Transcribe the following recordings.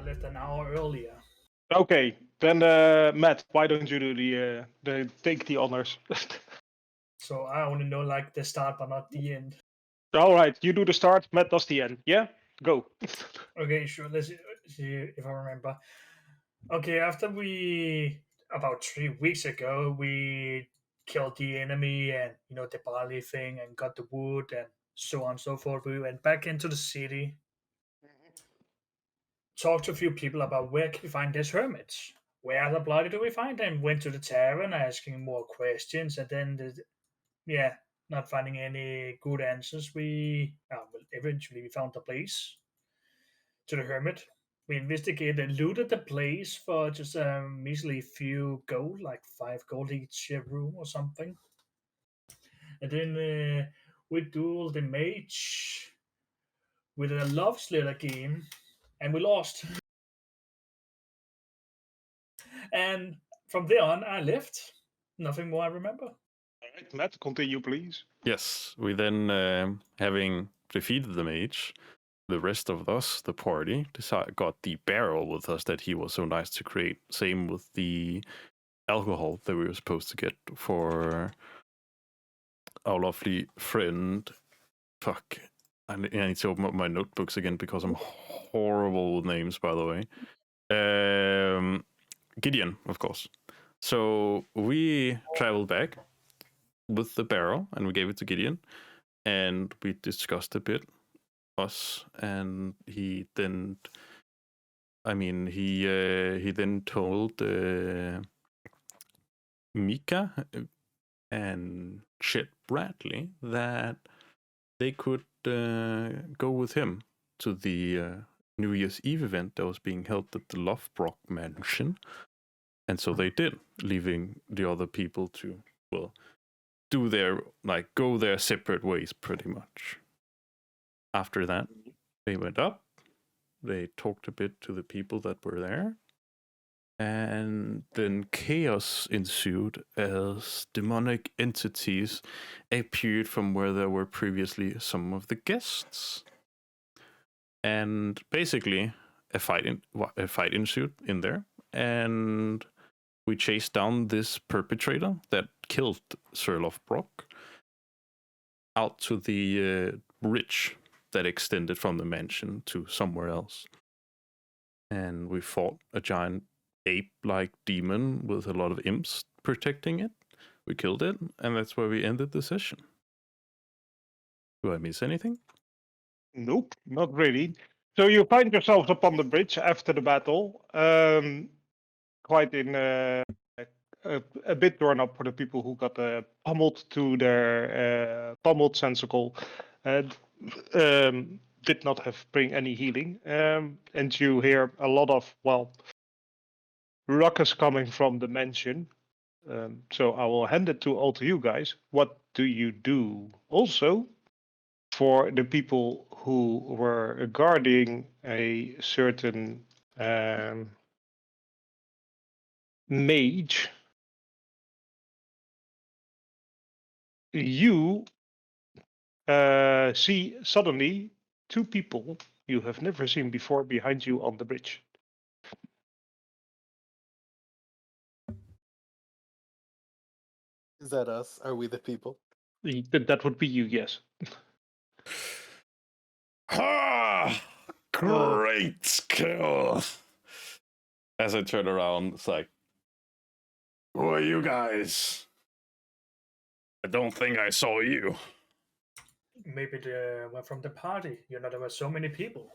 left an hour earlier. Okay, then Matt, why don't you do the take the honors? So I only know like the start, but not the end. All right, you do the start, Matt does the end. Yeah, go. Okay, sure. Let's see if I remember. Okay, after we about 3 weeks ago we killed the enemy and the barley thing and got the wood and so on and so forth. We went back into the city, talked to a few people about where can we find this hermit. Where the bloody do we find them? Went to the tavern asking more questions, and then not finding any good answers. Eventually we found the place to the hermit. We investigated and looted the place for just a measly few gold, like 5 gold each room or something. And then we dueled the mage with a love slitter game, and we lost. And from there on, I left. Nothing more I remember. All right, Matt, continue, please. Yes, we then, having defeated the mage, the rest of us, the party, got the barrel with us that he was so nice to create. Same with the alcohol that we were supposed to get for our lovely friend. Fuck. I need to open up my notebooks again because I'm horrible with names, by the way. Gideon, of course. So we traveled back with the barrel and we gave it to Gideon and we discussed a bit, us, and he then told Mika and Chet Bradley that they could go with him to the New Year's Eve event that was being held at the Lofbrock mansion. And so they did, leaving the other people to, well, go their separate ways pretty much. After that, they went up, they talked a bit to the people that were there, and then chaos ensued as demonic entities appeared from where there were previously some of the guests. And basically, a fight ensued in there, and we chased down this perpetrator that killed Sir Lofbrock out to the bridge that extended from the mansion to somewhere else. And we fought a giant ape-like demon with a lot of imps protecting it. We killed it, and that's where we ended the session. Do I miss anything? Nope, not really. So you find yourselves up on the bridge after the battle, quite in a bit torn up for the people who got pummeled to their pummeled sensicle. Did not bring any healing, and you hear a lot of ruckus coming from the mansion. So I will hand it to all to you guys. What do you do? Also, for the people who were guarding a certain mage, you see suddenly 2 people you have never seen before behind you on the bridge. Is that us? Are we the people? That would be you, yes. Ah, great kill. As I turn around, it's like, who are you guys? I don't think I saw you. Maybe they were from the party. There were so many people.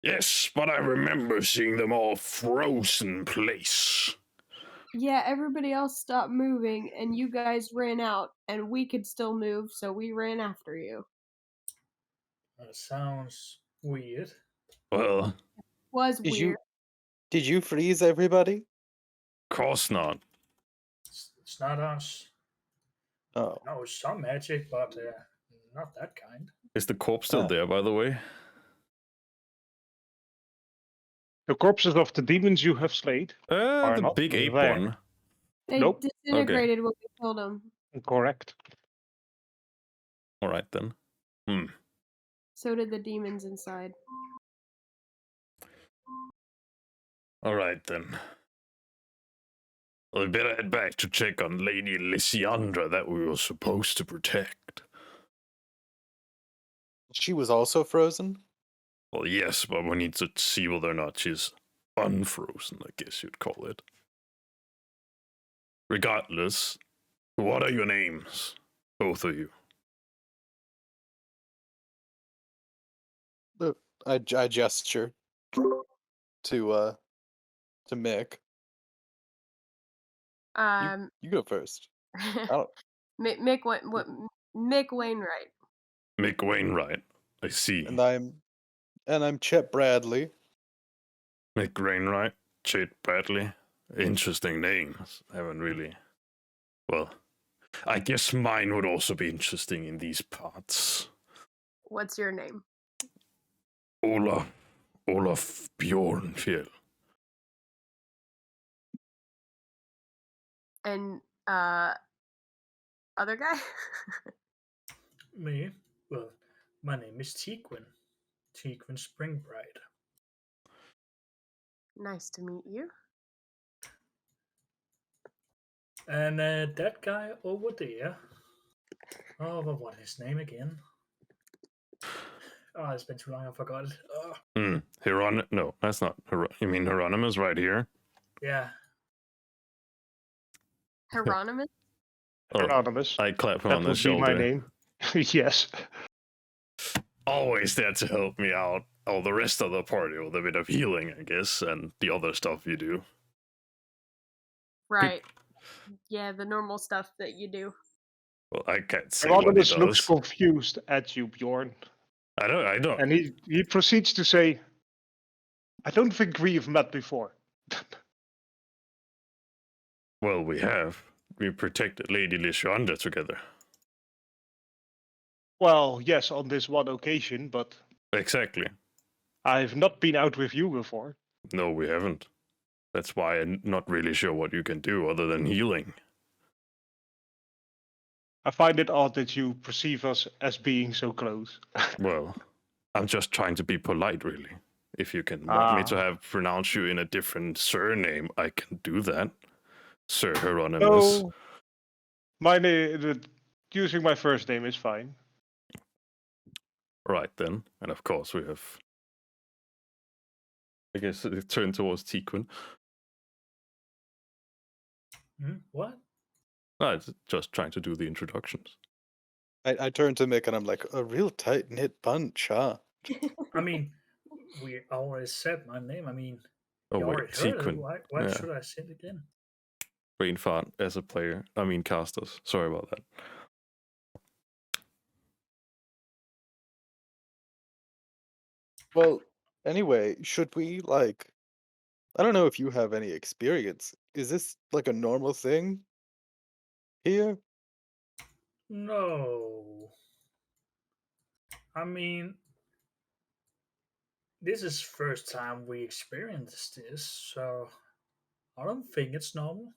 Yes, but I remember seeing them all frozen place. Yeah, everybody else stopped moving, and you guys ran out, and we could still move, so we ran after you. That sounds weird. Well, Was weird. Did you freeze everybody? Of course not. It's not us. Oh. No, some magic, but not that kind. Is the corpse still there, by the way? The corpses of the demons you have slayed are The not big ape there. one. They Nope. disintegrated when we killed them. Correct. All right, then. So did the demons inside. All right, then. We better head back to check on Lady Lysandra that we were supposed to protect. She was also frozen? Well, yes, but we need to see whether or not she's unfrozen, I guess you'd call it. Regardless, what are your names? Both of you. I gesture to Mick. You go first. I don't. Mick Wainwright. Mick Wainwright, I see. And I'm Chet Bradley. Mick Wainwright, Chet Bradley. Interesting names. Haven't really. Well, I guess mine would also be interesting in these parts. What's your name? Olaf Bjornfjell. And other guy? Me? Well, my name is Tequin. Tequin Springbride. Nice to meet you. And that guy over there. Oh, but what is his name again? Oh, it's been too long, I forgot it. Oh. No, that's not. You mean Hieronymus right here? Yeah. Hieronymus? Anonymous. I clap him That on the would be shoulder. my name. Yes. Always there to help me out. Oh, the rest of the party with a bit of healing, I guess, and the other stuff you do. Right. Yeah, the normal stuff that you do. Well, I can't say what he Anonymous looks does. confused at you, Bjorn. I don't. And he proceeds to say, I don't think we've met before. Well, we have. We protected Lady Lysandra together. Well, yes, on this one occasion, but Exactly. I've not been out with you before. No, we haven't. That's why I'm not really sure what you can do other than healing. I find it odd that you perceive us as being so close. Well, I'm just trying to be polite, really. If you can want me to have pronounce you in a different surname, I can do that. Sir Hieronymus. No, using my first name is fine. Right then. And of course we have... I guess it turned towards Tequin. What? No, it's just trying to do the introductions. I turn to Mick and I'm like, a real tight-knit bunch, huh? I mean, we already said my name. I mean, Oh you wait, already heard it. Tequin. Why Yeah. should I say it again? Brain fart as a player. I mean casters. Sorry about that. Well, anyway, should we, like... I don't know if you have any experience. Is this, like, a normal thing here? No. I mean, this is first time we experienced this, so I don't think it's normal.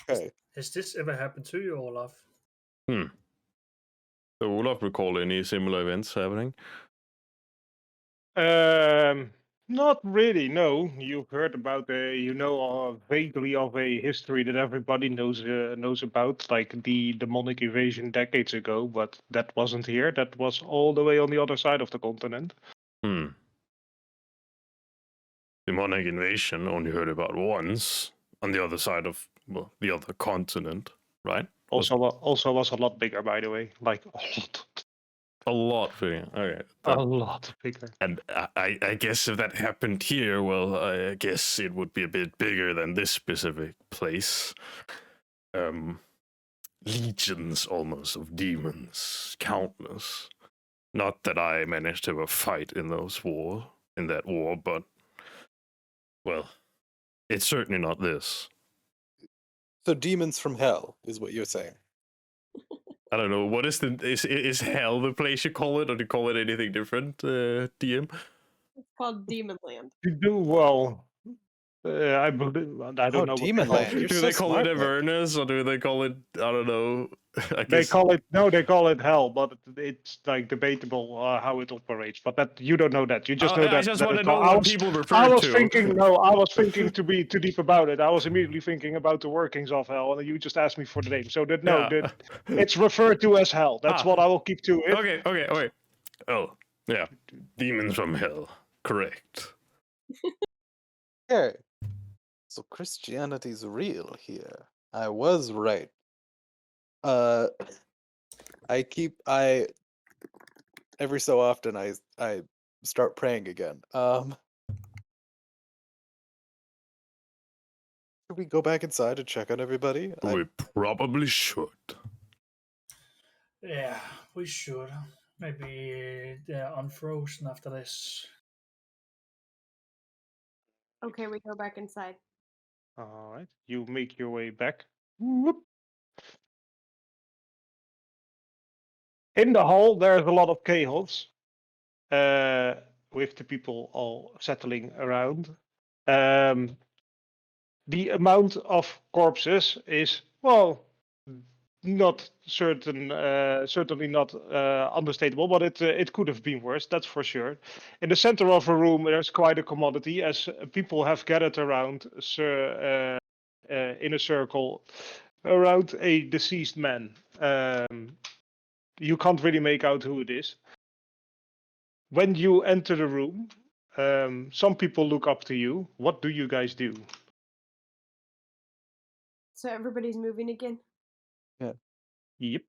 Okay. Has this ever happened to you, Olaf? So Olaf, recall any similar events happening? Not really, no. You've heard about vaguely of a history that everybody knows about, like the demonic invasion decades ago, but that wasn't here. That was all the way on the other side of the continent. Demonic invasion, only heard about once on the other side of, well, the other continent, right? Also was a lot bigger, by the way. Like a lot. A lot bigger. Okay. A lot bigger. And I guess if that happened here, well, I guess it would be a bit bigger than this specific place. Legions almost of demons, countless. Not that I managed to have a fight in that war, but well, it's certainly not this. So demons from hell is what you're saying. I don't know. What is is hell the place you call it, or do you call it anything different, DM? It's called Demon Land. You do well. I believe, I don't know what they Demon call Land. it. You're Do so they call smart, it Nick. Avernus or do they call it, I don't know, I They guess. call it hell, but it's like debatable how it operates. But that you don't know that. You just know that. I just want to that know I what was, people I refer was to. thinking. No, I was thinking to be too deep about it. I was immediately thinking about the workings of hell, and you just asked me for the name. So that no, Yeah. that it's referred to as hell. That's what I will keep to it. Okay. Oh, yeah. Demons from hell. Correct. Okay. So Christianity's real here. I was right. Every so often I start praying again. Should we go back inside and check on everybody? We probably should. Yeah, we should. Maybe they're unfrozen after this. Okay, we go back inside. All right, you make your way back. Whoop. In the hall, there's a lot of chaos, with the people all settling around. The amount of corpses is, well, not certainly not understatable, but it could have been worse. That's for sure. In the center of a room, there's quite a commodity as people have gathered around in a circle around a deceased man. You can't really make out who it is. When you enter the room, some people look up to you. What do you guys do? So everybody's moving again. Yep.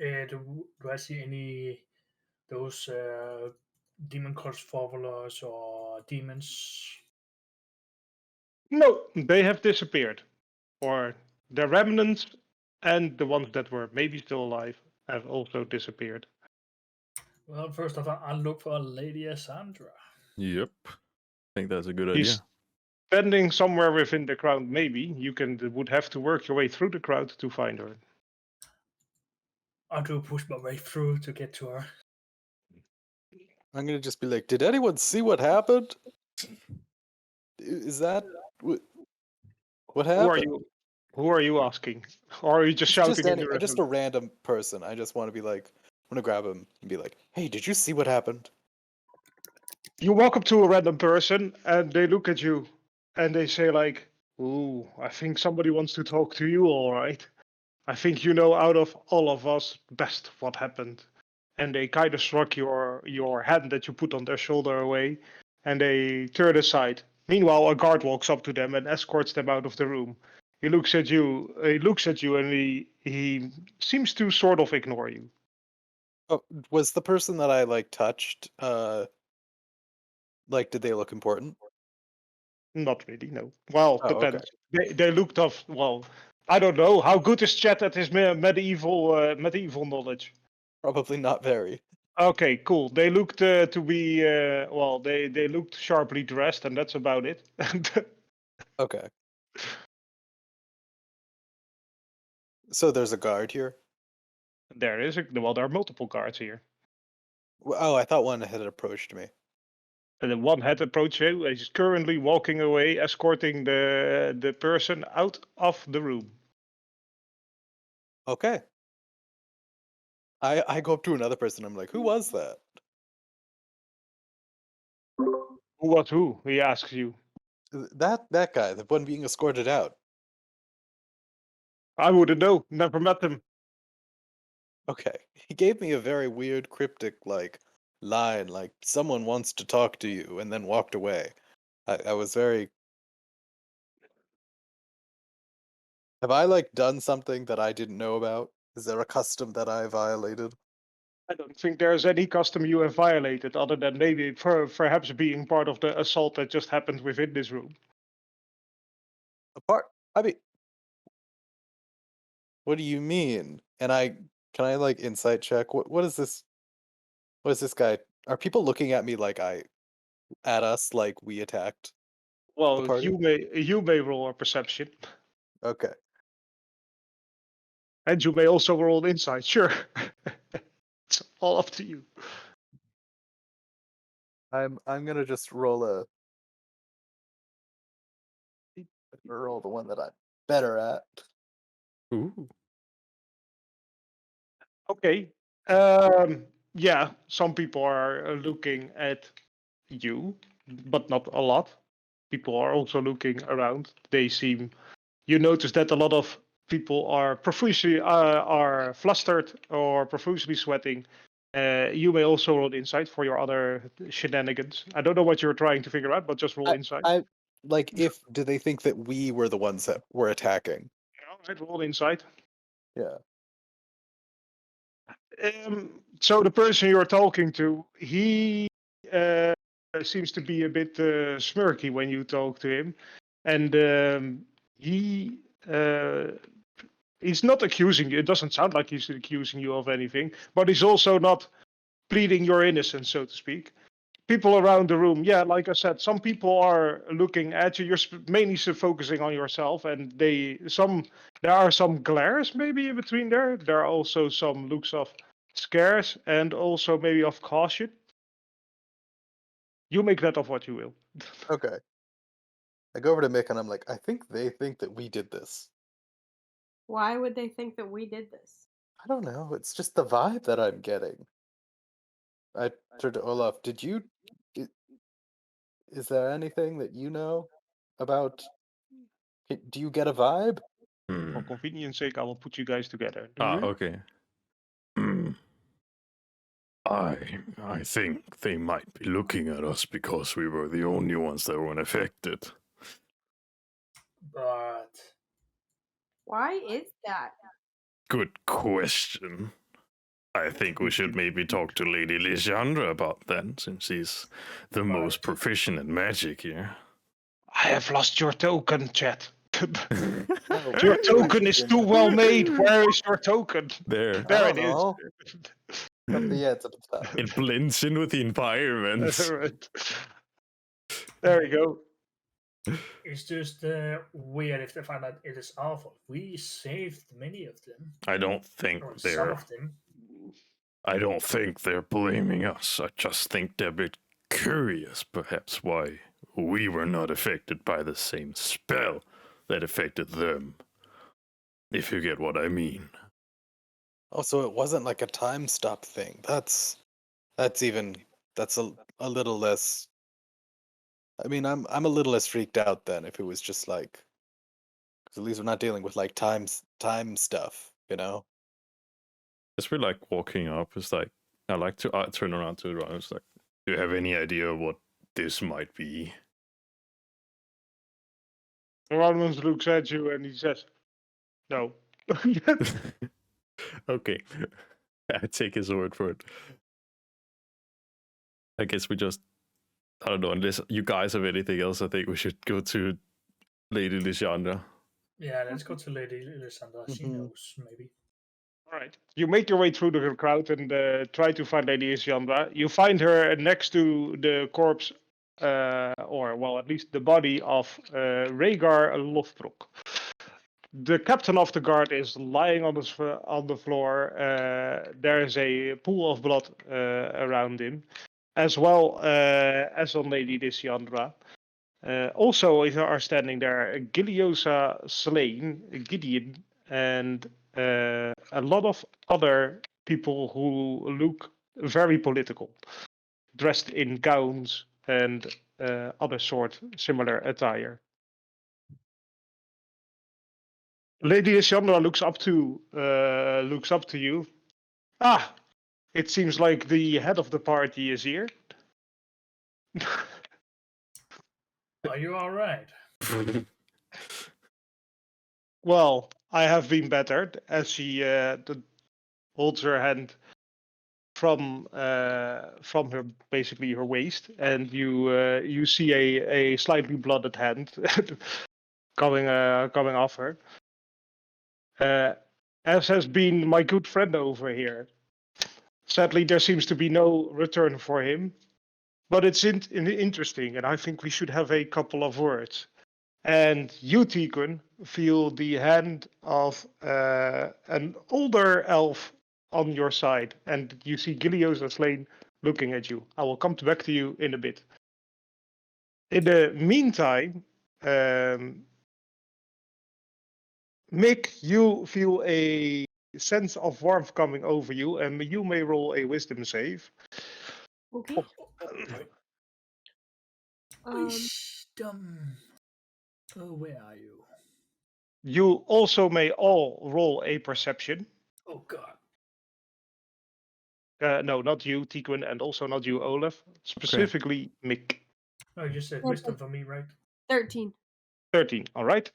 Do I see any those demon corpse followers or demons? No, they have disappeared. Or the remnants and the ones that were maybe still alive have also disappeared. Well, first of all, I'll look for Lady Sandra. Yep. I think that's a good He's idea. standing somewhere within the crowd. Maybe you would have to work your way through the crowd to find her. I do push my way through to get to her. I'm gonna just be like, did anyone see what happened? Is that what happened? Who are you asking? Or are you just shouting in the Just a random person. I just want to be like, I'm gonna grab him and be like, hey, did you see what happened? You walk up to a random person and they look at you and they say like, ooh, I think somebody wants to talk to you, all right. I think you know out of all of us best what happened. And they kind of shrug your hand that you put on their shoulder away and they turn aside. Meanwhile, a guard walks up to them and escorts them out of the room. He looks at you and he seems to sort of ignore you. Oh, was the person that I like touched like, did they look important? Not really, no. Well, Oh, depends. okay. They looked off. Well, I don't know. How good is Chet at his medieval knowledge? Probably not very. Okay, cool. They looked to be well. They looked sharply dressed, and that's about it. Okay. So there's a guard here? There are multiple guards here. Oh, I thought one had approached me. And then one had approached you. He's currently walking away, escorting the person out of the room. Okay. I go up to another person. I'm like, who was that? Who was who? He asks you. That guy, the one being escorted out. I wouldn't know. Never met him. Okay. He gave me a very weird, cryptic, like, line, like, someone wants to talk to you, and then walked away. I was very... Have I, like, done something that I didn't know about? Is there a custom that I violated? I don't think there's any custom you have violated other than maybe perhaps being part of the assault that just happened within this room. I mean... What do you mean? And can I, like, insight check? What is this? What is this guy? Are people looking at me like at us like we attacked the Well, party? you may roll a perception, Okay. and you may also roll an insight. Sure, it's all up to you. I'm gonna just roll a gonna roll the one that I'm better at. Ooh. Okay. Yeah, some people are looking at you, but not a lot. People are also looking around. You notice that a lot of people are profusely are flustered or profusely sweating. You may also roll insight for your other shenanigans. I don't know what you're trying to figure out, but just roll insight. I like do they think that we were the ones that were attacking? All right, roll insight. Yeah. So the person you're talking to, he seems to be a bit smirky when you talk to him, and he's not accusing you. It doesn't sound like he's accusing you of anything, but he's also not pleading your innocence, so to speak. People around the room, yeah, like I said, some people are looking at you. You're mainly focusing on yourself, and there are some glares maybe in between there. There are also some looks of scares and also maybe of caution. You make that of what you will. Okay. I go over to Mick and I'm like, I think they think that we did this. Why would they think that we did this? I don't know. It's just the vibe that I'm getting. I turned to Olaf. Is there anything that you know about? Do you get a vibe? For convenience sake, I will put you guys together. Do Ah, you? okay. I think they might be looking at us because we were the only ones that weren't affected. But Why is that? Good question. I think we should maybe talk to Lady Lysandra about that, since she's the most proficient in magic here. I have lost your token, chat. No, Your we token is too well made. Where is your token? There. There I it don't is. know. It's up at the top. It blends in with the environment. Right. There we go. it's just weird if they find out it is our fault. We saved many of them, I don't think or some they're of them. I don't think they're blaming us. I just think they're a bit curious, perhaps, why we were not affected by the same spell that affected them. If you get what I mean. Oh, so it wasn't like a time stop thing. That's a little less. I mean, I'm a little less freaked out then if it was just like, because at least we're not dealing with like time stuff, you know. As we're like walking up, it's like I like to turn around to Ron. It's like, do you have any idea what this might be? Ronmans looks at you and he says, "No." Okay, I take his word for it. I guess we just, I don't know, unless you guys have anything else, I think we should go to Lady Lysandra. Yeah, let's go to Lady Lysandra. She knows, maybe. All right. You make your way through the crowd and try to find Lady Isyandra. You find her next to the corpse, or well, at least the body of Reygar Lofbrock. The captain of the guard is lying on the floor. There is a pool of blood around him, as well as on Lady Isyandra. Also are standing there Giliosa slain, Gideon, and a lot of other people who look very political, dressed in gowns and other similar attire. Lady Isyandra looks up to you. Ah, it seems like the head of the party is here. Are you all right? Well, I have been battered, as she holds her hand from her basically her waist, and you see a slightly blooded hand coming off her. As has been my good friend over here. Sadly, there seems to be no return for him, but it's interesting, and I think we should have a couple of words. And you, Tikun, feel the hand of an older elf on your side, and you see Giliosa slain looking at you. I will come back to you in a bit. In the meantime, Mick, you feel a sense of warmth coming over you, and you may roll a wisdom save. Okay. Wisdom. Oh, where are you? You also may all roll a perception. Oh God. No, not you, Tiquin, and also not you, Olaf. Specifically, Mick. Oh, you said Yeah, wisdom for me, right? 13. 13, all right.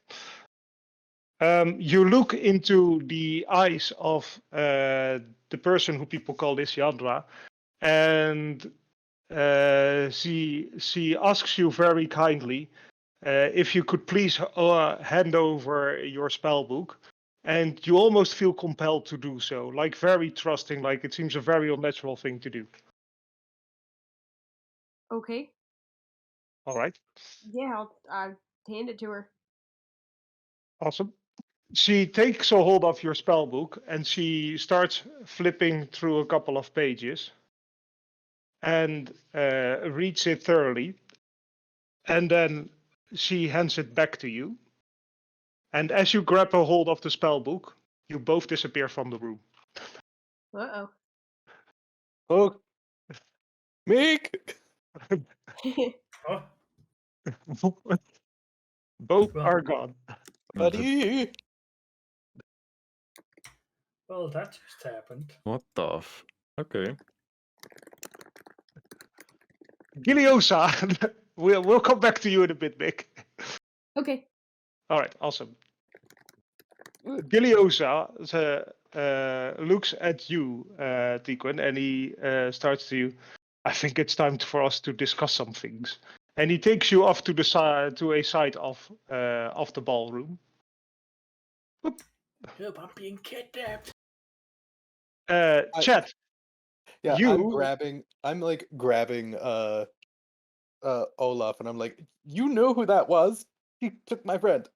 You look into the eyes of the person who people call Isyandra, and she asks you very kindly if you could please hand over your spell book. And you almost feel compelled to do so, like very trusting, like it seems a very unnatural thing to do. Okay. All right, Yeah, I'll hand it to her. awesome. She takes a hold of your spell book and she starts flipping through a couple of pages and reads it thoroughly. And then she hands it back to you. And as you grab a hold of the spell book, you both disappear from the room. Uh Oh, Meek! oh. Oh, Both Well- are gone. Buddy! well, that just happened. What the Okay. Giliosa, we'll come back to you in a bit, Mick. Okay. All right, awesome. Giliosa looks at you, Tiquin, and he starts to you. I think it's time for us to discuss some things. And he takes you off to the side, to a side of the ballroom. Help, I'm being kidnapped. Chat. Yeah, You- I'm like grabbing Olaf, and I'm like, you know who that was? He took my friend.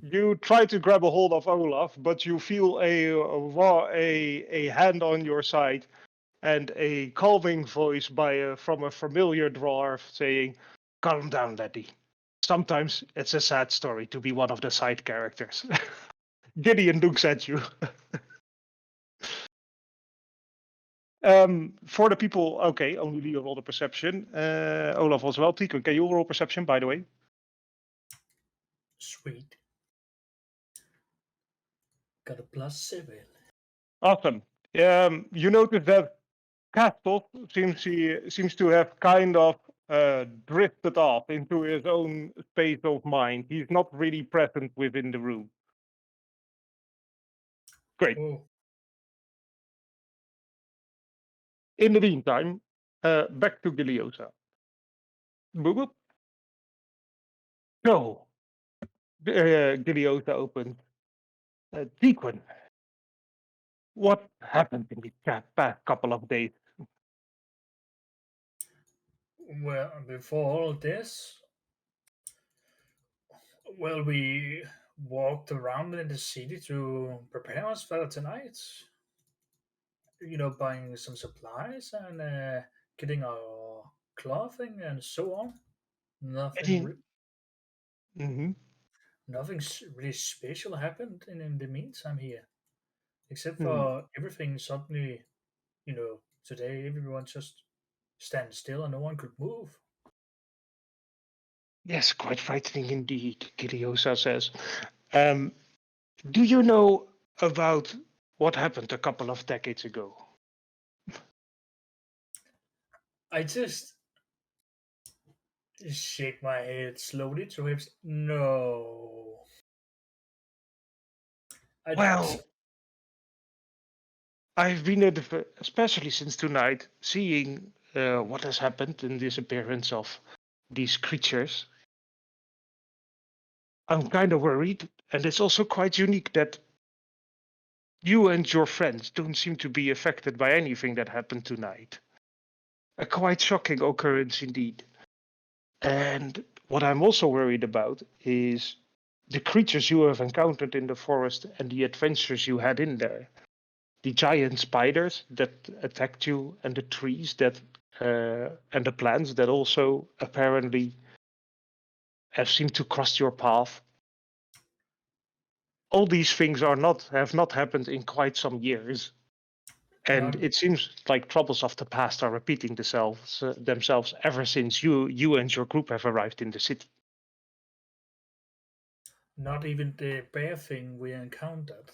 You try to grab a hold of Olaf, but you feel a hand on your side and a calming voice from a familiar dwarf saying, "Calm down, laddie. Sometimes it's a sad story to be one of the side characters." Gideon looks at you. For the people, okay, only Leo rolled a perception. Olaf as well. Tico, can you roll perception, by the way? Sweet. Got a +7. Awesome. You notice that Castle seems to have kind of drifted off into his own space of mind. He's not really present within the room. Great. Oh, In the meantime, back to Giliosa. Boop, boop. So, Giliosa opened. Dequin, what happened in the past couple of days? well, before all this, well, we walked around in the city to prepare us for tonight. Buying some supplies and getting our clothing and so on. Nothing, Mm-hmm. nothing really special happened in the meantime here, except Hmm. for everything suddenly, today everyone just stand still and no one could move. Yes, quite frightening indeed, Giliosa says. Do you know about what happened a couple of decades ago? I just shake my head slowly to hips. No. Well, I've been, especially since tonight, seeing what has happened in the disappearance of these creatures. I'm kind of worried, and it's also quite unique that you and your friends don't seem to be affected by anything that happened tonight. A quite shocking occurrence indeed. And what I'm also worried about is the creatures you have encountered in the forest and the adventures you had in there. The giant spiders that attacked you, and the trees that and the plants that also apparently have seemed to cross your path. all these things have not happened in quite some years. And Not, it seems like troubles of the past are repeating themselves ever since you and your group have arrived in the city. not even the bear thing we encountered.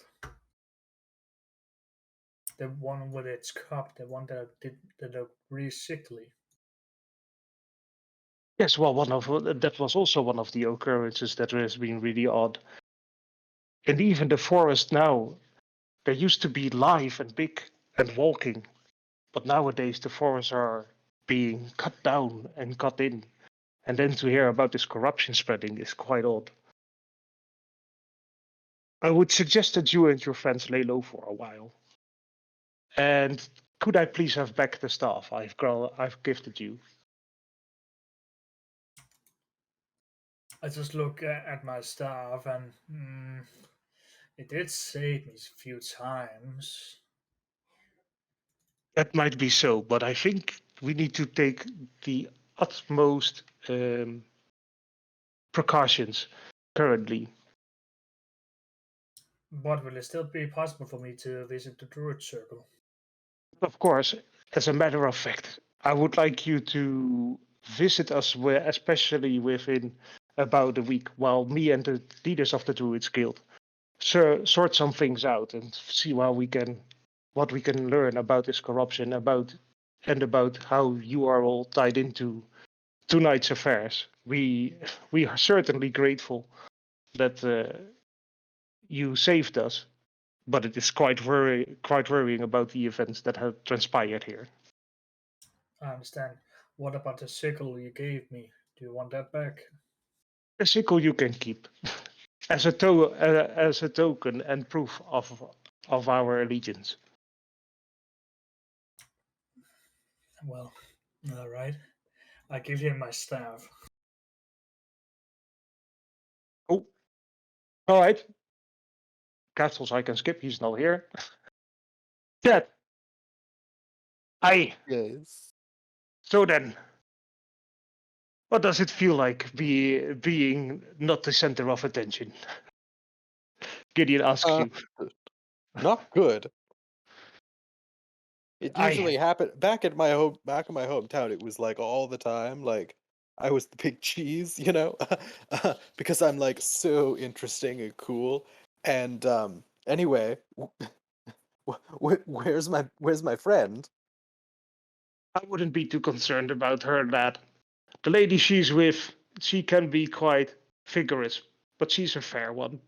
The one with its cup, the one that looked really sickly. Yes, well, that was also one of the occurrences that has been really odd. And even the forest now, they used to be live and big and walking, but nowadays the forests are being cut down and cut in. And then to hear about this corruption spreading is quite odd. I would suggest that you and your friends lay low for a while. And could I please have back the staff I've gifted you? I just look at my staff and it did save me a few times. That might be so, but I think we need to take the utmost precautions currently. But will it still be possible for me to visit the Druid Circle? Of course, as a matter of fact, I would like you to visit us, especially within about a week, while me and the leaders of the Druids Guild sort some things out and see what we can learn about this corruption, about how you are all tied into tonight's affairs. We are certainly grateful that you saved us, but it is quite worrying about the events that have transpired here. I understand. What about the sickle you gave me? Do you want that back? The sickle you can keep as a token and proof of our allegiance. Well, all right. I give him my staff. Oh, all right. Castles I can skip. He's not here. That. Yes. So then, what does it feel like being not the center of attention? Gideon asks you. Not good. It I- usually happened back in my hometown. It was like all the time. Like I was the big cheese, you know, because I'm like so interesting and cool. And anyway, where's my friend? I wouldn't be too concerned about her, lad. The lady she's with, she can be quite vigorous, but she's a fair one.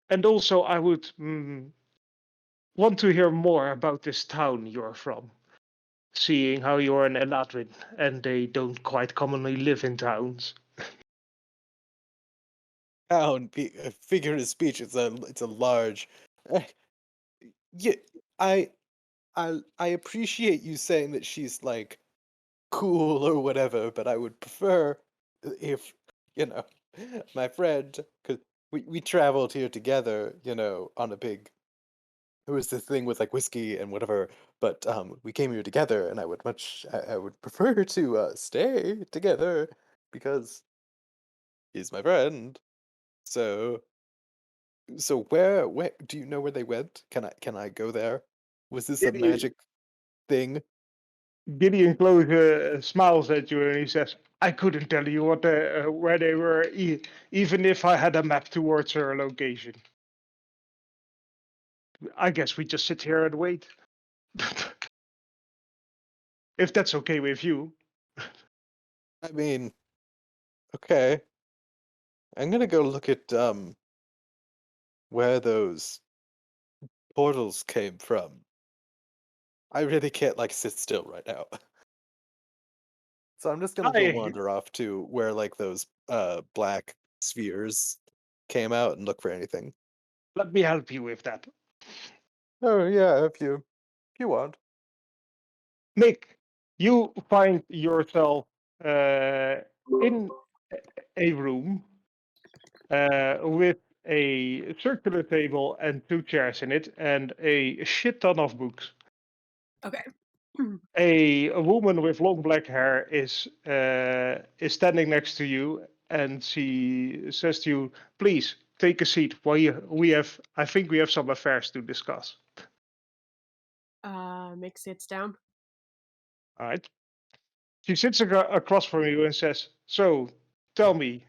And also, I would want to hear more about this town you're from, seeing how you're an Eladrin and they don't quite commonly live in towns. Town, figure of speech. It's a large. Yeah, I I appreciate you saying that she's like cool or whatever, but I would prefer if, you know, my friend, because we traveled here together, you know, on a big. It was the thing with like whiskey and whatever, but we came here together, and I would prefer to stay together because he's my friend. So where do you know where they went? Can I go there? Was this a Gideon, magic thing? Gideon smiles at you and he says, I couldn't tell you where they were, even if I had a map towards her location. I guess we just sit here and wait. If that's okay with you. I mean, okay. I'm gonna go look at where those portals came from. I really can't like sit still right now. So I'm just gonna go I, wander off to where like those black spheres came out and look for anything. let me help you with that. Oh yeah, if you want. Nick, you find yourself in a room with a circular table and 2 chairs in it and a shit ton of books. Okay. A woman with long black hair is standing next to you and she says to you, please take a seat. I think we have some affairs to discuss. Mick sits down. All right. She sits across from you and says, "So, tell me,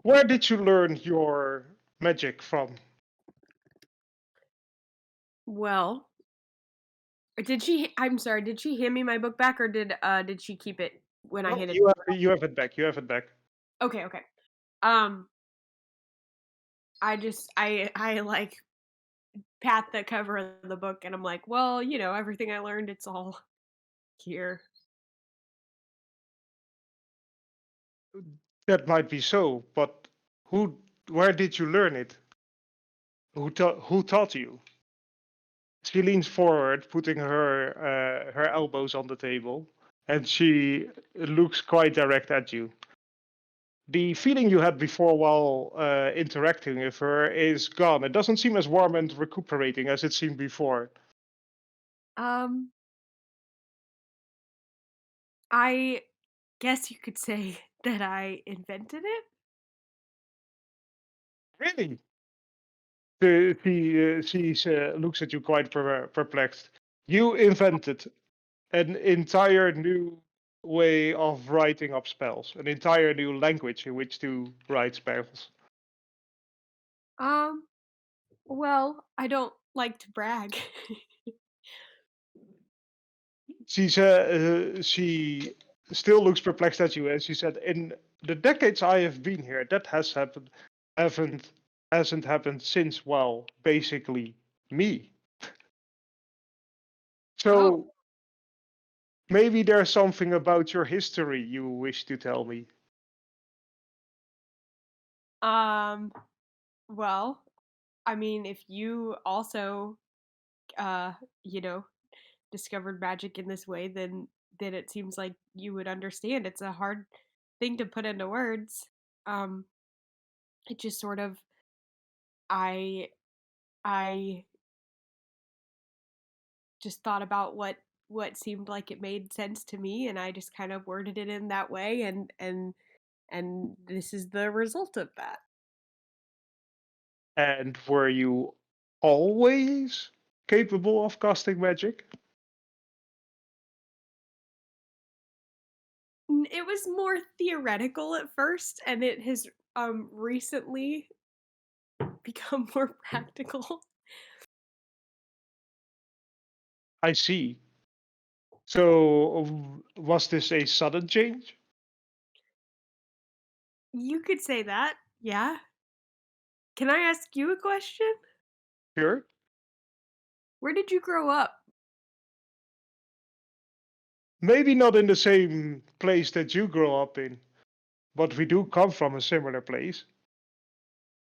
where did you learn your magic from?" Well, did she? I'm sorry. Did she hand me my book back, or did she keep it when I No, hit it? you have it back. You have it back. Okay. Okay. Um, I like pat the cover of the book, and I'm like, well, everything I learned, it's all here. That might be so, but where did you learn it? Who taught you? She leans forward, putting her elbows on the table, and she looks quite direct at you. The feeling you had before while interacting with her is gone. It doesn't seem as warm and recuperating as it seemed before. Um, I guess you could say that I invented it. Really? She looks at you quite perplexed. You invented an entire new way of writing up spells, an entire new language in which to write spells. Um, well, I don't like to brag. She still looks perplexed at you, and she said, "In the decades I have been here, that haven't hasn't happened since, well, basically me. Oh, So maybe there's something about your history you wish to tell me." um, well, I mean, if you also, uh, you know, discovered magic in this way, then it seems like you would understand. It's a hard thing to put into words. Um, it just sort of I I just thought about what seemed like it made sense to me, and I just kind of worded it in that way, and this is the result of that. And were you always capable of casting magic? It was more theoretical at first, and it has recently become more practical. I see. So was this a sudden change? You could say that, yeah. Can I ask you a question? Sure. Where did you grow up? Maybe not in the same place that you grew up in, but we do come from a similar place,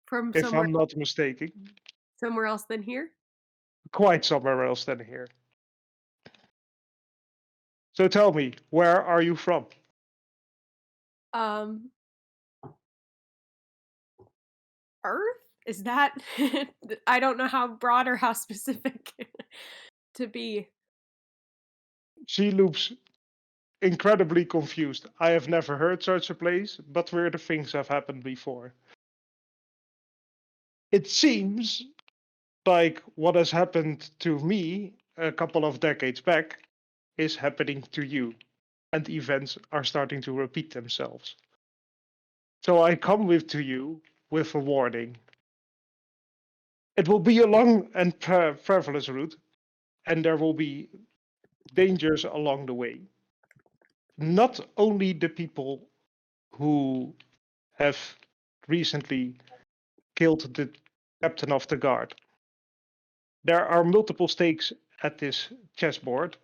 From if I'm not mistaken. somewhere else than here? Quite somewhere else than here. So tell me, where are you from? Um, Earth? Is that I don't know how broad or how specific to be. She looks incredibly confused. I have never heard such a place, but weirder things have happened before. It seems like what has happened to me a couple of decades back is happening to you, and events are starting to repeat themselves. So I come to you with a warning. It will be a long and perilous route, and there will be dangers along the way. Not only the people who have recently killed the captain of the guard. There are multiple stakes at this chessboard,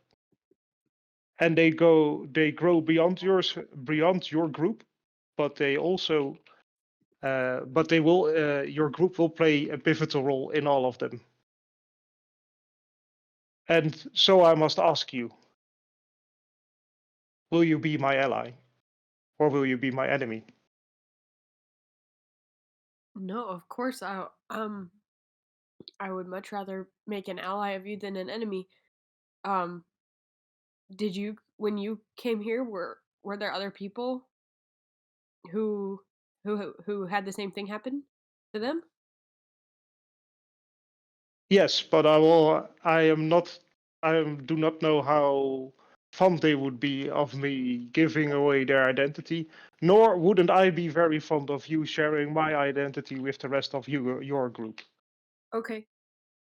and they grow beyond your group, but they also but they will your group will play a pivotal role in all of them. And so I must ask you, will you be my ally, or will you be my enemy? No, of course I would much rather make an ally of you than an enemy. Um, did you when you came here were there other people who who had the same thing happen? to them? Yes, but I do not know how fond they would be of me giving away their identity, nor wouldn't I be very fond of you sharing my identity with the rest of your group. Okay.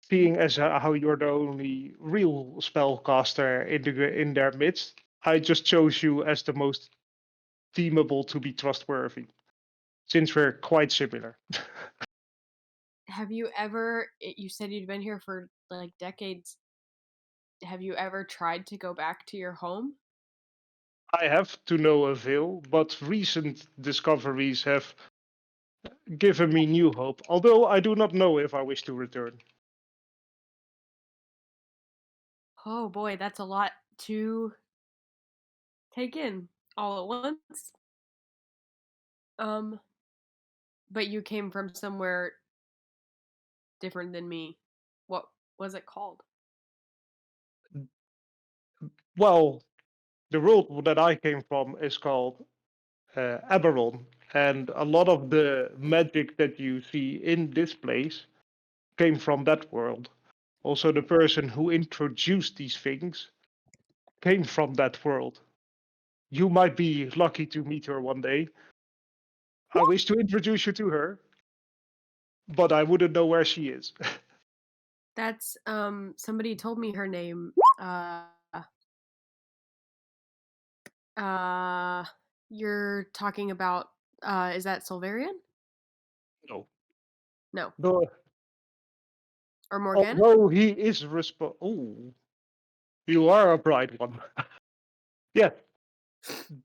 Seeing as how you're the only real spellcaster in their midst, I just chose you as the most deemable to be trustworthy, since we're quite similar. Have you ever, you said you'd been here for like decades. Have you ever tried to go back to your home? I have to no avail, but recent discoveries have given me new hope, although I do not know if I wish to return. Oh boy, that's a lot to take in all at once. Um, but you came from somewhere different than me. What was it called? Well, the world that I came from is called Aberon, and a lot of the magic that you see in this place came from that world. Also, the person who introduced these things came from that world. You might be lucky to meet her one day. I wish to introduce you to her, but I wouldn't know where she is. That's somebody told me her name. Uh you're talking about is that Silverian? No. No. No, Or Morgana? although he is Oh, you are a bright one. Yes,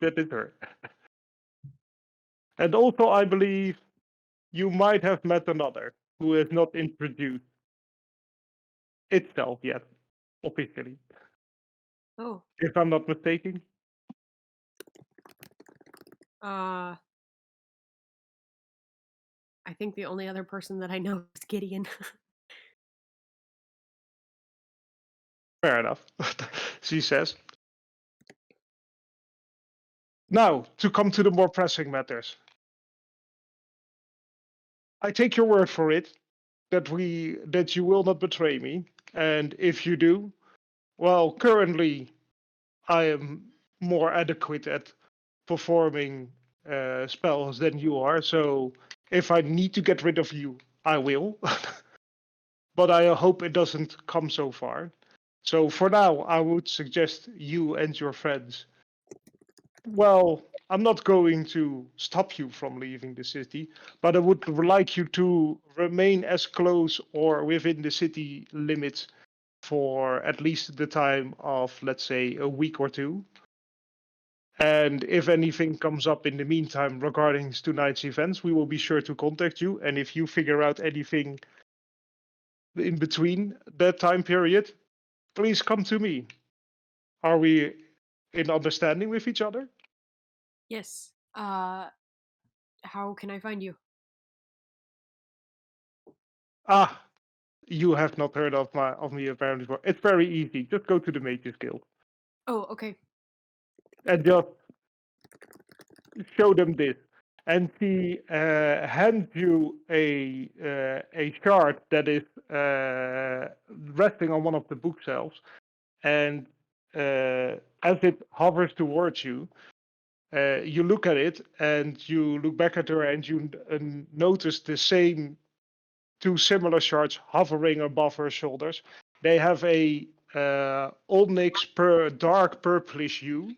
that is her. And also, I believe you might have met another who is not introduced itself yet, officially, Oh. if I'm not mistaken. I think the only other person that I know is Gideon. Fair enough, she says. Now, to come to the more pressing matters. I take your word for it that you will not betray me, and if you do, well, currently I am more adequate at performing spells than you are. So if I need to get rid of you, I will. But I hope it doesn't come so far. So for now, I would suggest you and your friends. Well, I'm not going to stop you from leaving the city, but I would like you to remain as close or within the city limits for at least the time of, let's say, a week or two. And if anything comes up in the meantime regarding tonight's events, we will be sure to contact you. And if you figure out anything in between that time period, please come to me. Are we in understanding with each other? Yes. How can I find you? Ah, you have not heard of me apparently before. It's very easy. Just go to the Mages Guild Oh, okay. and just show them this. And she hands you a shard that is resting on one of the bookshelves, and as it hovers towards you, you look at it and you look back at her and you notice the same two similar shards hovering above her shoulders. They have a onyx dark purplish hue,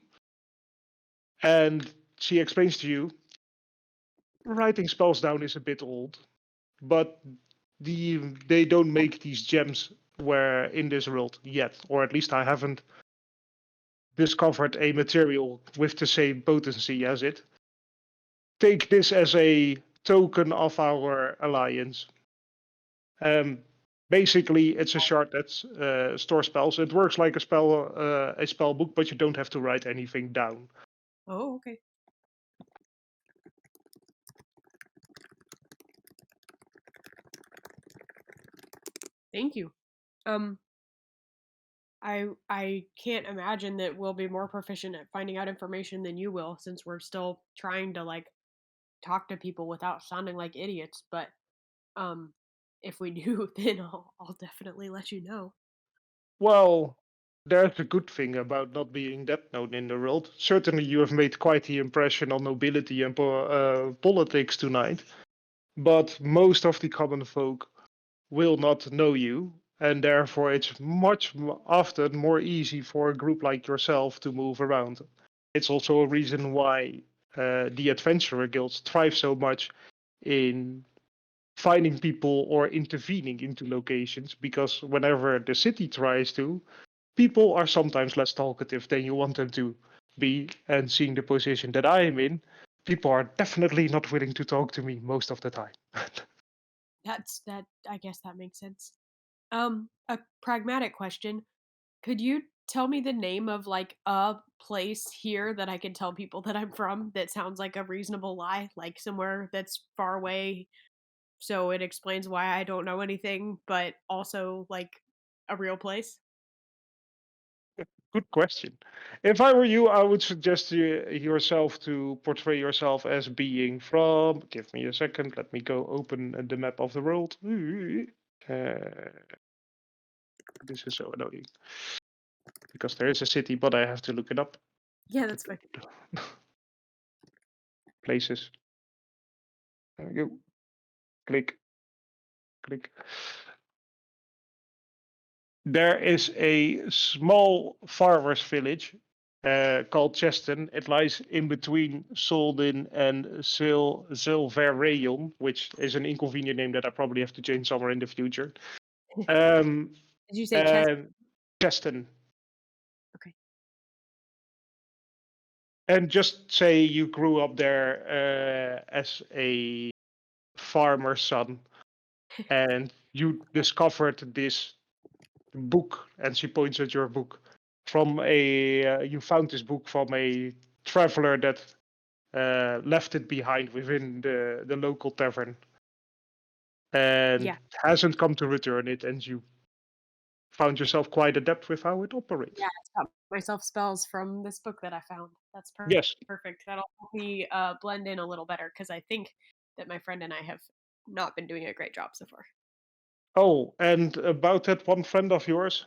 and she explains to you, writing spells down is a bit old, but they don't make these gems where in this world yet, or at least I haven't discovered a material with the same potency as it. Take this as a token of our alliance. Basically, it's a shard that stores spells. It works like a spell book, but you don't have to write anything down. Oh, okay. Thank you. Um, I can't imagine that we'll be more proficient at finding out information than you will, since we're still trying to like talk to people without sounding like idiots. But If we do, then I'll definitely let you know. Well, there's a good thing about not being that known in the world. Certainly, you have made quite the impression on nobility and politics tonight, but most of the common folk will not know you, and therefore it's much often more easy for a group like yourself to move around. It's also a reason why the adventurer guilds thrive so much in finding people or intervening into locations, because whenever the city tries to, people are sometimes less talkative than you want them to be, and seeing the position that I am in, people are definitely not willing to talk to me most of the time. That I guess that makes sense. A pragmatic question. Could you tell me the name of like a place here that I can tell people that I'm from that sounds like a reasonable lie, like somewhere that's far away so it explains why I don't know anything, but also like a real place? Good question. If I were you, I would suggest yourself to portray yourself as being from. Give me a second. Let me go open the map of the world. This is so annoying because there is a city, but I have to look it up. Yeah, that's fine. Places. There we go. Click. Click. There is a small farmers village called Cheston. It lies in between Soldin and Silverayon, which is an inconvenient name that I probably have to change somewhere in the future. Did you say chest? And Cheston. Okay. And just say you grew up there as a farmer's son, and you discovered this book, and she points at your book, from a you found this book from a traveler that left it behind within the local tavern, and Yeah. hasn't come to return it, and you found yourself quite adept with how it operates. Yeah, I taught myself spells from this book that I found. That's Yes. perfect. That'll help me blend in a little better because I think that my friend and I have not been doing a great job so far. Oh, and about that one friend of yours,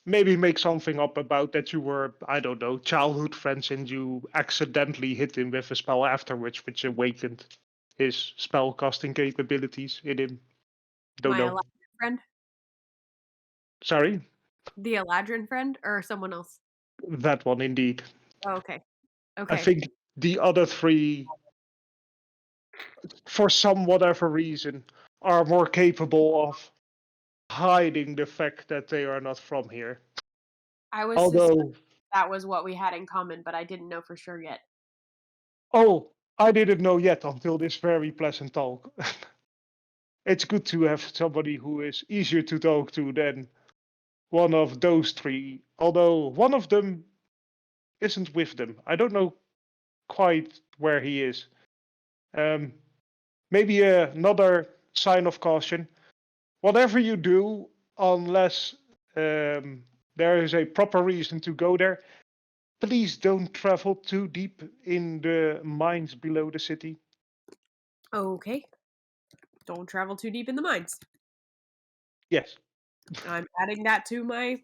maybe make something up about that you were, I don't know, childhood friends, and you accidentally hit him with a spell afterwards, which awakened his spell casting capabilities in him. Don't My know. Eladrin friend? Sorry? The Eladrin friend or someone else? That one indeed. Oh, okay. I Okay. think the other three, for some whatever reason, are more capable of hiding the fact that they are not from here. I was Although, that was what we had in common, but I didn't know for sure yet. oh, I didn't know yet until this very pleasant talk. It's good to have somebody who is easier to talk to than one of those three. Although one of them isn't with them. I don't know quite where he is. Maybe another sign of caution. Whatever you do, unless there is a proper reason to go there, please don't travel too deep in the mines below the city. Okay. Don't travel too deep in the mines. Yes. I'm adding that to my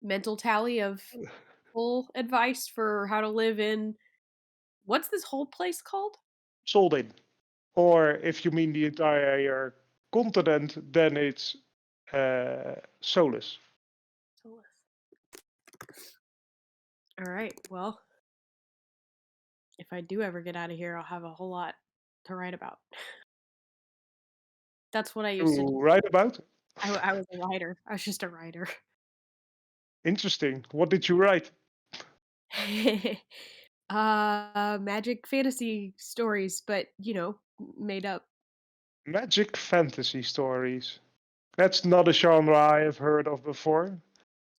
mental tally of full advice for how to live in what's this whole place called? Soldin. Or if you mean the entire continent, then it's Solus. Solus. All right. Well, if I do ever get out of here, I'll have a whole lot to write about. That's what I used to To do. write about? I was a writer. I was just a writer. Interesting. What did you write? Magic fantasy stories, but made up. Magic fantasy stories. That's not a genre I have heard of before.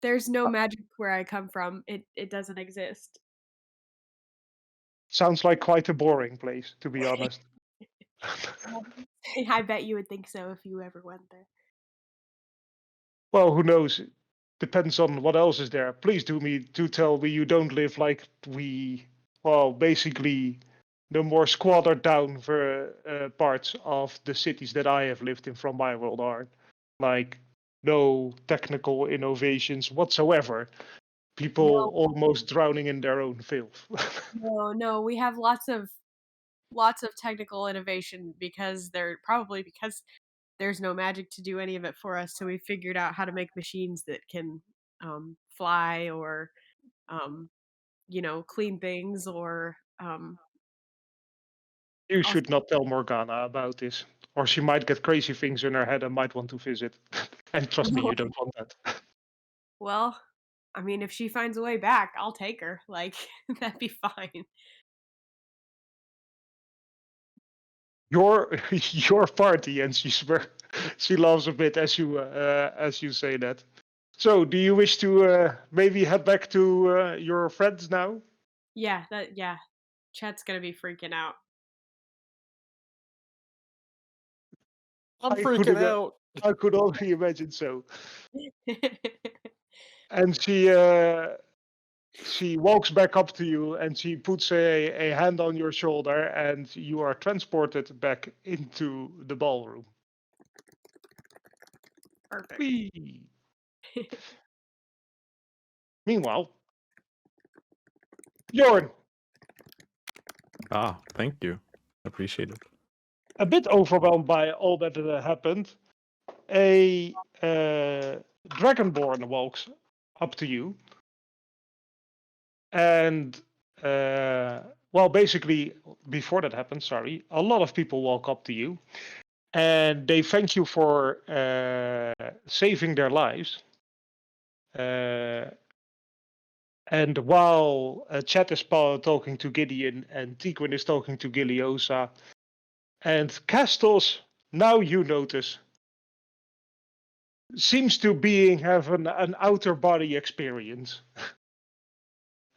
There's no magic where I come from. It doesn't exist. Sounds like quite a boring place, to be honest. I bet you would think so if you ever went there. Well, who knows? Depends on what else is there. Please do tell me you don't live like we, well, basically the more squattered down parts of the cities that I have lived in from my world are. Like, no technical innovations whatsoever. People almost drowning in their own filth. No, we have lots of technical innovation because there's no magic to do any of it for us. So we figured out how to make machines that can fly or clean things or You also, should not tell Morgana about this, or she might get crazy things in her head and might want to visit. And trust me, you don't want that. well, I mean, if she finds a way back, I'll take her. Like, that'd be fine. Your party, and she laughs a bit as you say that. So, do you wish to maybe head back to your friends now? Yeah, Chet's gonna be freaking out. I'm I freaking could out. I could only imagine so. And she walks back up to you and she puts a hand on your shoulder, and you are transported back into the ballroom. Perfect. Whee! Meanwhile, Bjorn, Ah, thank you. Appreciate it. a bit overwhelmed by all that happened, a dragonborn walks up to you, and well, basically, before that happens, sorry, a lot of people walk up to you, and they thank you for saving their lives. And while Chet is talking to Gideon and Tiquin is talking to Giliosa, and Castos, now you notice, seems to have an outer body experience.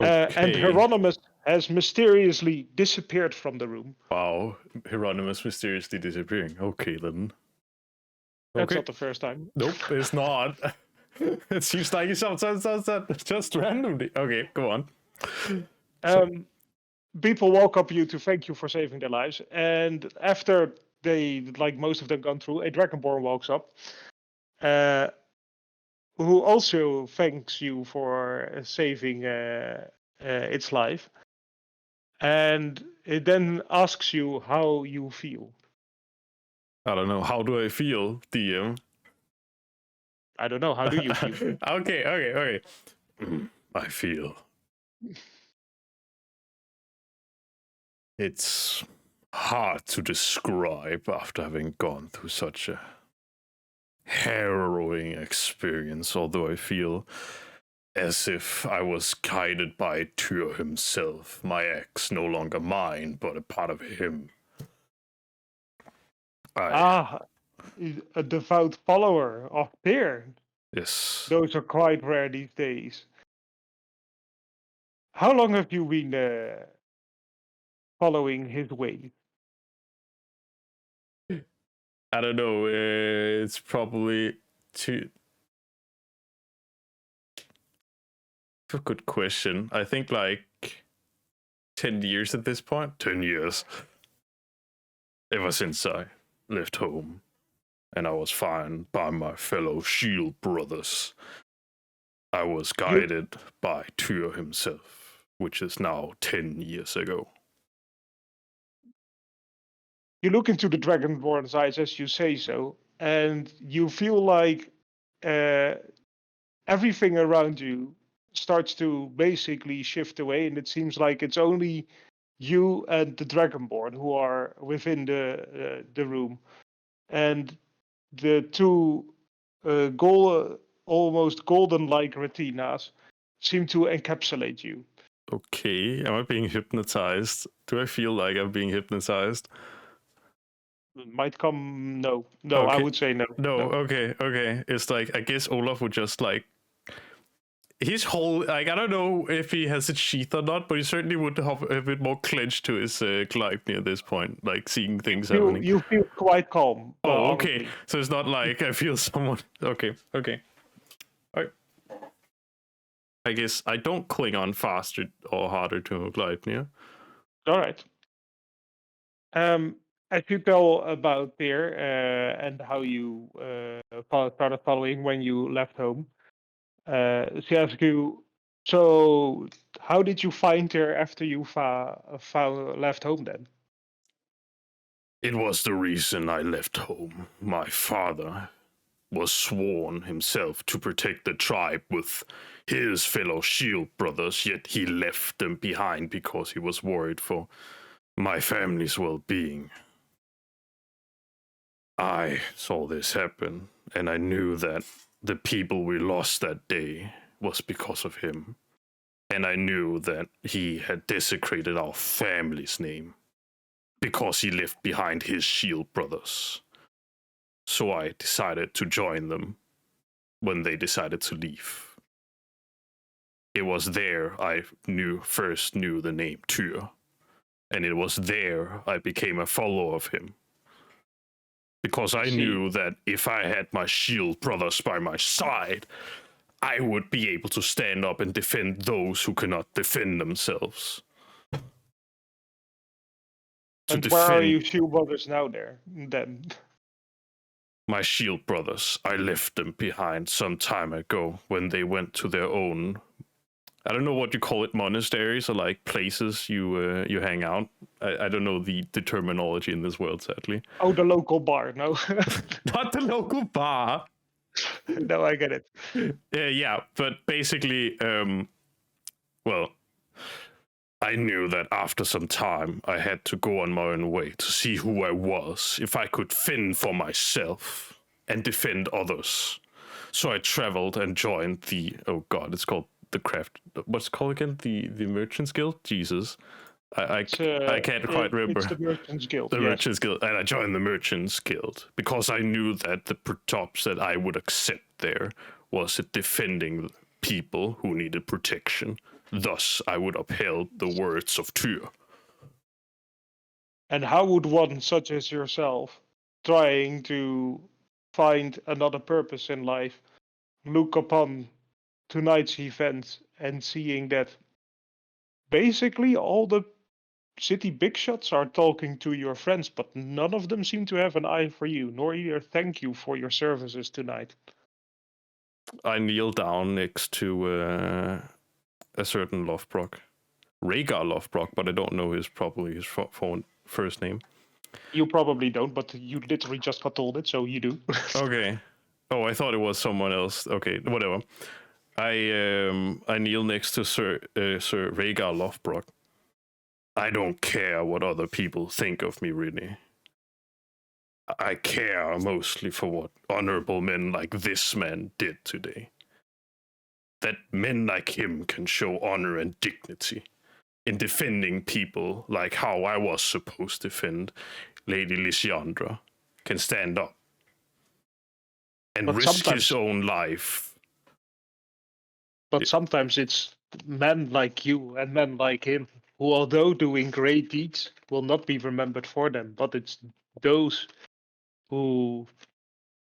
And Okay. Hieronymus has mysteriously disappeared from the room. Wow, Hieronymus mysteriously disappearing. Okay, then. That's Okay. not the first time. Nope, it's not. It seems like he sometimes does that just randomly. Okay, go on. People walk up to you to thank you for saving their lives, and after they, like most of them, gone through, a dragonborn walks up, who also thanks you for saving its life, and it then asks you how you feel. I don't know. How do I feel, DM? I don't know. How do you feel? Okay. I feel it's hard to describe after having gone through such a harrowing experience, although I feel as if I was guided by Tyr himself, my ex, no longer mine, but a part of him. A devout follower of Tyr. Yes. Those are quite rare these days. How long have you been following his ways? I don't know. It's probably too. It's a good question. I think like 10 years at this point. 10 years. Ever since I left home and I was found by my fellow shield brothers, I was guided by Tyr himself, which is now 10 years ago. You look into the Dragonborn's eyes as you say so, and you feel like everything around you starts to basically shift away, and it seems like it's only you and the Dragonborn who are within the room, and the two almost golden-like retinas seem to encapsulate you. Okay, am I being hypnotized? Do I feel like I'm being hypnotized? Might come no, Okay. I would say no. Okay. It's like, I guess Olaf would just like his whole, like, I don't know if he has it sheath or not, but he certainly would have a bit more clenched to his Gleipnir at this point, like seeing things happening. You feel quite calm. Oh, okay. Honestly. So it's not like I feel someone. Okay. Alright. I guess I don't cling on faster or harder to Gleipnir. All right. As you tell about there and how you started following when you left home, she asks you, so how did you find her after you left home then? It was the reason I left home. My father was sworn himself to protect the tribe with his fellow shield brothers, yet he left them behind because he was worried for my family's well-being. I saw this happen, and I knew that the people we lost that day was because of him. And I knew that he had desecrated our family's name because he left behind his shield brothers. So I decided to join them when they decided to leave. It was there I first knew the name Tyr, and it was there I became a follower of him. Because I knew that if I had my shield brothers by my side, I would be able to stand up and defend those who cannot defend themselves. And where are you shield brothers now there, then? My shield brothers, I left them behind some time ago when they went to their own, I don't know what you call it, monasteries or like places you hang out. I don't know the terminology in this world, sadly. Oh, the local bar, no. Not the local bar. No, I get it. Yeah, but basically, well, I knew that after some time I had to go on my own way to see who I was, if I could fend for myself and defend others. So I traveled and joined the, oh god, it's called the craft, what's it called again? The Merchants Guild? Jesus. I can't quite remember. It's the Merchants Guild. The Merchants Guild, and I joined the Merchants Guild because I knew that the jobs that I would accept there was defending people who needed protection. Thus, I would upheld the words of Tyr. And how would one such as yourself, trying to find another purpose in life, look upon tonight's event and seeing that basically all the city big shots are talking to your friends, but none of them seem to have an eye for you, nor either thank you for your services tonight? I kneel down next to a certain Lofbrock. Reygar Lofbrock, but I don't know his first name. You probably don't, but you literally just got told it, so you do. Okay. Oh, I thought it was someone else. Okay, whatever. I kneel next to Sir Reygar Lofbrock. I don't care what other people think of me, really. I care mostly for what honorable men like this man did today. That men like him can show honor and dignity in defending people like how I was supposed to defend Lady Lysandra, can stand up and But risk sometimes- his own life. But sometimes it's men like you and men like him who, although doing great deeds, will not be remembered for them. But it's those who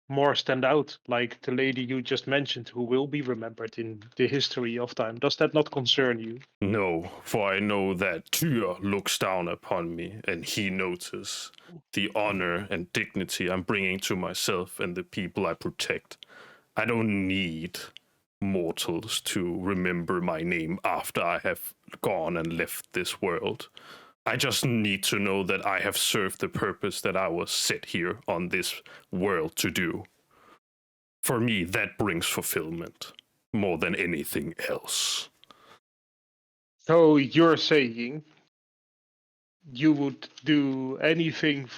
more stand out, like the lady you just mentioned, who will be remembered in the history of time. Does that not concern you? No, for I know that Tyr looks down upon me, and he notices the honor and dignity I'm bringing to myself and the people I protect. I don't need mortals to remember my name after I have gone and left this world. I just need to know that I have served the purpose that I was set here on this world to do. For me, that brings fulfillment more than anything else. So you're saying you would do anything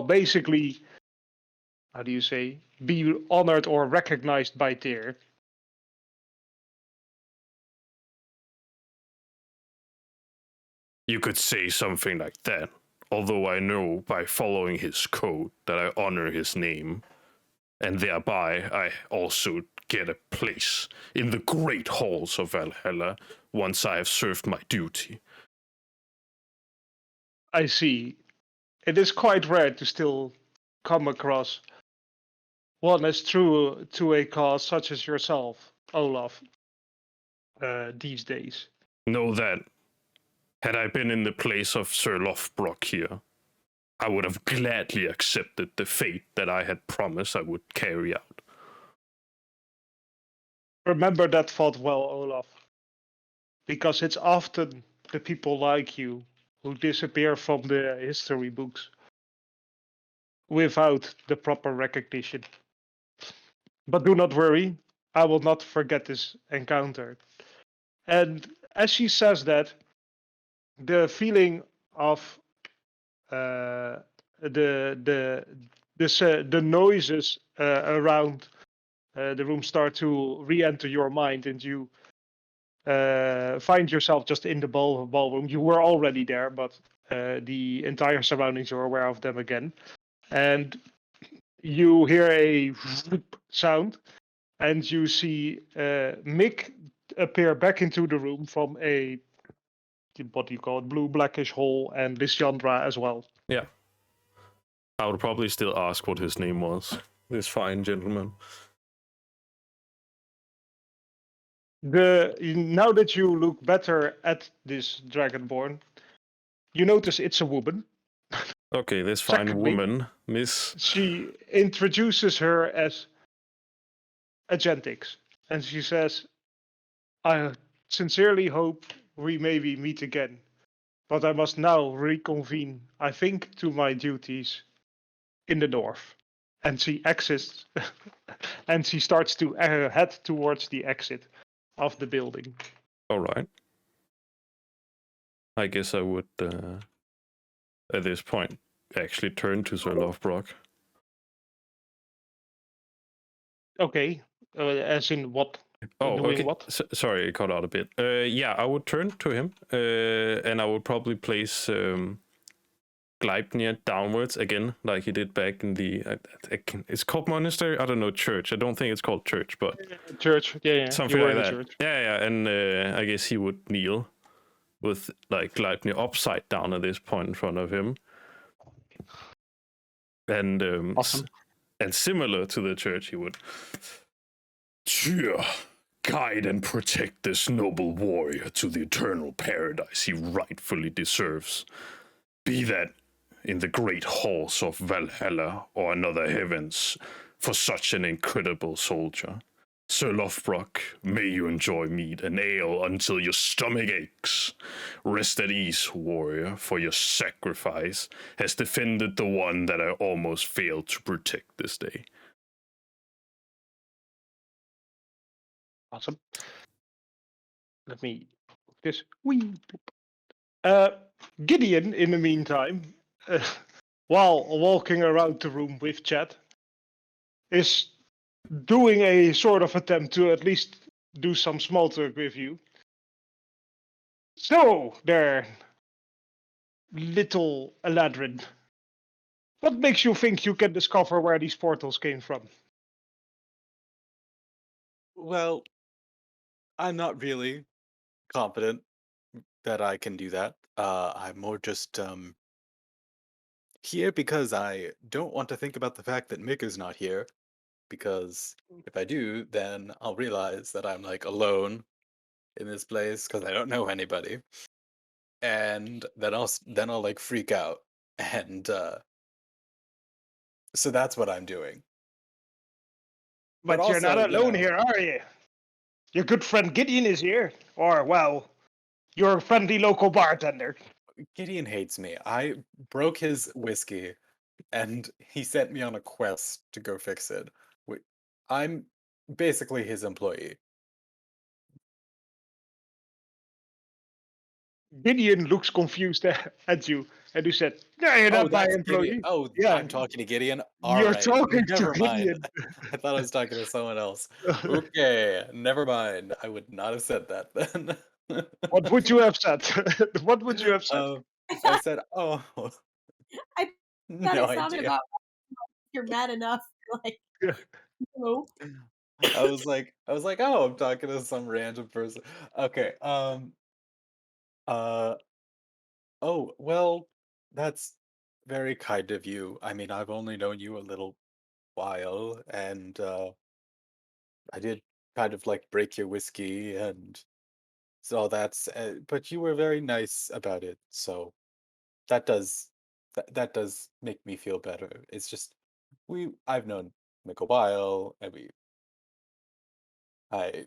basically, how do you say, be honored or recognized by Tyr? You could say something like that, although I know by following his code that I honor his name, and thereby I also get a place in the great halls of Valhalla once I have served my duty. I see. It is quite rare to still come across one as true to a cause such as yourself, Olaf, these days. Know that Had I been in the place of Sir Lofbrock here, I would have gladly accepted the fate that I had promised I would carry out. Remember that thought well, Olaf. Because it's often the people like you who disappear from the history books without the proper recognition. But do not worry, I will not forget this encounter. And as she says that, the feeling of the noises around the room start to re-enter your mind, and you find yourself just in the ballroom. You were already there, but the entire surroundings, you're aware of them again. And you hear a sound, and you see Mick appear back into the room from a, what do you call it, blue blackish hole, and Lysandra as well. Yeah. I would probably still ask what his name was, this fine gentleman. Now that you look better at this Dragonborn, you notice it's a woman. Okay, this fine Secondly, woman, Miss... She introduces her as Agentix, and she says, I sincerely hope we maybe meet again, but I must now reconvene, I think, to my duties in the north. And she exits, and she starts to head towards the exit of the building. All right. I guess I would, at this point, actually turn to Sir Lofbrock. Okay, as in what? Oh, Doing okay. what? Sorry, I cut out a bit. Yeah, I would turn to him, and I would probably place Gleipnir downwards again, like he did back in the... it's called monastery? I don't know, church. I don't think it's called church, but... Church, yeah. Something you were like in that. the church. Yeah, and I guess he would kneel with, like, Gleipnir upside down at this point in front of him. And Awesome. And similar to the church, he would... Cheer, guide and protect this noble warrior to the eternal paradise he rightfully deserves. Be that in the great halls of Valhalla or another heavens for such an incredible soldier. Sir Lofbrock, may you enjoy meat and ale until your stomach aches. Rest at ease, warrior, for your sacrifice has defended the one that I almost failed to protect this day. Awesome. Let me this. Gideon, in the meantime, while walking around the room with Chad, is doing a sort of attempt to at least do some small talk with you. So, there, little Eladrin, what makes you think you can discover where these portals came from? Well, I'm not really confident that I can do that. I'm more just here because I don't want to think about the fact that Mick is not here. Because if I do, then I'll realize that I'm like alone in this place because I don't know anybody, and then I'll like freak out, and so that's what I'm doing. But But you're not also, you alone know- here, are you? Your good friend Gideon is here. Or, well, your friendly local bartender. Gideon hates me. I broke his whiskey, and he sent me on a quest to go fix it. I'm basically his employee. Gideon looks confused at you, and you said, "No, you're Oh, not my that's employee." Gideon. Oh, Yeah. I'm talking to Gideon. All You're right, talking to never mind. Gideon. I thought I was talking to someone else. Okay, never mind. I would not have said that then. What would you have said? What would you have said? I said, "Oh, I thought no it sounded idea." about you're mad enough. Like, no. I was like, "Oh, I'm talking to some random person." Okay. Oh, well, that's very kind of you. I mean, I've only known you a little while, and I did kind of like break your whiskey, and So that's but you were very nice about it, so that does that does make me feel better. It's just I've known Mick a while, and I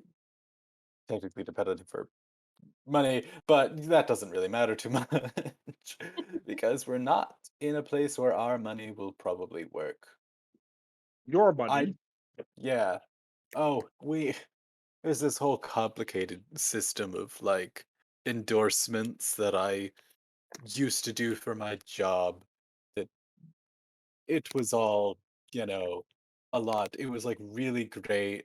technically depended for money, but that doesn't really matter too much because we're not in a place where our money will probably work. Your I money. yeah. Oh, there's this whole complicated system of like endorsements that I used to do for my job that it was all, you know, a lot. It was like really great.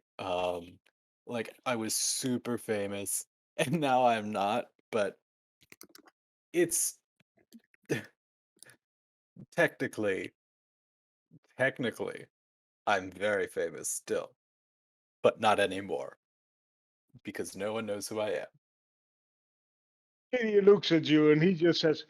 Like I was super famous and now I'm not, but it's technically technically I'm very famous still, but not anymore because no one knows who I am. He looks at you and he just says,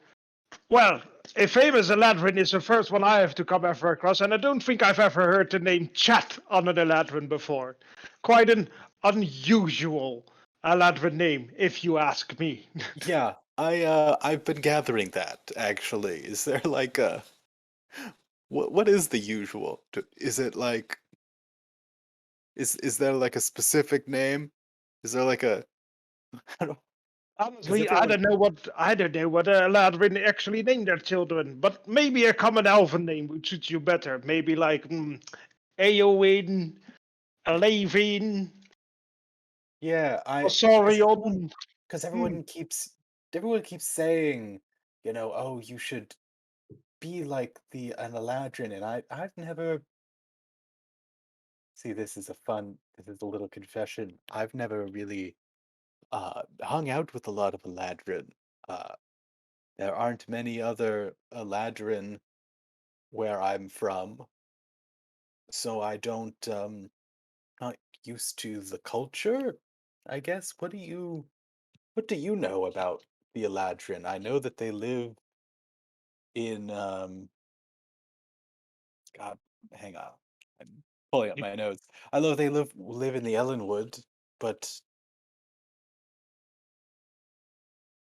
"Well, a famous Eladrin is the first one I have to come ever across, and I don't think I've ever heard the name Chat on an Eladrin before. Quite an unusual Eladrin name, if you ask me." Yeah, I've been gathering that actually. Is there like a what is the usual? Is it like is there like a specific name? Is there like a I don't because Honestly, if it was I don't know what Eladrin actually named their children, but maybe a common elven name would suit you better. Maybe like Eowyn, Alavin, yeah, Osorion. because Hmm. everyone keeps saying, oh, you should be like an Eladrin, and I've never see this is a little confession. I've never really hung out with a lot of Eladrin. Uh there aren't many other Eladrin where I'm from, so I don't not used to the culture, I guess. What do you know about the Eladrin? I know that they live in God, hang on. I'm pulling up my notes. I know they live in the Ellenwood, but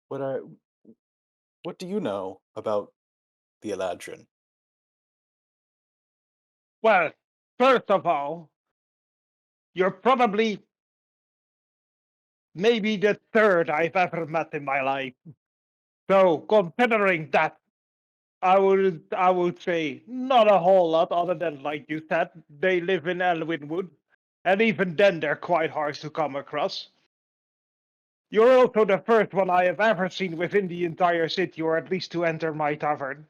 what are what do you know about the Eladrin? Well, first of all, you're probably maybe the third I've ever met in my life. So considering that, I would say not a whole lot other than like you said, they live in Elwynwood. And even then they're quite hard to come across. You're also the first one I have ever seen within the entire city, or at least to enter my tavern.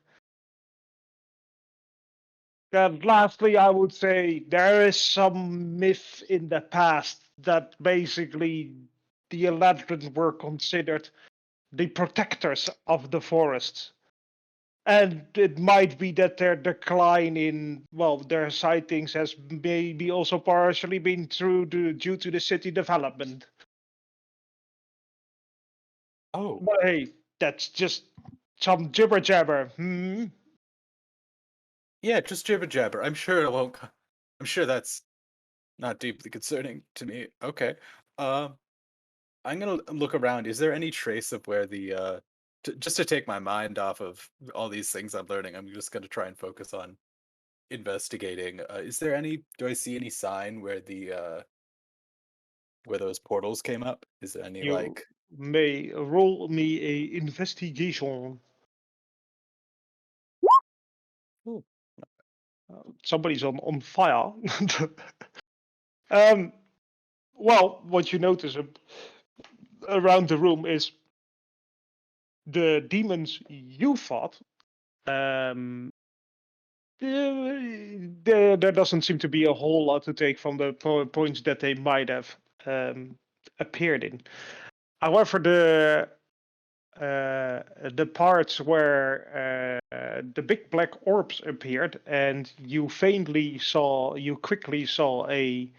And lastly, I would say there is some myth in the past that basically the Eladrin were considered the protectors of the forest. And it might be that their decline in, well, their sightings has maybe also partially been due to the city development. Oh, But hey, that's just some jibber jabber. yeah, just jibber jabber. I'm sure it won't. I'm sure that's not deeply concerning to me. Okay. Um, I'm gonna look around. Is there any trace of where just to take my mind off of all these things I'm learning? I'm just gonna try and focus on investigating. Is there any? Do I see any sign where where those portals came up? Is there any You like? may roll me a investigation. Ooh, Somebody's on fire. um, well, what you notice around the room is the demons you fought. There doesn't seem to be a whole lot to take from the points that they might have appeared in. However, the parts where the big black orbs appeared, and you quickly saw a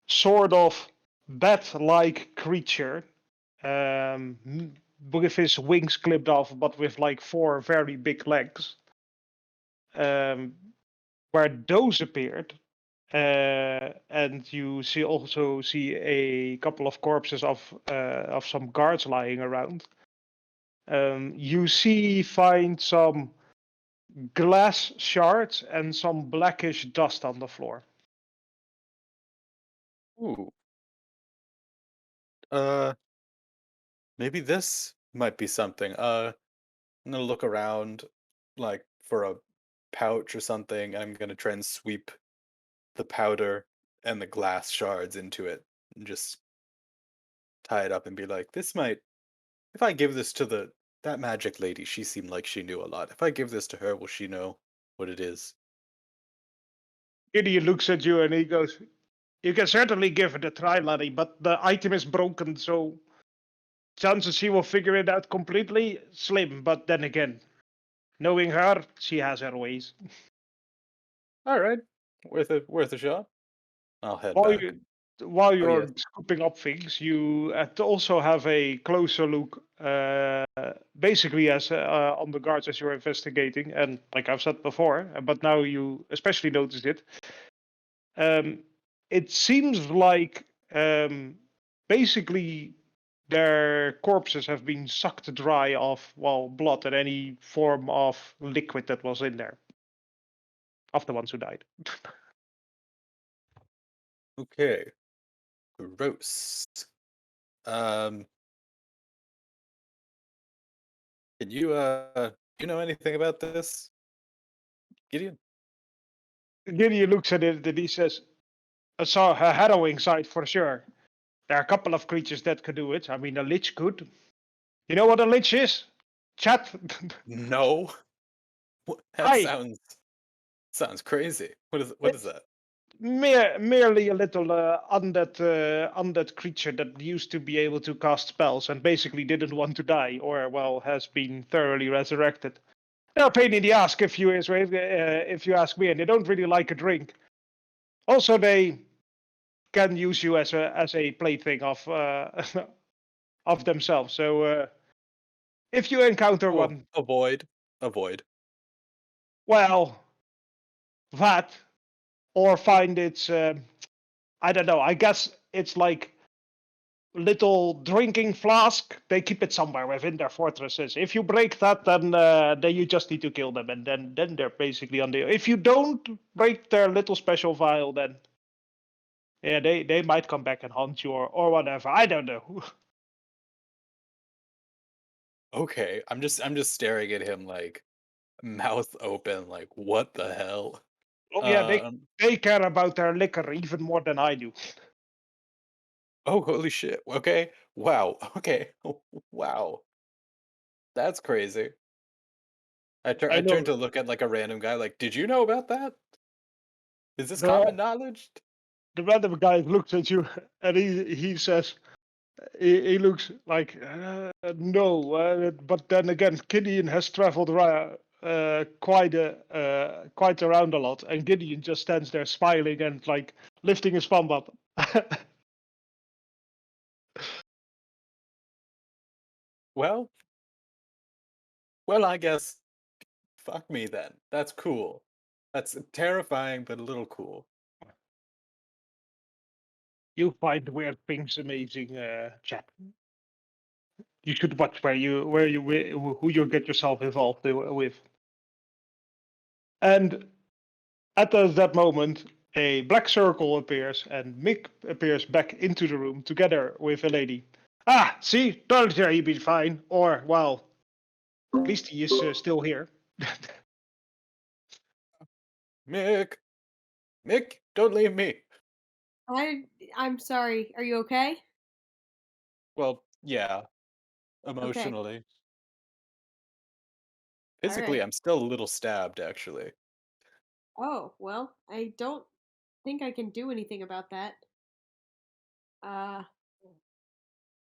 sort of bat-like creature with his wings clipped off, but with like 4 very big legs. Where those appeared, and you also see a couple of corpses of some guards lying around. You find some glass shards and some blackish dust on the floor. Ooh. Maybe this might be something. I'm gonna look around, like for a pouch or something, and I'm gonna try and sweep the powder and the glass shards into it, and just tie it up and be like, "This might. If I give this to that magic lady, she seemed like she knew a lot. If I give this to her, will she know what it is?" Gideon looks at you and he goes, "You can certainly give it a try, laddie, but the item is broken, so chances she will figure it out completely slim. But then again, knowing her, she has her ways." All right, worth a shot. I'll head While back. you while Oh you're yes. scooping up things, you also have a closer look, basically as on the guards as you're investigating, and like I've said before, but now you especially noticed it. It seems like basically their corpses have been sucked dry of blood and any form of liquid that was in there of the ones who died. Okay. Gross. Um, can you know anything about this, Gideon? Gideon looks at it and he says, "It's a harrowing sight for sure. There are a couple of creatures that could do it. I mean, a lich could. You know what a lich is? Chat." No. That Hi. sounds crazy. What is It's that? merely a little undead creature that used to be able to cast spells and basically didn't want to die, or has been thoroughly resurrected. They're a pain in the ass if you ask me, and they don't really like a drink. Also, they can use you as a plaything of of themselves. So if you encounter Oh, one, avoid. well, that or find its I don't know. I guess it's like little drinking flask. They keep it somewhere within their fortresses. If you break that, then you just need to kill them, and then they're basically on the. If you don't break their little special vial, then yeah, they might come back and haunt you or whatever. I don't know. Okay, I'm just staring at him like mouth open, like what the hell? Oh yeah, Um, they care about their liquor even more than I do. oh holy shit. Okay. Wow. Okay. Wow. That's crazy. I I turned know to look at like a random guy like, "Did you know about that? Is this the common knowledge?" the random guy looks at you and he says. He looks like no, but then again, Gideon has traveled quite around a lot, and Gideon just stands there smiling and like lifting his thumb up. Well, I guess fuck me then. That's cool. That's terrifying but a little cool. You find weird things amazing, chap. You should watch who you get yourself involved with. And at that moment, a black circle appears, and Mick appears back into the room together with a lady. Ah, see, told you he'd be fine. Or, well, at least he is still here. Mick, don't leave me. I'm sorry. Are you okay? Well, yeah, Okay. emotionally. All Physically, right. I'm still a little stabbed actually. Oh, well, I don't think I can do anything about that. Uh,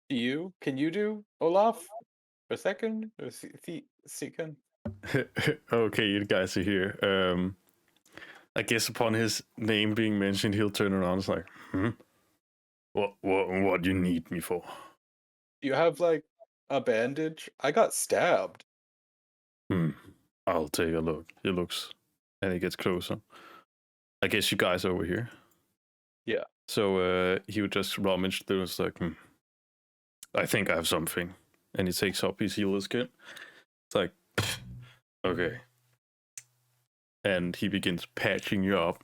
Do you? Can you do Olaf? For second? Or second? Okay, you guys are here. I guess upon his name being mentioned, he'll turn around and is like, what do you need me for? Do you have like a bandage? I got stabbed. I'll take a look. He looks, and he gets closer. I guess you guys are over here. Yeah. So he would just rummage through. It's like, I think I have something, and he takes up his healer's kit. It's like, okay, and he begins patching you up.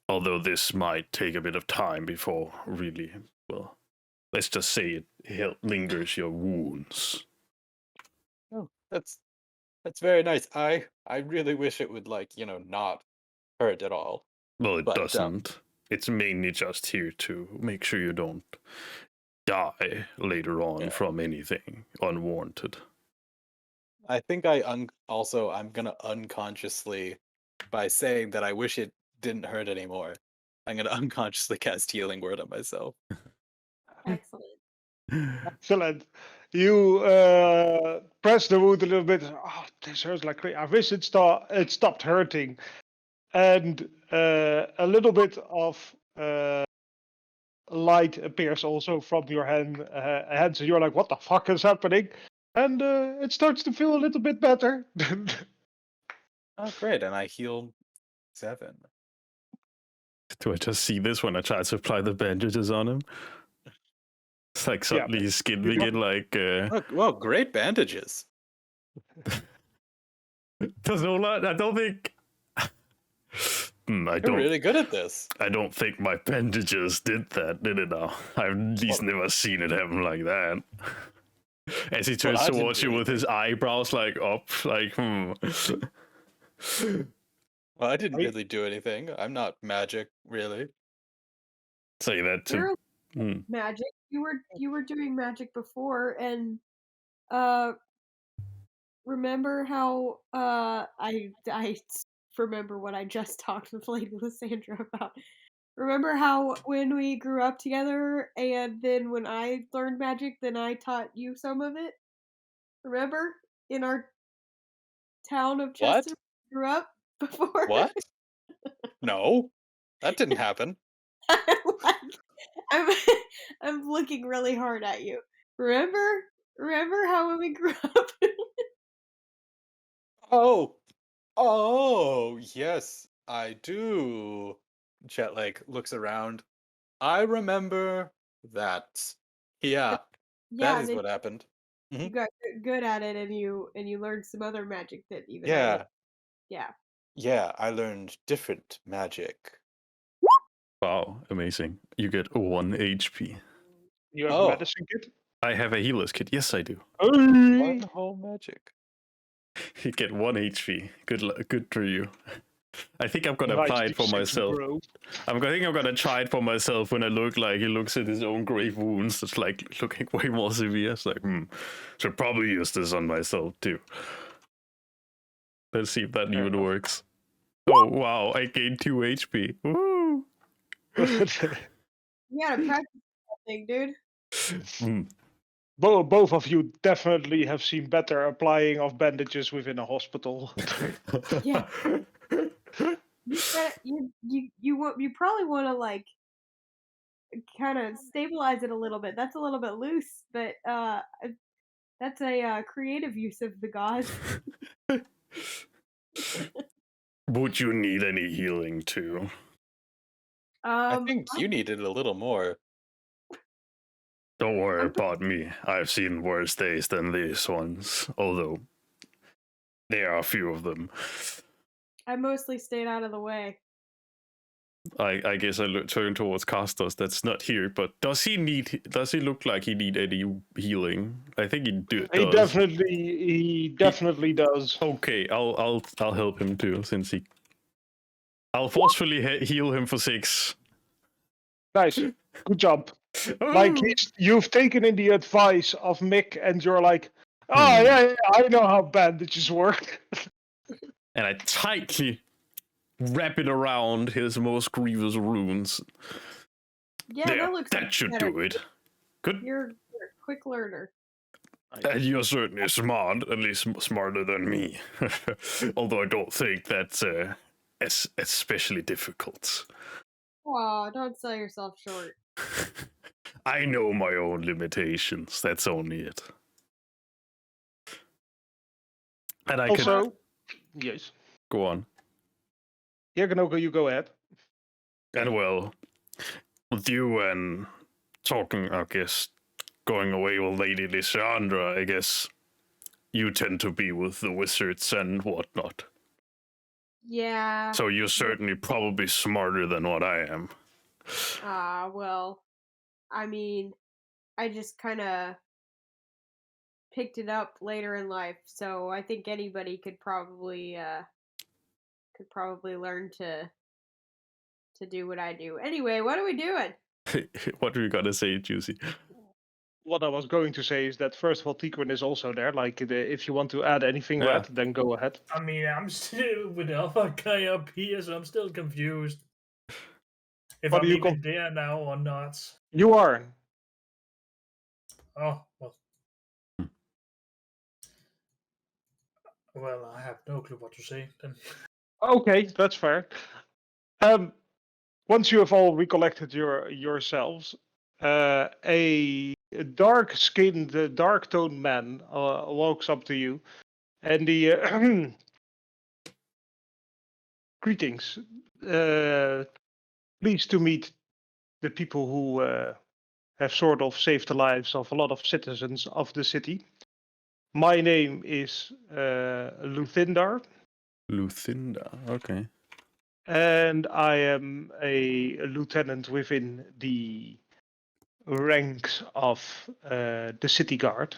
Although this might take a bit of time before really, well, let's just say it lingers your wounds. Oh, that's very nice. I really wish it would not hurt at all. Well, it But, doesn't. It's mainly just here to make sure you don't die later on Yeah. from anything unwarranted. I think I'm gonna unconsciously, by saying that I wish it didn't hurt anymore, I'm gonna unconsciously cast Healing Word on myself. Excellent. Excellent. You press the wound a little bit. Oh, this hurts like crazy. I wish it stopped hurting. And a little bit of light appears also from your hands, and you're like, what the fuck is happening? And it starts to feel a little bit better. Oh, great! And I heal 7. Do I just see this when I try to apply the bandages on him? It's like suddenly his skin begin like... Well, great bandages. Does Ola? I don't think... You're really good at this. I don't think my bandages did that, did it now? I've at least never seen it happen like that. As he turns I didn't towards do you with his eyebrows like up, like, Well, I didn't really do anything. I'm not magic, really. Say that to... You're magic. You were doing magic before, and remember how I remember what I just talked with Lady Lysandra about. Remember how when we grew up together, and then when I learned magic, then I taught you some of it? Remember? In our town of Chester, What? we grew up before? What? No, that didn't happen. Like, I'm looking really hard at you. Remember how when we grew up? Oh, yes, I do. Chet looks around. I remember that. Yeah, Yeah, that and is then what happened. you got good at it, and you learned some other magic that even I Yeah, didn't. Yeah. yeah, I learned different magic. Wow, amazing. You get 1 HP. You have a Oh. medicine kit? I have a healer's kit. Yes, I do. One whole magic. You get 1 HP. Good for you. I think I'm gonna Nice apply it for D6, myself. bro. I think I'm gonna try it for myself when I look like he looks at his own grave wounds. It's like looking way more severe. It's like, should probably use this on myself too. Let's see if that even works. Oh wow, I gained 2 HP. Woo! You gotta practice that thing, dude. Both of you definitely have seen better applying of bandages within a hospital. Yeah. You probably want to like kind of stabilize it a little bit. That's a little bit loose, but that's a creative use of the gauze. Would you need any healing too? I think you needed a little more. Don't worry about me. I've seen worse days than these ones, although there are a few of them. I mostly stayed out of the way. I guess I turn towards Castos. That's not here, but does he look like he need any healing? I think he does. He definitely does. Okay, I'll help him too, since I'll forcefully heal him for 6. Nice, good job. Like you've taken in the advice of Mick, and you're like, oh yeah, I know how bandages work. And I tightly wrap it around his most grievous wounds. Yeah, there, that looks that should better. do it. Good. You're a quick learner. And you're certainly smart, at least smarter than me. Although I don't think that's especially difficult. Aw, don't sell yourself short. I know my own limitations. That's only it. And I Also, can yes. go on. Yeah, Ganoka, you go ahead. And well, with you and talking, I guess, going away with Lady Lysandra, I guess you tend to be with the wizards and whatnot. Yeah. So you're certainly probably smarter than what I am. Well, I mean, I just kind of picked it up later in life, so I think anybody could probably learn to do what I do. Anyway, what are we doing? What were you gonna say, Juicy? What I was going to say is that first of all, Tikrin is also there. Like, if you want to add anything, Yeah. Red, then go ahead. I mean, I'm still with the other guy up here, so I'm still confused. If What do I'm you even there now or not. You are. Oh, well, I have no clue what to say then. Okay, that's fair. Once you have all recollected yourselves, a dark-skinned, dark-toned man walks up to you, and the greetings. Pleased to meet the people who have sort of saved the lives of a lot of citizens of the city. My name is Luthindar, Lucinda, okay. and I am a lieutenant within the ranks of the city guard.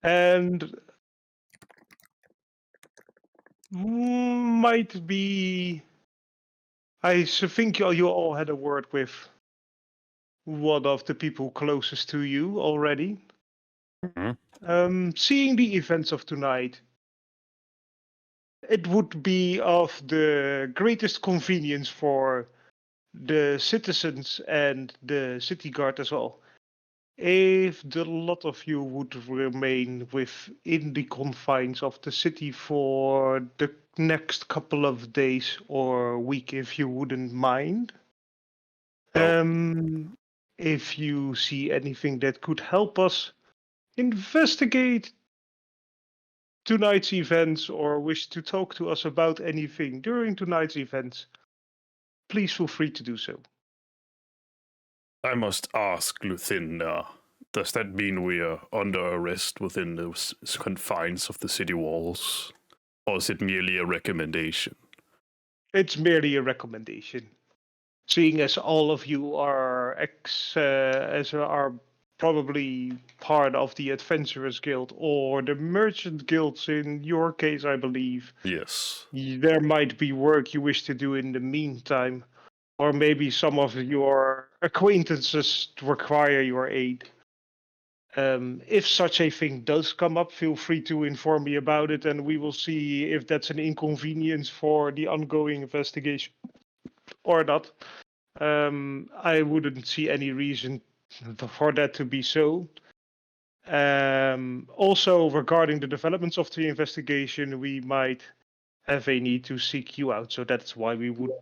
And might be, I think you all had a word with one of the people closest to you already. Seeing the events of tonight, it would be of the greatest convenience for the citizens and the city guard as well if the lot of you would remain within the confines of the city for the next couple of days or week, if you wouldn't mind. If you see anything that could help us investigate tonight's events or wish to talk to us about anything during tonight's events, please feel free to do so. I must ask, Lucinda, does that mean we are under arrest within the confines of the city walls? Or is it merely a recommendation? It's merely a recommendation. Seeing as all of you are are probably part of the Adventurers Guild or the Merchant Guilds in your case, I believe. Yes. There might be work you wish to do in the meantime, or maybe some of your acquaintances require your aid. If such a thing does come up, feel free to inform me about it, and we will see if that's an inconvenience for the ongoing investigation or not. I wouldn't see any reason for that to be so. Also, regarding the developments of the investigation, we might have a need to seek you out. So that's why we would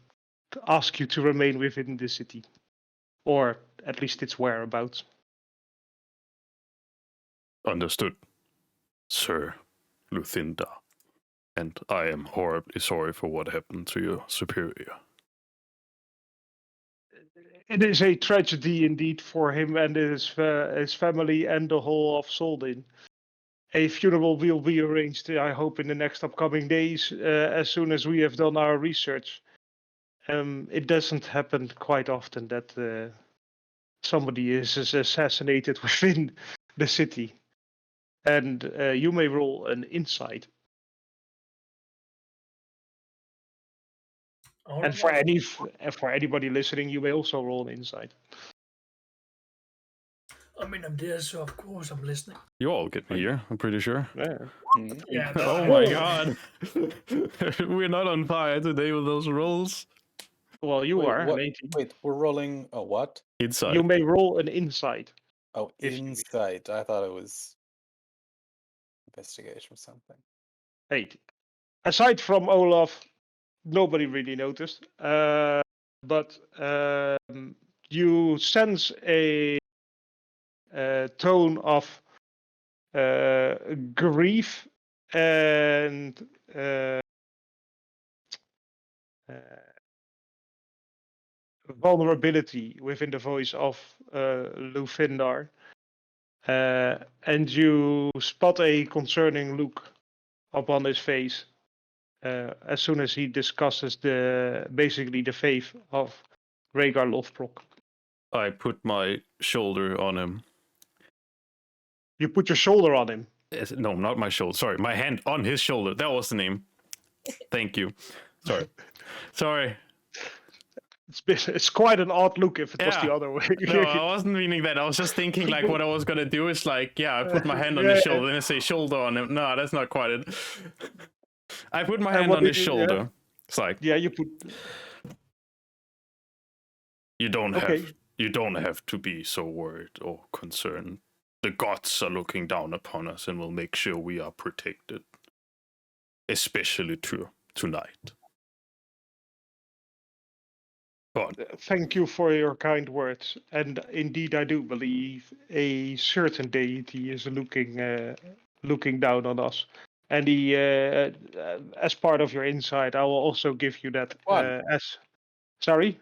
ask you to remain within the city, or at least its whereabouts. Understood, Sir Lucinda. And I am horribly sorry for what happened to your superior. It is a tragedy indeed for him and his family and the whole of Soldin. A funeral will be arranged, I hope, in the next upcoming days, as soon as we have done our research. It doesn't happen quite often that somebody is assassinated within the city. And you may roll an insight. And for anybody listening, you may also roll an insight. I mean, I'm there, so of course I'm listening. You all get me here, I'm pretty sure. Yeah. Yeah, Oh my god. We're not on fire today with those rolls. Well, you are. What? An 18. Wait, we're rolling a what? Inside. You may roll an insight. Oh, If you- insight. I thought it was investigation or something. 8. Aside from Olaf, nobody really noticed. But you sense a tone of grief and vulnerability within the voice of Lufindar. And you spot a concerning look upon his face as soon as he discusses basically the faith of Reygar Lofbrock. I put my shoulder on him. You put your shoulder on him. No, not my shoulder. Sorry, my hand on his shoulder. That was the name. Thank you. Sorry. It's quite an odd look if it was the Yeah. other way. No, I wasn't meaning that. I was just thinking like what I was gonna do is like, yeah, I put my hand on his shoulder and I say shoulder on him. No, that's not quite it. I put my hand on his shoulder. It's like, yeah, you put. You don't have to be so worried or concerned. The gods are looking down upon us and will make sure we are protected. Especially tonight. Thank you for your kind words. And indeed, I do believe a certain deity is looking down on us. And he, as part of your insight, I will also give you that. Sorry?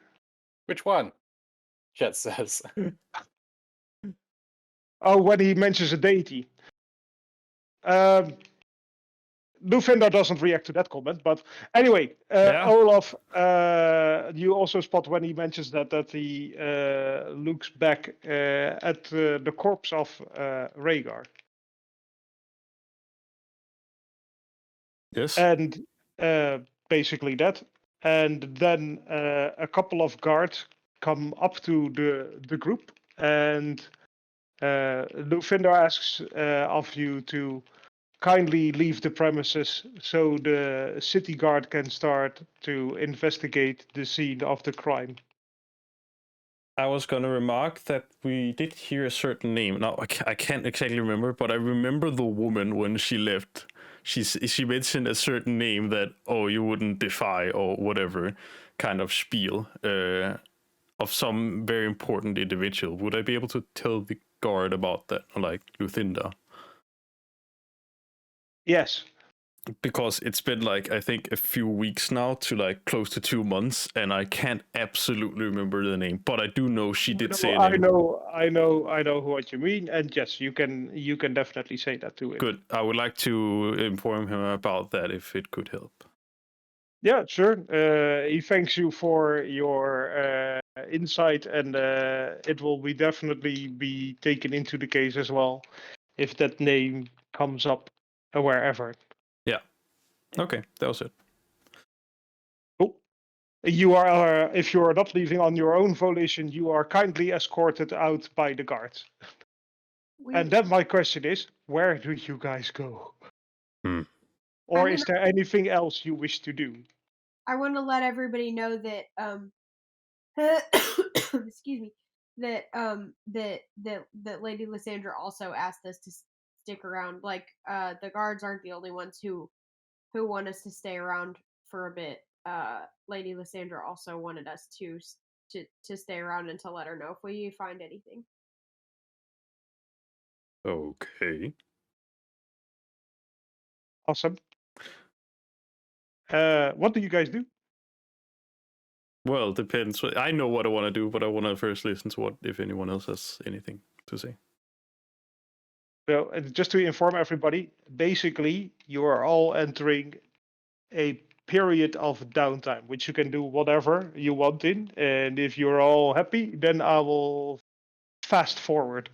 Which one? Jet says. Oh, when he mentions a deity. Lufindar doesn't react to that comment, but anyway, Olaf, you also spot when he mentions that he looks back at the corpse of Reygar. Yes. And basically that. And then a couple of guards come up to the group, and Lufindar asks of you to kindly leave the premises so the city guard can start to investigate the scene of the crime. I was going to remark that we did hear a certain name. Now, I can't exactly remember, but I remember the woman when she left. She mentioned a certain name that, you wouldn't defy or whatever kind of spiel of some very important individual. Would I be able to tell the guard about that, like Luthinda? Yes. Because it's been like, I think, a few weeks now to like close to 2 months, and I can't absolutely remember the name, but I do know she did say a name. I know what you mean, and yes, you can definitely say that to him. Good. I would like to inform him about that if it could help. Yeah, sure. He thanks you for your insight, and it will definitely be taken into the case as well if that name comes up wherever. Yeah. Okay, that was it. Cool. You are, if you are not leaving on your own volition, you are kindly escorted out by the guards. And then my question is, where do you guys go? Or is there anything else you wish to do? I want to let everybody know that excuse me, that that Lady Lysandra also asked us to stick around. Like the guards aren't the only ones who want us to stay around for a bit. Lady Lysandra also wanted us to stay around and to let her know if we find anything. Okay. Awesome. What do you guys do? Well, depends. I know what I want to do, but I want to first listen to what if anyone else has anything to say. So, just to inform everybody, basically, you are all entering a period of downtime, which you can do whatever you want in. And if you're all happy, then I will fast forward.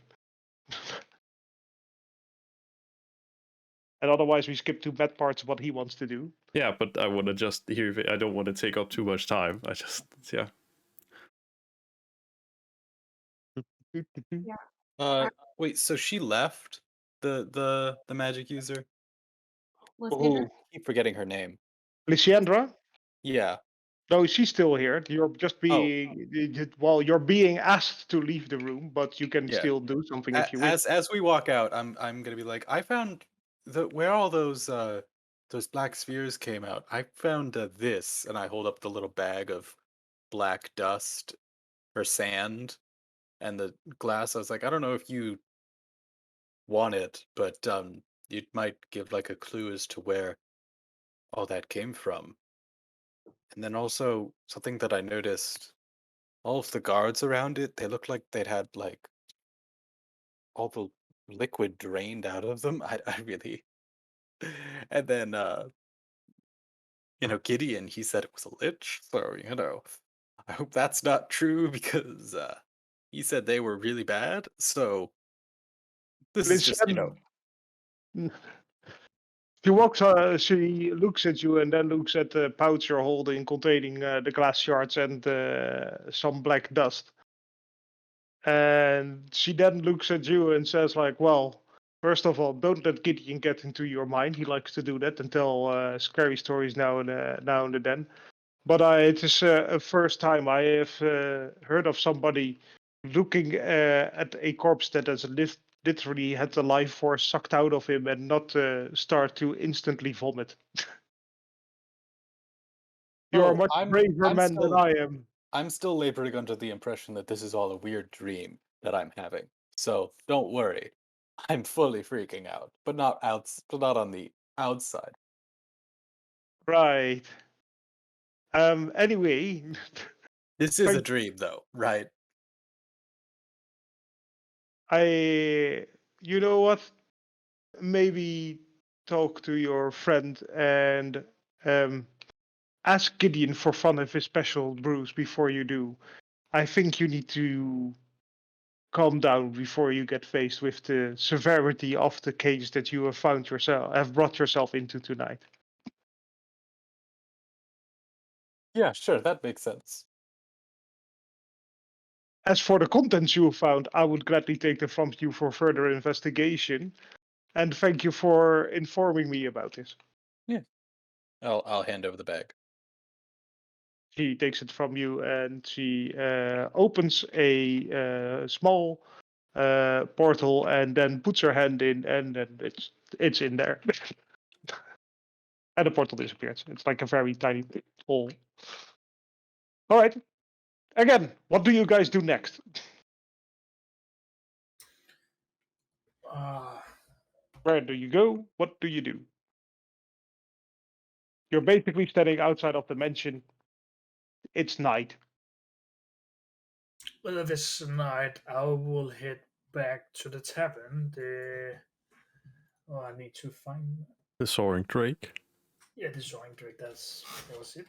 And otherwise, we skip to bad parts of what he wants to do. Yeah, but I want to just hear. I don't want to take up too much time. Yeah. Wait, so she left the magic user? Lysandra? I keep forgetting her name. Lysandra? Yeah. No, she's still here. You're just being you're being asked to leave the room, but you can still do something if you wish. As we walk out, I'm gonna be like, I found where all those black spheres came out. I found this, and I hold up the little bag of black dust or sand and the glass. I was like, I don't know if you want it, but it might give like a clue as to where all that came from. And then also something that I noticed all of the guards around it, they looked like they'd had like all the liquid drained out of them. I really. And then Gideon, he said it was a lich, so I hope that's not true because he said they were really bad. So this is just Listen, she looks at you and then looks at the pouch you're holding containing the glass shards and some black dust. And she then looks at you and says, like, well, first of all, don't let Gideon get into your mind. He likes to do that and tell scary stories now and then. But it is a first time I have heard of somebody looking at a corpse that has literally had the life force sucked out of him and not start to instantly vomit. You are a much braver man than I am. I'm still laboring under the impression that this is all a weird dream that I'm having. So don't worry. I'm fully freaking out, but not on the outside. Right. Anyway, This is a thank- dream though, right? you know what? Maybe talk to your friend and ask Gideon for fun of his special brews before you do. I think you need to calm down before you get faced with the severity of the case that you have brought yourself into tonight. Yeah, sure, that makes sense. As for the contents you found, I would gladly take them from you for further investigation. And thank you for informing me about this. Yeah. I'll hand over the bag. She takes it from you and she opens a small portal and then puts her hand in, and then it's in there. And the portal disappears. It's like a very tiny hole. All right. Again, what do you guys do next? Where do you go? What do you do? You're basically standing outside of the mansion. It's night. Well, if it's night, I will head back to the tavern. I need to find. The Soaring Drake. Yeah, the Soaring Drake. That was it.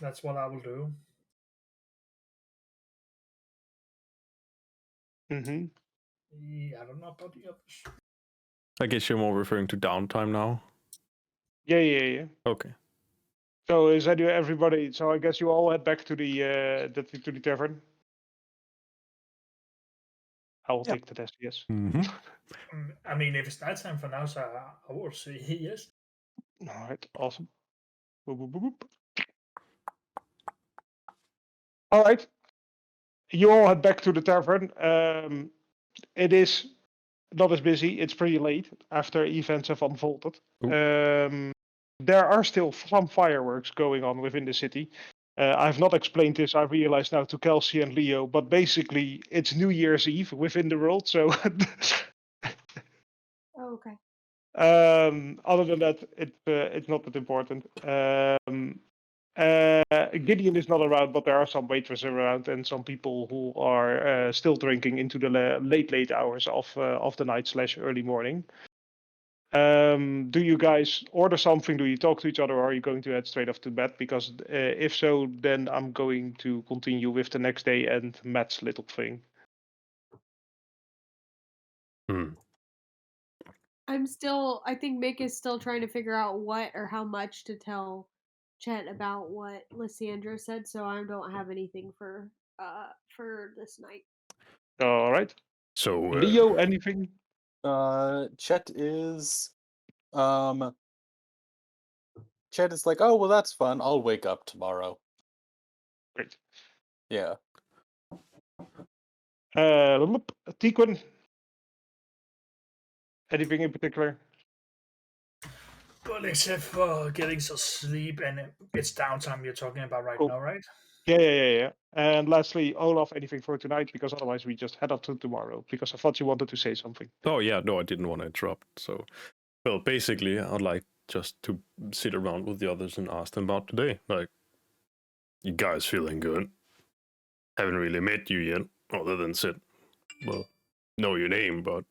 That's what I will do. Mm-hmm. Yeah, I don't know about the others. I guess you're more referring to downtime now. Yeah. Okay. So is that everybody? So I guess you all head back to the tavern. I will take that as yes. Mm-hmm. I mean, if it's nighttime for now, so I will say yes. All right, awesome. Boop, boop, boop, boop. All right, you all head back to the tavern. It is not as busy. It's pretty late after events have unfolded. There are still some fireworks going on within the city. I've not explained this, I realize now, to Kelsey and Leo, but basically it's New Year's Eve within the world, so Oh, okay. other than that, it's not that important. Gideon is not around, but there are some waitresses around and some people who are still drinking into the late hours of the night / early morning. Do you guys order something? Do you talk to each other, or are you going to head straight off to bed? Because if so, then I'm going to continue with the next day and Matt's little thing. I think Mick is still trying to figure out what or how much to tell Chet about what Lysandra said, so I don't have anything for this night. All right. So Leo, anything? Chet is Chet is like, oh well, that's fun. I'll wake up tomorrow. Great. Yeah. Tiquin, anything in particular? Well, except for getting some sleep, and it's downtime you're talking about right now, right? Yeah. And lastly, Olaf, anything for tonight? Because otherwise we just head up to tomorrow. Because I thought you wanted to say something. Oh yeah, no, I didn't want to interrupt. So, well, basically, I'd like just to sit around with the others and ask them about today. Like, You guys feeling good? Haven't really met you yet, other than said, well, know your name, but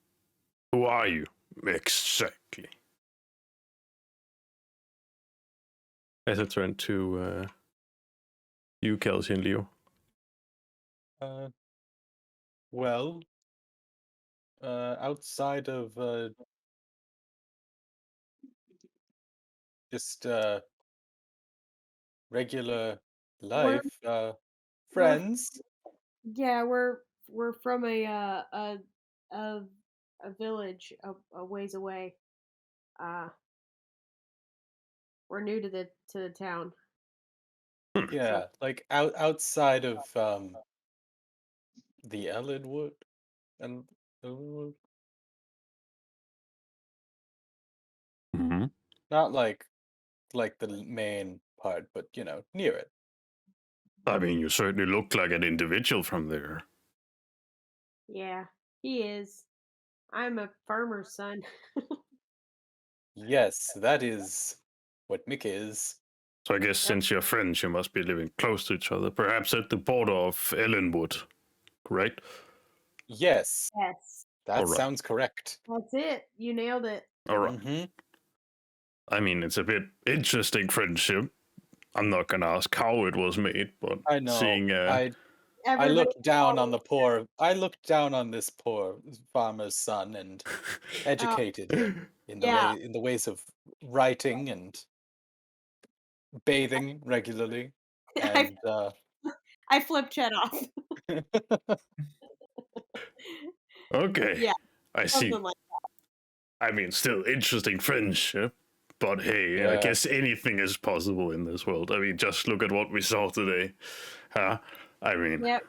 who are you exactly? As I turn to you, Kelsey and Leo. Well, outside of just regular life, we're friends. yeah, we're from a village a ways away. Uh, we're new to the town. Yeah, like outside of the Ellenwood and Ellenwood. Mm-hmm. Not like the main part, but near it. I mean, you certainly look like an individual from there. Yeah, he is. I'm a farmer's son. Yes, that is what Mick is. So I guess since you're friends, you must be living close to each other, perhaps at the border of Ellenwood, correct? Yes, Yes, that All right. sounds correct. that's it. You nailed it. All right. Mm-hmm. I mean, it's a bit interesting friendship. I'm not gonna ask how it was made, but I know. seeing I Everybody looked down on always I looked down on this poor farmer's son and educated him in yeah. the ways of writing and bathing regularly. I And I flipped Chet off. okay, Yeah, I see. something like I mean, still interesting friendship, but hey, I Yeah. guess anything is possible in this world. I mean, just look at what we saw today, huh? I mean, yep.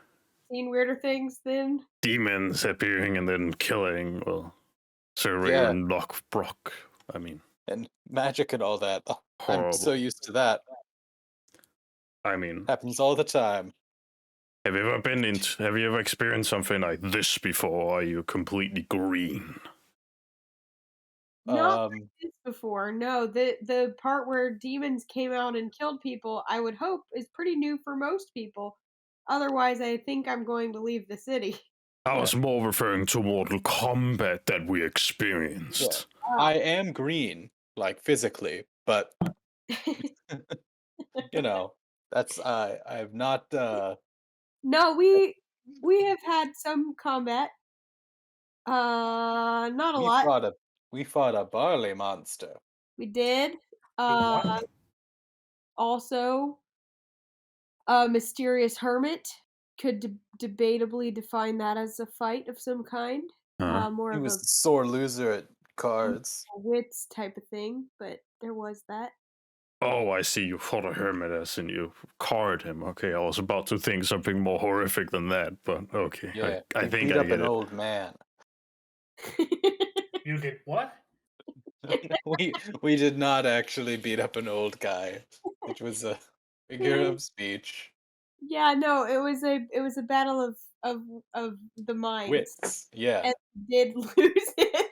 Seen weirder things than demons appearing and then killing. Well, Sir Yeah. Reygar Lofbrock. I mean, and magic and all that. Oh, I'm so horrible. used to that. I mean, Happens all the time. have you ever experienced something like this before? Are you completely green? not Um, this before. No, the part where demons came out and killed people, I would hope, is pretty new for most people. Otherwise, I think I'm going to leave the city. I Yeah. was more referring to Mortal Kombat that we experienced. I am green, like physically, but that's I've not No, we have had some combat. Not a we lot. fought a barley monster. We did. What? Also, a mysterious hermit could debatably define that as a fight of some kind. Huh? More He of was a a sore loser at cards. wits type of thing, but there was that. Oh, I see. You fought a hermit as in you carred him. Okay, I was about to think something more horrific than that, but okay. Yeah, I we think beat I up get an it. old man. You did what? we did not actually beat up an old guy. It was a figure of speech. Yeah, no, it was a battle of the minds, Wits. Yeah. and we did lose it.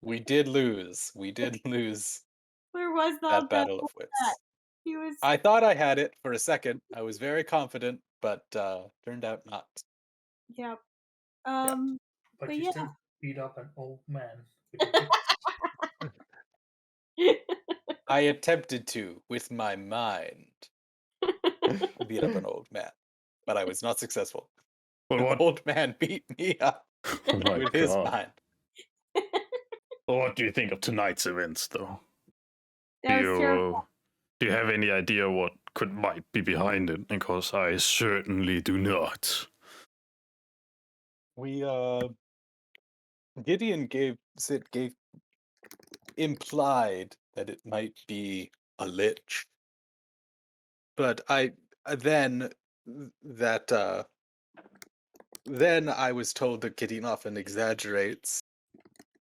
We did lose. We did lose Where was the that old guy battle of at that? wits. He was I thought I had it for a second. I was very confident, but turned out not. yeah. Yeah. But But you yeah. still beat up an old man with your wits. I attempted to, with my mind, beat up an old man, but I was not successful. But An what? old man beat me up Oh my with his god. mind. Well, what do you think of tonight's events, though? That was terrible. Do you have any idea what might be behind it? Because I certainly do not. We Gideon gave implied that it might be a lich, but then that then I was told that Gideon often exaggerates.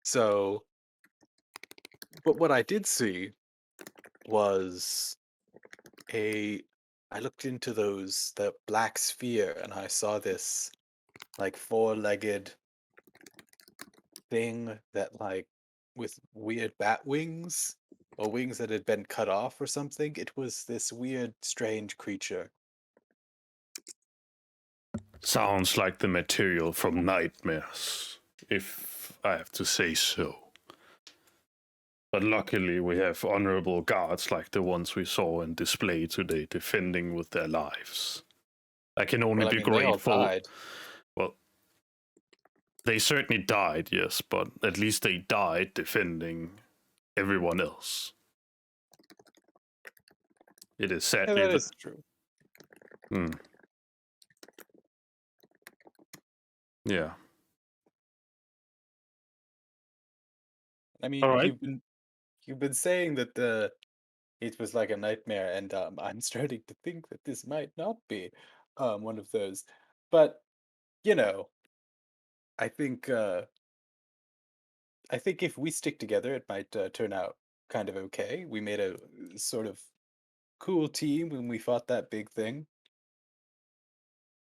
So, but what I did see was I looked into the black sphere and I saw this like four-legged thing that like with weird bat wings or wings that had been cut off or something. It was this weird, strange creature. Sounds like the material from nightmares, if I have to say so. But luckily we have honorable guards like the ones we saw in display today defending with their lives. I can only be They all grateful. died. Well, they certainly died, yes, but at least they died defending everyone else. It is Yeah, sadly that is true. Yeah. I mean, All right. you've been saying that it was like a nightmare, and I'm starting to think that this might not be one of those. But you know, I think if we stick together, it might turn out kind of okay. We made a sort of cool team when we fought that big thing.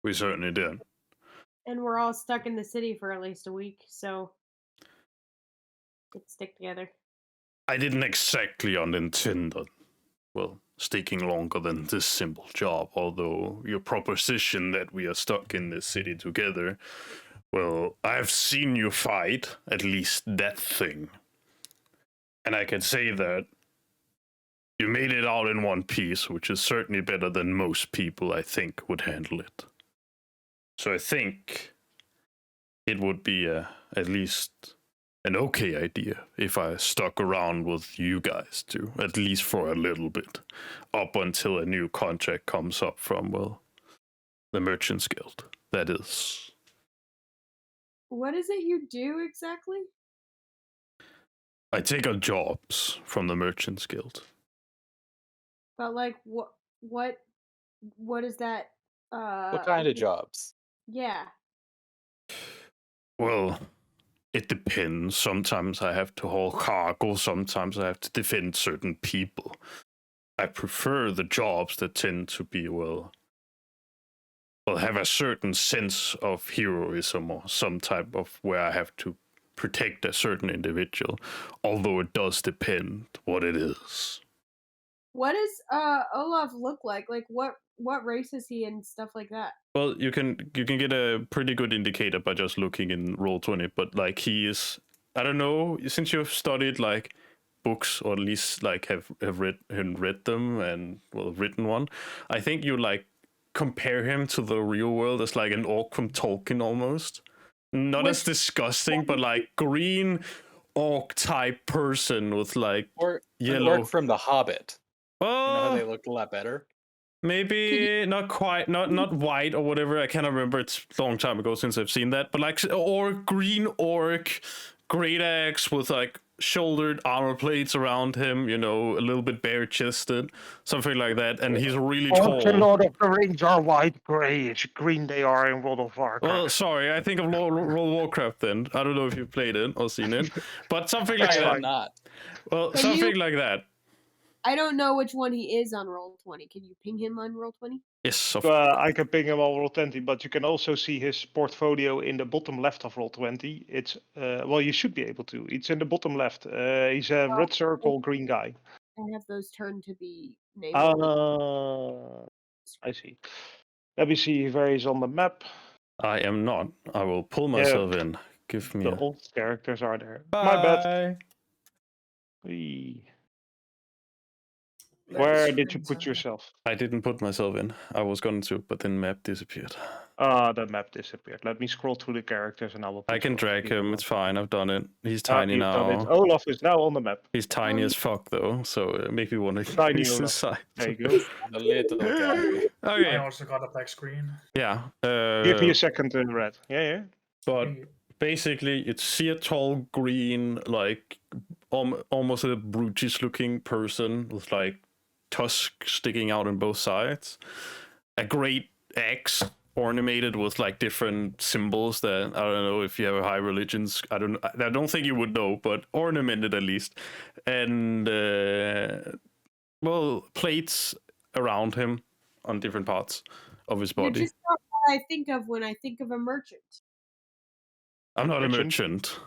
We certainly did. And we're all stuck in the city for at least a week, so let's stick together. I didn't exactly intend on, well, sticking longer than this simple job, although your proposition that we are stuck in this city together, well, I've seen you fight, at least that thing. And I can say that you made it out in one piece, which is certainly better than most people, I think, would handle it. So I think it would be at least an okay idea if I stuck around with you guys too, at least for a little bit, up until a new contract comes up from, well, the Merchants Guild, that is. What is it you do exactly? I take on jobs from the Merchants Guild. But like what is that What kind of jobs? Yeah. Well, it depends. Sometimes I have to haul cargo, sometimes I have to defend certain people. I prefer the jobs that tend to be, well, have a certain sense of heroism or some type of where I have to protect a certain individual, although it does depend what it is. What does Olaf look like? Like what race is he and stuff like that? Well, you can get a pretty good indicator by just looking in Roll20, but like he is, I don't know, since you've studied like books, or at least like have read them and, well, written one, I think you like compare him to the real world as like an orc from Tolkien almost. Not as disgusting, but like green orc type person with like Or yellow. an orc from The Hobbit. Oh, You know how they looked a lot better? maybe not quite, not white or whatever. I cannot remember. It's a long time ago since I've seen that. But like, or green orc, great axe with like shouldered armor plates around him. You know, a little bit bare chested, something like that. And he's really Orcs tall. in Lord of the Rings are white, grayish, green they are in World of Warcraft. Well, sorry, I think of World of Warcraft then. I don't know if you've played it or seen it, but something like I that. am not. Well, Can something you- like that. I don't know which one he is on Roll20. Can you ping him on Roll20? Yes, I can ping him on Roll20, but you can also see his portfolio in the bottom left of Roll20. It's well, you should be able to. It's in the bottom left. He's a red circle, green guy. I have those turned to be named. I see. Let me see where he's on the map. I am not. I will pull myself in. Give me The a... old characters are there. Bye. My bad. Whee. Where did you put yourself? I didn't put myself in. I was going to, but then map disappeared. The map disappeared. Let me scroll through the characters and I will. I can drag him. It's fine. I've done it. He's Ah, tiny you've done it. now. Olaf is now on the map. He's tiny as fuck though, so maybe one of Tiny his Olaf. size. There you go. The little guy. I Okay. also got a black screen. Yeah. Give me a second, Red. Yeah. But basically, it's see a tall green, like almost a brutish looking person with like tusks sticking out on both sides. A great axe ornamented with like different symbols that I don't know if you have high religions. I don't think you would know, but ornamented at least. And well, plates around him on different parts of his You're body. just not what I think of when I think of a merchant. I'm not a Merchant. merchant.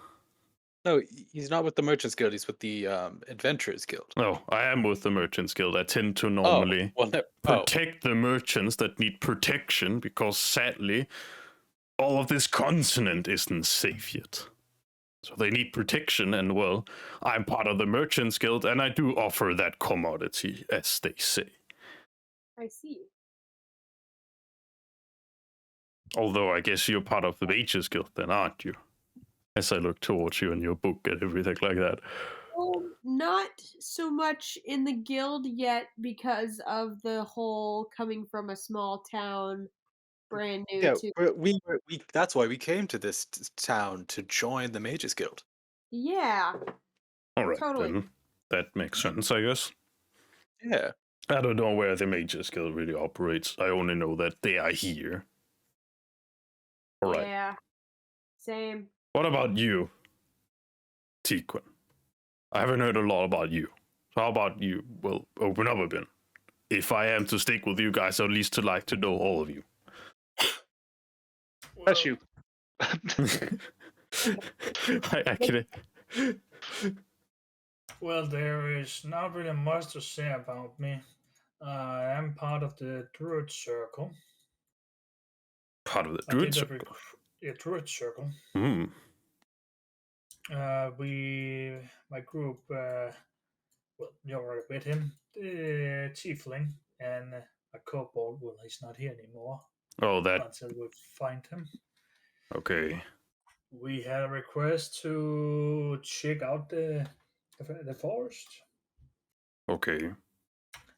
No, he's not with the Merchants Guild. He's with the Adventurers Guild. No, I am with the Merchants Guild. I tend to Oh, normally well, no. protect the merchants that need protection because sadly, all of this continent isn't safe yet. So they need protection, and well, I'm part of the Merchants Guild, and I do offer that commodity, as they say. I see. Although I guess you're part of the Mages Guild then, aren't you? As I look towards you and your book and everything like that. Not so much in the guild yet because of the whole coming from a small town, brand new Yeah, to. we that's why we came to this town to join the Mages Guild. Yeah, All right, totally. then. That makes sense, I guess. Yeah. I don't know where the Mages Guild really operates. I only know that they are here. All right. Yeah, same. What about you, Tequin? I haven't heard a lot about you. So how about you? Well, open up a bit. If I am to stick with you guys, I'd at least to like to know all of you. Bless you. I actually. Well, there is not really much to say about me. I am part of the Druid Circle. Part of the I Druid did a Circle. Druid Circle. Hmm. My group, well, you already met him, the Tiefling, and a kobold. Well, he's not here anymore Oh, that. until we find him. Okay. We had a request to check out the forest, Okay.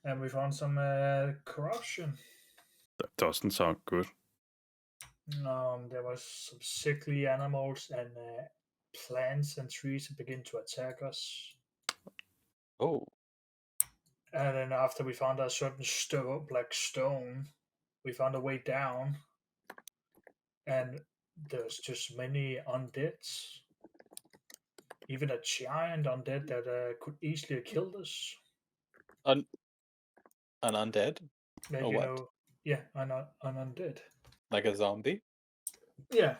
and we found some corruption. That doesn't sound good. There was some sickly animals and plants and trees that began to attack us. Oh. And then after we found a certain black stone, we found a way down, and there's just many undeads. Even a giant undead that could easily have killed us. An undead? Like, Or what? Yeah, an undead. Like a zombie? Yeah.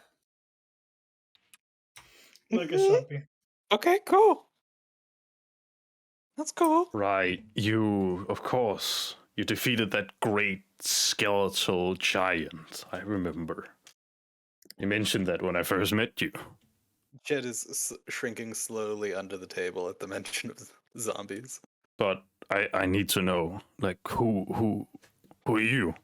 Like a zombie. Okay, cool. That's cool. Right. You, of course, you defeated that great skeletal giant. I remember. You mentioned that when I first met you. Jed is shrinking slowly under the table at the mention of zombies. But I need to know, like, who are you?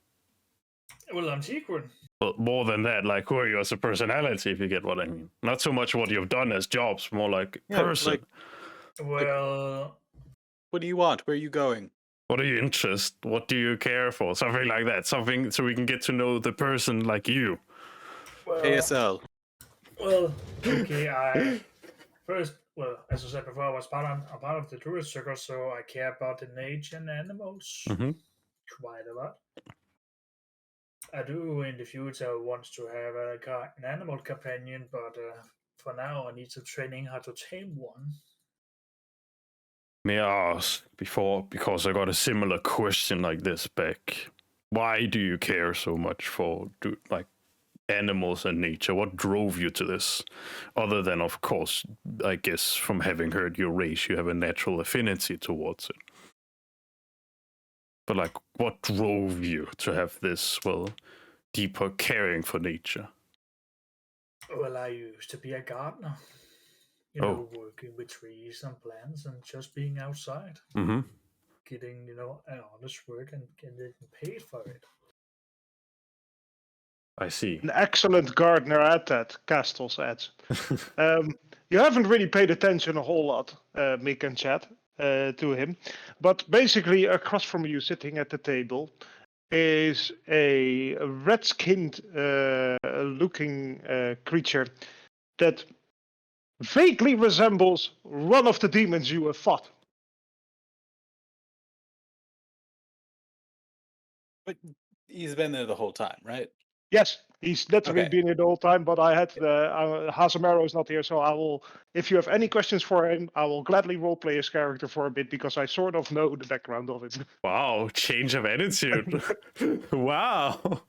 Well, I'm Tigran. Well, more than that, like, who are you as a personality, if you get what I mean? Not so much what you've done as jobs, more like person. Like, Well, what do you want? Where are you going? What are you interested? What do you care for? Something like that. Something so we can get to know the person like you. well, ASL. Well, okay. First, as I said before, I was part of the Druid Circle, so I care about the nature and animals quite a lot. I do in the future want to have an animal companion, but for now I need some training how to tame one. May I ask before, because I got a similar question like this back. Why do you care so much for like animals and nature? What drove you to this? Other than, of course, I guess from having heard your race, you have a natural affinity towards it. But like, what drove you to have this, well, deeper caring for nature? Well, I used to be a gardener. Working with trees and plants and just being outside. Mm-hmm. Getting, an honest work and getting paid for it. I see. An excellent gardener at that, Castle said. You haven't really paid attention a whole lot, Mick and Chad, to him. But basically, across from you, sitting at the table, is a red-skinned looking creature that vaguely resembles one of the demons you have fought. But he's been there the whole time, right? Yes, he's literally Okay. been here the whole time, but I had Hasamaro is not here, so I will. If you have any questions for him, I will gladly roleplay his character for a bit because I sort of know the background of it. Wow, change of attitude. Wow.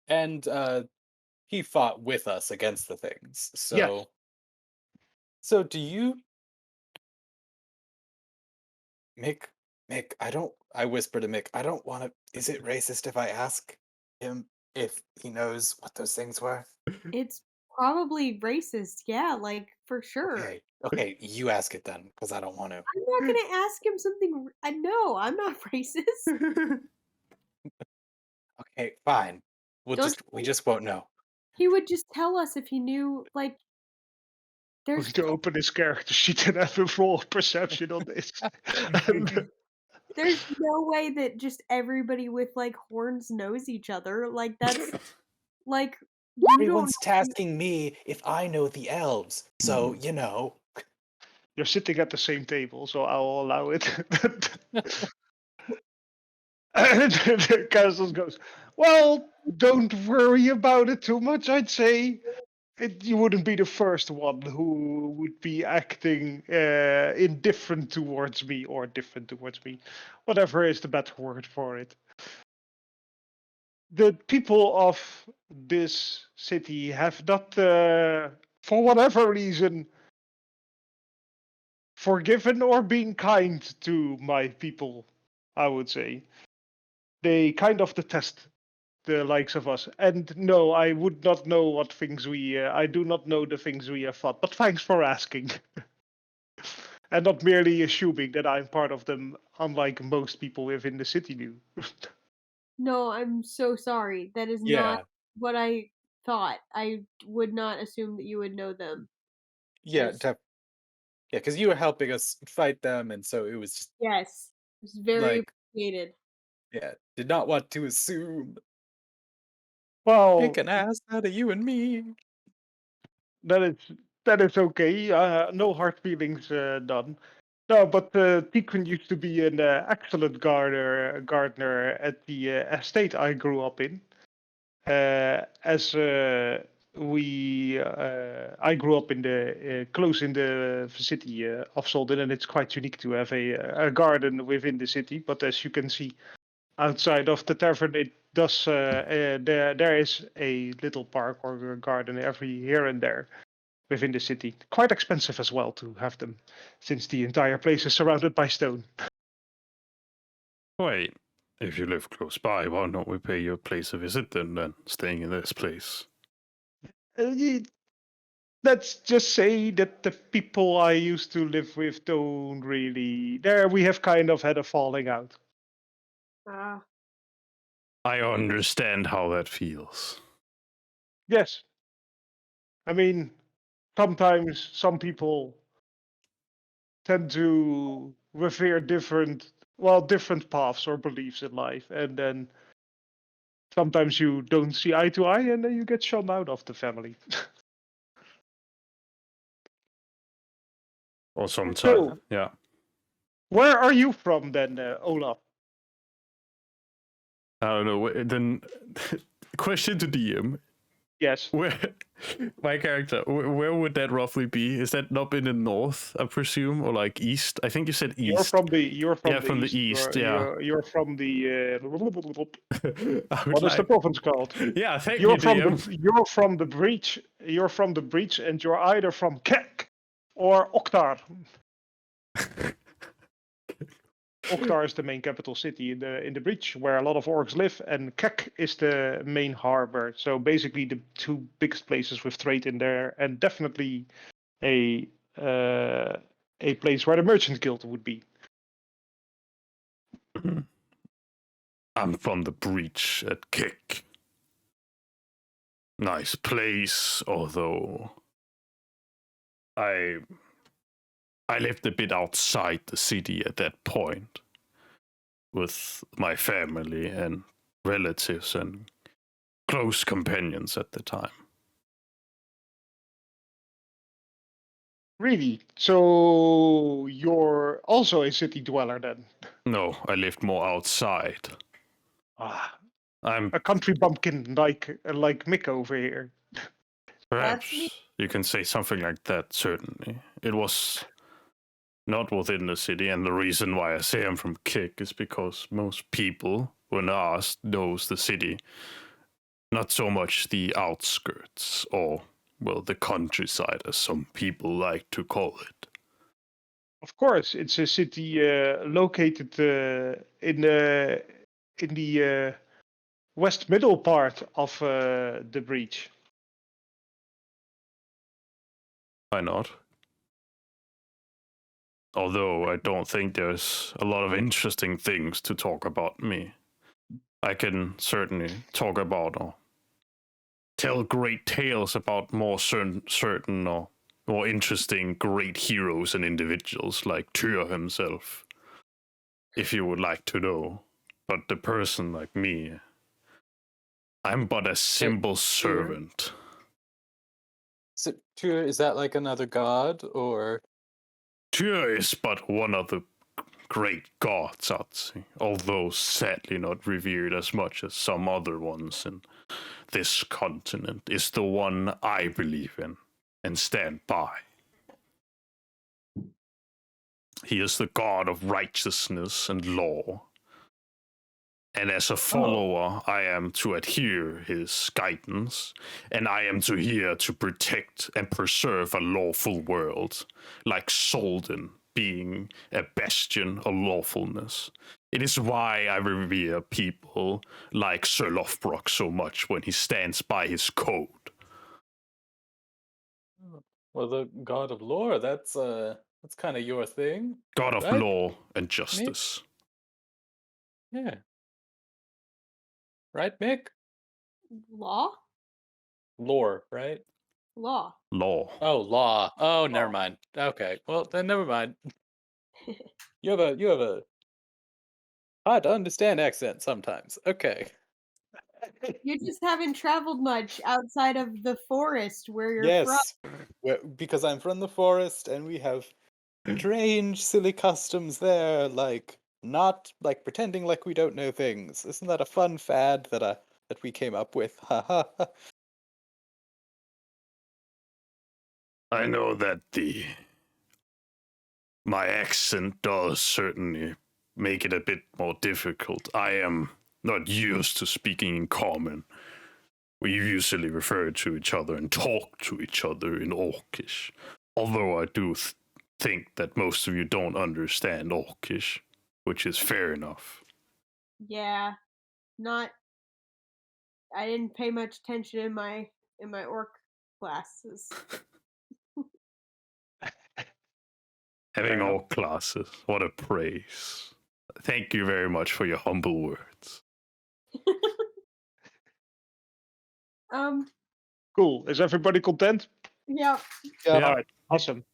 And he fought with us against the things. Yes. So do you, Mick? Mick, I whisper to Mick, I don't want to. Is it racist if I ask him if he knows what those things were? It's probably racist, yeah, like for sure. Okay, you ask it then, because I don't want to. I'm not gonna ask him something. No, I'm not racist. Okay, fine. Don't We just won't know. He would just tell us if he knew. Like, Going there's to open his character sheet and have a raw perception on this. And, there's no way that just everybody with like horns knows each other. Like that's like you don't Everyone's tasking me if I know the elves, so Hmm. you know. you're sitting at the same table, so I'll allow it. And the Castle goes, well, don't worry about it too much, I'd say. You wouldn't be the first one who would be acting indifferent towards me, or different towards me. Whatever is the better word for it. The people of this city have not, for whatever reason, forgiven or been kind to my people, I would say. They kind of detest the likes of us. And no, I would not know what things I do not know the things we have fought, but thanks for asking. And not merely assuming that I'm part of them, unlike most people within the city do. No, I'm so sorry. That is not Yeah, what I thought. I would not assume that you would know them. yeah, There's yeah, because you were helping us fight them, and so it was just yes, it's very like, appreciated. yeah, did not want to assume. Pick Well, an ass out of you and me. that is that is okay. No hard feelings done. No, but Tikun used to be an excellent gardener at the estate I grew up in. As I grew up in the close in the city of Solden, and it's quite unique to have a garden within the city. But as you can see outside of the tavern, it does there is a little park or a garden every here and there within the city. Quite expensive as well to have them, since the entire place is surrounded by stone. Wait, if you live close by, why don't we pay you a place a visit then staying in this place? Let's just say that the people I used to live with don't really. There, we have kind of had a falling out. Ah, I understand how that feels. Yes. I mean, sometimes some people tend to revere different paths or beliefs in life, and then sometimes you don't see eye to eye, and then you get shunned out of the family. Or sometimes, So, yeah. where are you from then, Olaf? I don't know. Then, question to DM: Yes. Where my character? Where would that roughly be? Is that up in the north, I presume, or like east? I think you said east. You're from Yeah, the from the east. east, yeah. You're from the I would what is the like. province called? Yeah, thank You're you, from DM. you're from the breach. You're from the breach, and you're either from Kek or Oktar. Oktar is the main capital city in the breach, where a lot of orcs live, and Kek is the main harbor. So basically, the two biggest places with trade in there, and definitely a place where the merchant guild would be. I'm from the breach at Kick. Nice place, although I lived a bit outside the city at that point with my family and relatives and close companions at the time. Really? So you're also a city dweller then? No, I lived more outside. Ah, I'm a country bumpkin like Mick over here. perhaps me. you can say something like that, certainly. It was not within the city, and the reason why I say I'm from Kick is because most people, when asked, knows the city Not so much the outskirts, or, well, the countryside, as some people like to call it. Of course, it's a city located in the west middle part of the breach. Why not? Although I don't think there's a lot of interesting things to talk about me. I can certainly talk about or tell great tales about more certain or more interesting great heroes and individuals like Tyr himself, if you would like to know. But the person like me, I'm but a simple servant. So, Tyr, is that like another god, or? Tyr is but one of the great gods, I'd say, although sadly not revered as much as some other ones in this continent, is the one I believe in and stand by. He is the god of righteousness and law, and as a follower, I am to adhere his guidance, and I am here to protect and preserve a lawful world, like Solden being a bastion of lawfulness. It is why I revere people like Sir Lofbrock so much when he stands by his code. Well, the god of lore, that's kind of your thing. God of Right? law and justice. Yeah. Right, Mick? Law? Lore, right? Law. Law. Oh, law. Oh, never mind. Okay. Well, then never mind. You have a hard to understand accent sometimes. Okay. You just haven't traveled much outside of the forest where you're from. Yes. Because I'm from the forest and we have strange, silly customs there, like not like pretending like we don't know things. Isn't that a fun fad that we came up with? Ha ha ha. I know that my accent does certainly make it a bit more difficult. I am not used to speaking in common. We usually refer to each other and talk to each other in Orcish, although I do think that most of you don't understand Orcish, which is fair enough. Yeah. I didn't pay much attention in my orc classes. Having all classes, what a praise. Thank you very much for your humble words. Cool. Is everybody content? Yeah. All right. Awesome.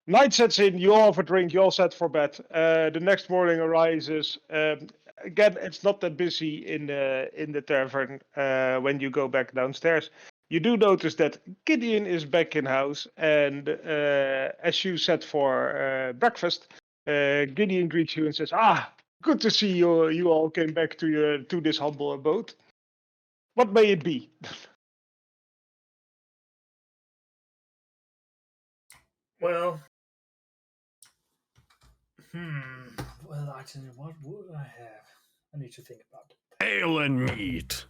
Night sets in. You all have a drink. You all set for bed. The next morning arises. Again, it's not that busy in the tavern when you go back downstairs. You do notice that Gideon is back in house, and as you set for breakfast, Gideon greets you and says, "Ah, good to see you. You all came back to this humble abode. What may it be?" Well, well, actually, what would I have? I need to think about it. Ale and meat.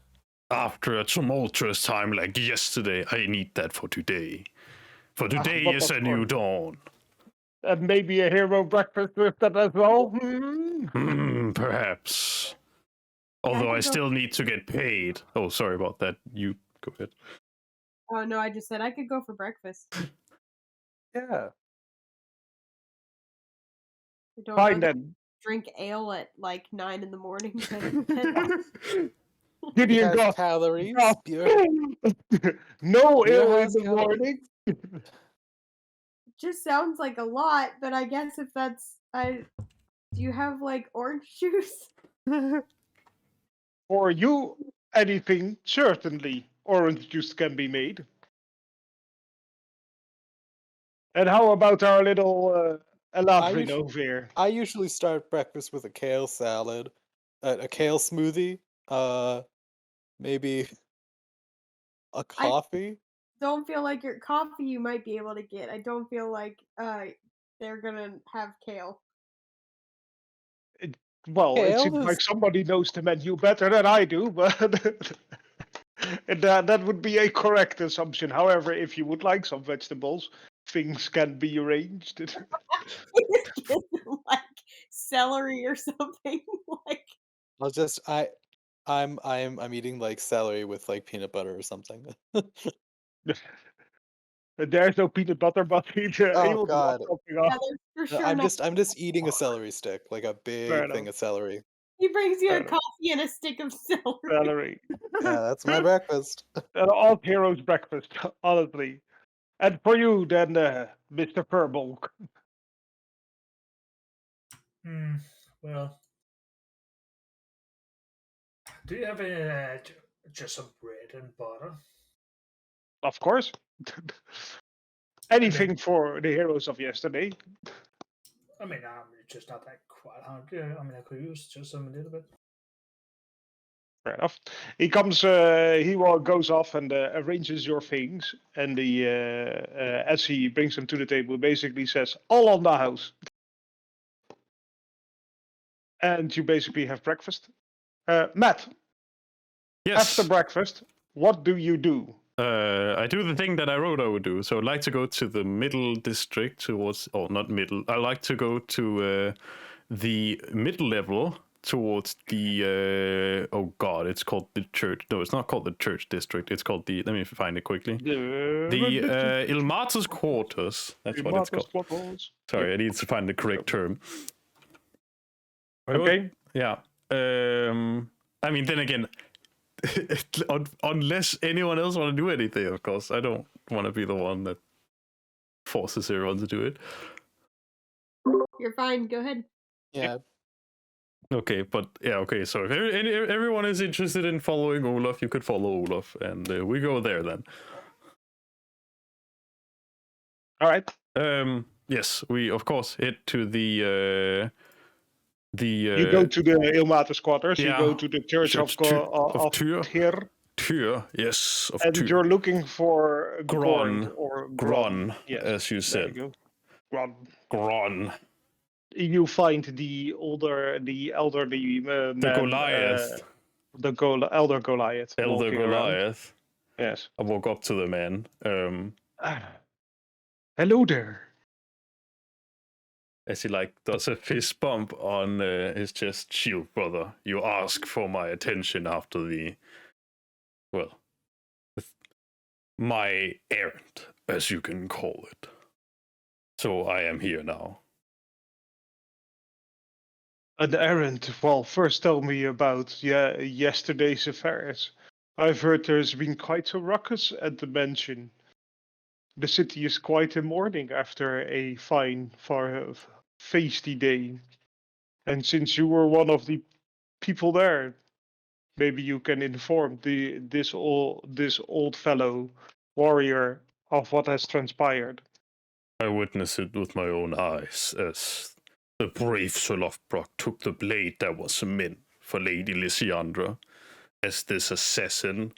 After a tumultuous time like yesterday, I need that for today. For today but is of a new course. dawn. And maybe a hero breakfast with that as well. Perhaps. Yeah, Although I I could go- still need to get paid. Oh, sorry about that. You go ahead. Oh no, I just said I could go for breakfast. Yeah. I don't Fine know that then. drink ale at like 9 in the morning. Gideon It has got calories. Beer no Beer ale in has the calories. morning. Just sounds like a lot, but I guess if that's do you have like orange juice? For you, anything certainly orange juice can be made. And how about our little Eladrin over here? I usually start breakfast with a kale salad, a kale smoothie, maybe a coffee. Don't feel like your coffee you might be able to get. I don't feel like they're gonna have kale. Well, it Kale seems is- like somebody knows the menu better than I do, but And that would be a correct assumption. However, if you would like some vegetables, things can be arranged. Like celery or something. Like I'm eating like celery with like peanut butter or something. There's no peanut butter, but he's Oh able to lock God. something yeah, up. there's for No, sure I'm just eating a celery stick, like a Fair big thing enough. of celery. He brings you Fair a enough. coffee and a stick of celery. Celery. Yeah, that's my breakfast. An all heroes breakfast, honestly. And for you, then, Mr. Purble. Well, do you have just some bread and butter? Of course. Anything for the heroes of yesterday. I mean, I'm just not that quite hungry. I mean, I could use just some a little bit. Fair enough. He comes. Goes off and arranges your things, and as he brings them to the table, basically says, "All on the house," and you basically have breakfast. Matt, Yes. after breakfast, what do you do? I do the thing that I wrote I would do. So I'd like to go to the middle district towards, or not middle. I like to go to the middle level towards the. Oh God, it's called the church. No, it's not called the church district. It's called the. Let me find it quickly. The Ilmater's quarters. That's what it's called. Sorry, I need to find the correct term. Okay. Yeah. I mean, then again. Unless anyone else want to do anything, of course. I don't want to be the one that forces everyone to do it. You're fine. Go ahead. Yeah. Okay, but yeah, okay. So if everyone is interested in following Olaf, you could follow Olaf, and we go there then. All right. Yes, we of course head to the. You go to the Ilmater's quarters. yeah, You go to the church of Tyr. Tyr. Tyr, yes, of And Tyr. you're looking for Gron, or Gron, yes, as you said. there you go. Gron. You find the elderly man, The Goliath. Elder Goliath. Elder walking around. Goliath. Yes. I walk up to the man. Hello there. As he does a fist bump on his chest. Shield brother, you ask for my attention after my errand, as you can call it. So I am here now. An errand. Well, first tell me about yesterday's affairs. I've heard there's been quite a ruckus at the mansion. The city is quite in mourning after a fine, feisty day. And since you were one of the people there, maybe you can inform this old fellow warrior of what has transpired. I witnessed it with my own eyes as the brave Sir Lofbrock took the blade that was meant for Lady Lysiandra, as this assassin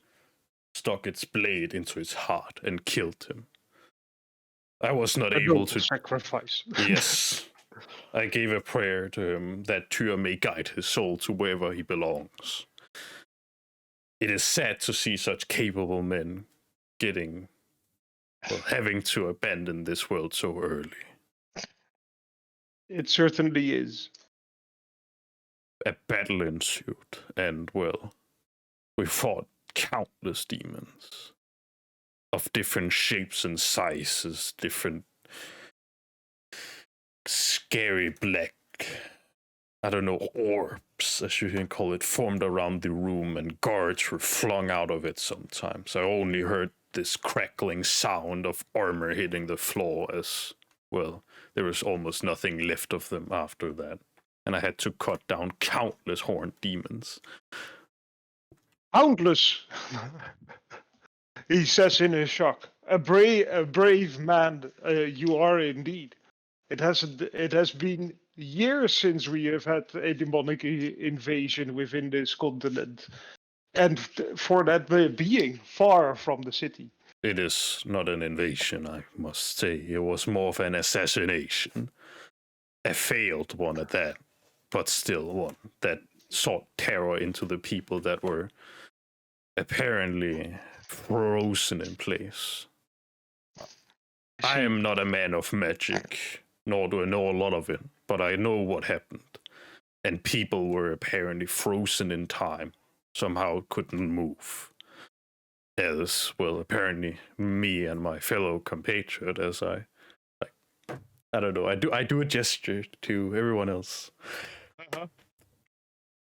stuck its blade into his heart and killed him. I was not able to sacrifice. Yes. I gave a prayer to him that Tyr may guide his soul to wherever he belongs. It is sad to see such capable men having to abandon this world so early. It certainly is. A battle ensued, and we fought countless demons of different shapes and sizes, different scary black, orbs, as you can call it, formed around the room, and guards were flung out of it sometimes. I only heard this crackling sound of armor hitting the floor as, there was almost nothing left of them after that. And I had to cut down countless horned demons. Countless! He says in a shock. A brave man you are indeed. It has been years since we have had a demonic invasion within this continent. And for that being far from the city. It is not an invasion, I must say. It was more of an assassination. A failed one at that, but still one that sought terror into the people that were apparently frozen in place. I am not a man of magic, nor do I know a lot of it, but I know what happened. And people were apparently frozen in time, somehow couldn't move. As well, apparently me and my fellow compatriot, as I don't know, I do a gesture to everyone else. Uh-huh.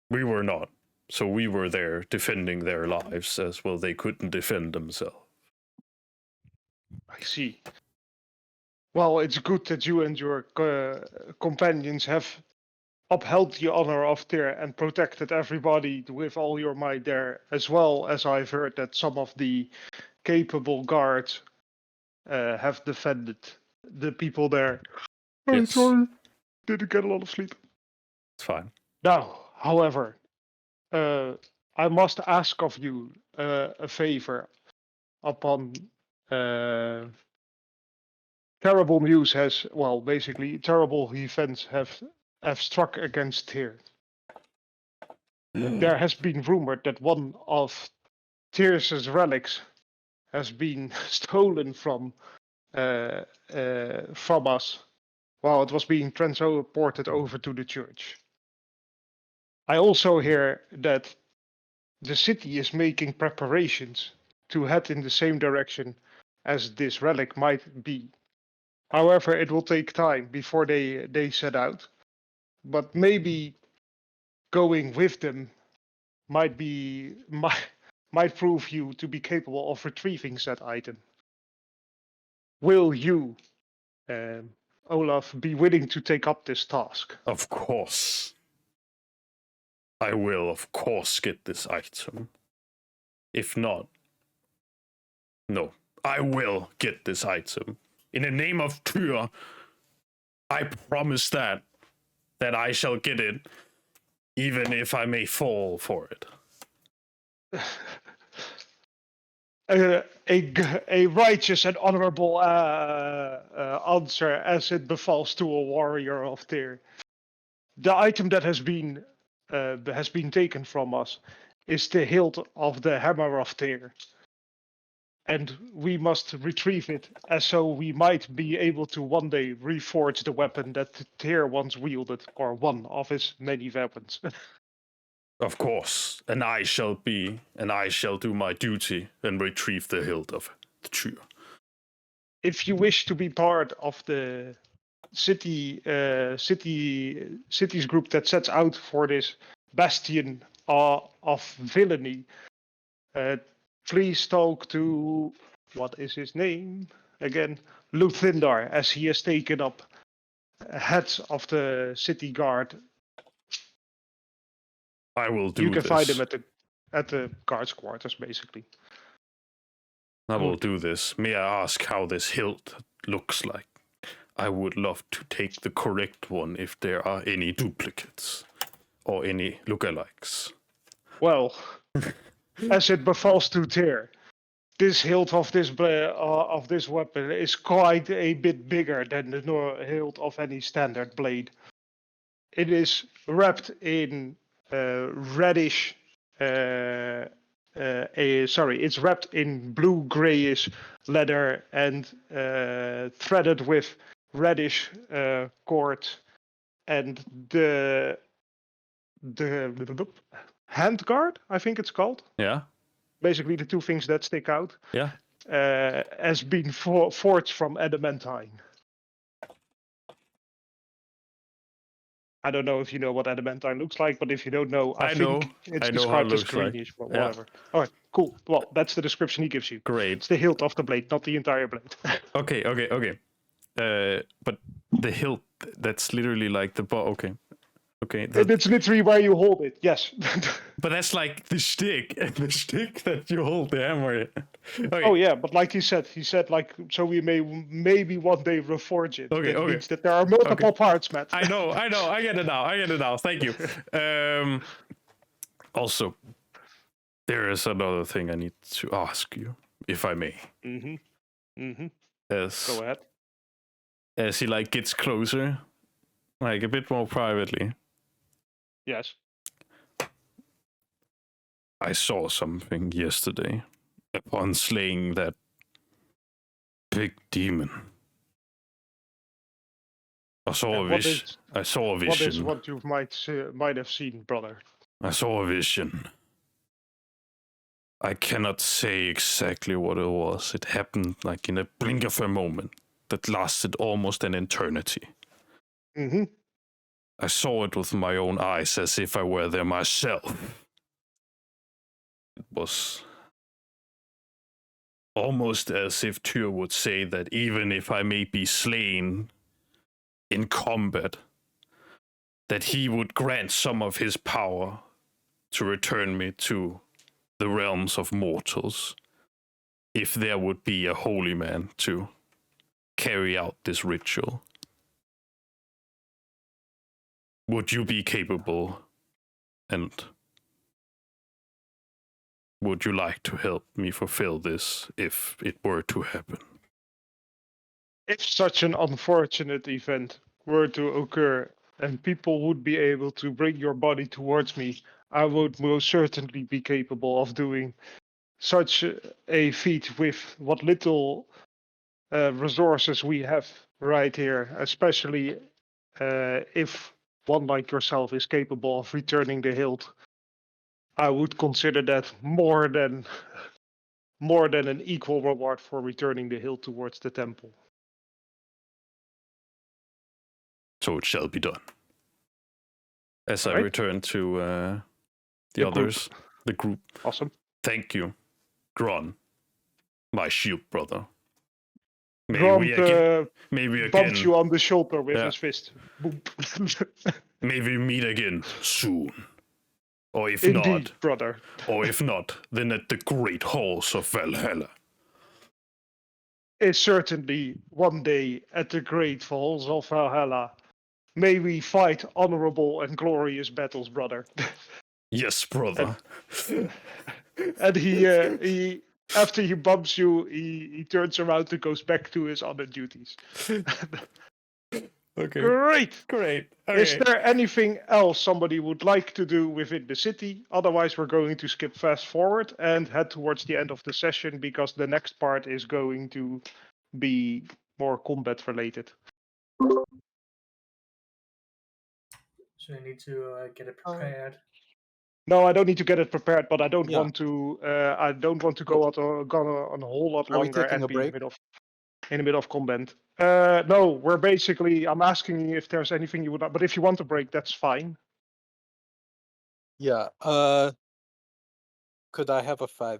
We were not. So we were there defending their lives as well. They couldn't defend themselves. I see. Well, it's good that you and your companions have upheld the honor of Tyr and protected everybody with all your might there, as well as I've heard that some of the capable guards have defended the people there. I'm Yes. sorry, didn't get a lot of sleep. It's fine. Now, however, I must ask of you a favor. Upon terrible news basically terrible events have struck against Tyr. There has been rumored that one of Tyr's relics has been stolen from us while it was being transported over to the church. I also hear that the city is making preparations to head in the same direction as this relic might be. However, it will take time before they set out. But maybe going with them might prove you to be capable of retrieving said item. Will you, Olaf, be willing to take up this task? Of course. I will, of course, get this item. If not, no. I will get this item. In the name of Tyr, I promise that I shall get it, even if I may fall for it. A righteous and honorable answer, as it befalls to a warrior of Tyr. The item that has been taken from us is the hilt of the hammer of Tyr, and we must retrieve it, as so we might be able to one day reforge the weapon that Tyr once wielded, or one of his many weapons. Of course, and I shall do my duty and retrieve the hilt of Tyr. If you wish to be part of the city's group that sets out for this bastion of villainy, please talk to, what is his name again? Luthindar, as he has taken up head of the city guard. I will do this. You can find him at the guard's quarters, basically. I will do this. May I ask how this hilt looks like? I would love to take the correct one if there are any duplicates or any lookalikes. Well, as it befalls to Tyr, this hilt of this weapon is quite a bit bigger than the hilt of any standard blade. It is wrapped in reddish. It's wrapped in blue grayish leather and threaded with reddish cord, and the handguard, I think it's called. Yeah. Basically, the two things that stick out. Yeah. Has been forged from adamantine. I don't know if you know what adamantine looks like, but if you don't know, I think it's described as greenish, but whatever. Yeah. All right, cool. Well, that's the description he gives you. Great. It's the hilt of the blade, not the entire blade. Okay. But the hilt, that's literally like the bow. Okay. It's literally where you hold it, yes. But that's like the stick that you hold the hammer in. Okay. Oh yeah, but like he said like, so we may maybe one day reforge it. Okay, that means that there are multiple parts, Matt. I know. I get it now. Thank you. Also, there is another thing I need to ask you, if I may. Go ahead. As he gets closer, a bit more privately. Yes. I saw something yesterday upon slaying that big demon. I saw a What vision. is I saw a what is vision. what you might have seen, brother? I saw a vision. I cannot say exactly what it was. It happened like in a blink of a moment that lasted almost an eternity. Mm-hmm. I saw it with my own eyes as if I were there myself. It was almost as if Tyr would say that even if I may be slain in combat, that he would grant some of his power to return me to the realms of mortals, if there would be a holy man to carry out this ritual. Would you be capable, and would you like to help me fulfill this if it were to happen? If such an unfortunate event were to occur and people would be able to bring your body towards me, I would most certainly be capable of doing such a feat with what little resources we have right here, especially if one like yourself is capable of returning the hilt. I would consider that more than an equal reward for returning the hilt towards the temple. So it shall be done. As I Alright. return to the The others, the group. Awesome. Thank you, Gron, my shield brother. May we Grant again, maybe bumped again, you on the shoulder with Yeah. his fist. Boom. may we meet again soon. Or if Indeed, not, brother. or if not, then at the great halls of Valhalla. Is certainly one day at the great falls of Valhalla. May we fight honorable and glorious battles, brother. Yes, brother. And he after he bumps you, he turns around and goes back to his other duties. Okay. Great. Great. Is there anything else somebody would like to do within the city? Otherwise, we're going to skip fast forward and head towards the end of the session because the next part is going to be more combat related. So you need to get it prepared. No, I don't need to get it prepared, but I don't Yeah. want to. I don't want to go on a whole lot Are we longer taking and a be in break? the middle of combat. No, we're basically. I'm asking you if there's anything you would. But if you want a break, that's fine. Yeah. Could I have a 5?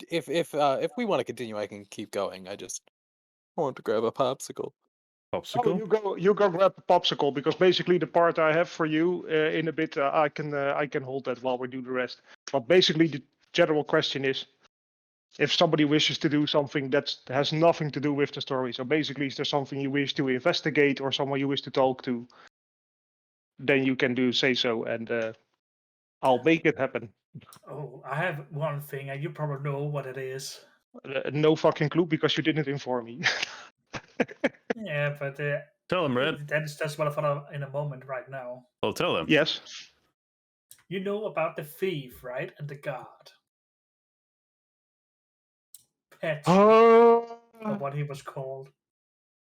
If we want to continue, I can keep going. I just want to grab a popsicle. Oh, Popsicle? you go grab a popsicle because basically the part I have for you in a bit, I can hold that while we do the rest. But basically the general question is, if somebody wishes to do something that has nothing to do with the story, so basically is there something you wish to investigate or someone you wish to talk to, then you can say so, and I'll make it happen. Oh, I have one thing, and you probably know what it is. No fucking clue because you didn't inform me. Yeah, but Tell him, Red. that's what I thought of in a moment right now. I'll tell him. Yes. You know about the thief, right? And the guard. Pet, or what he was called.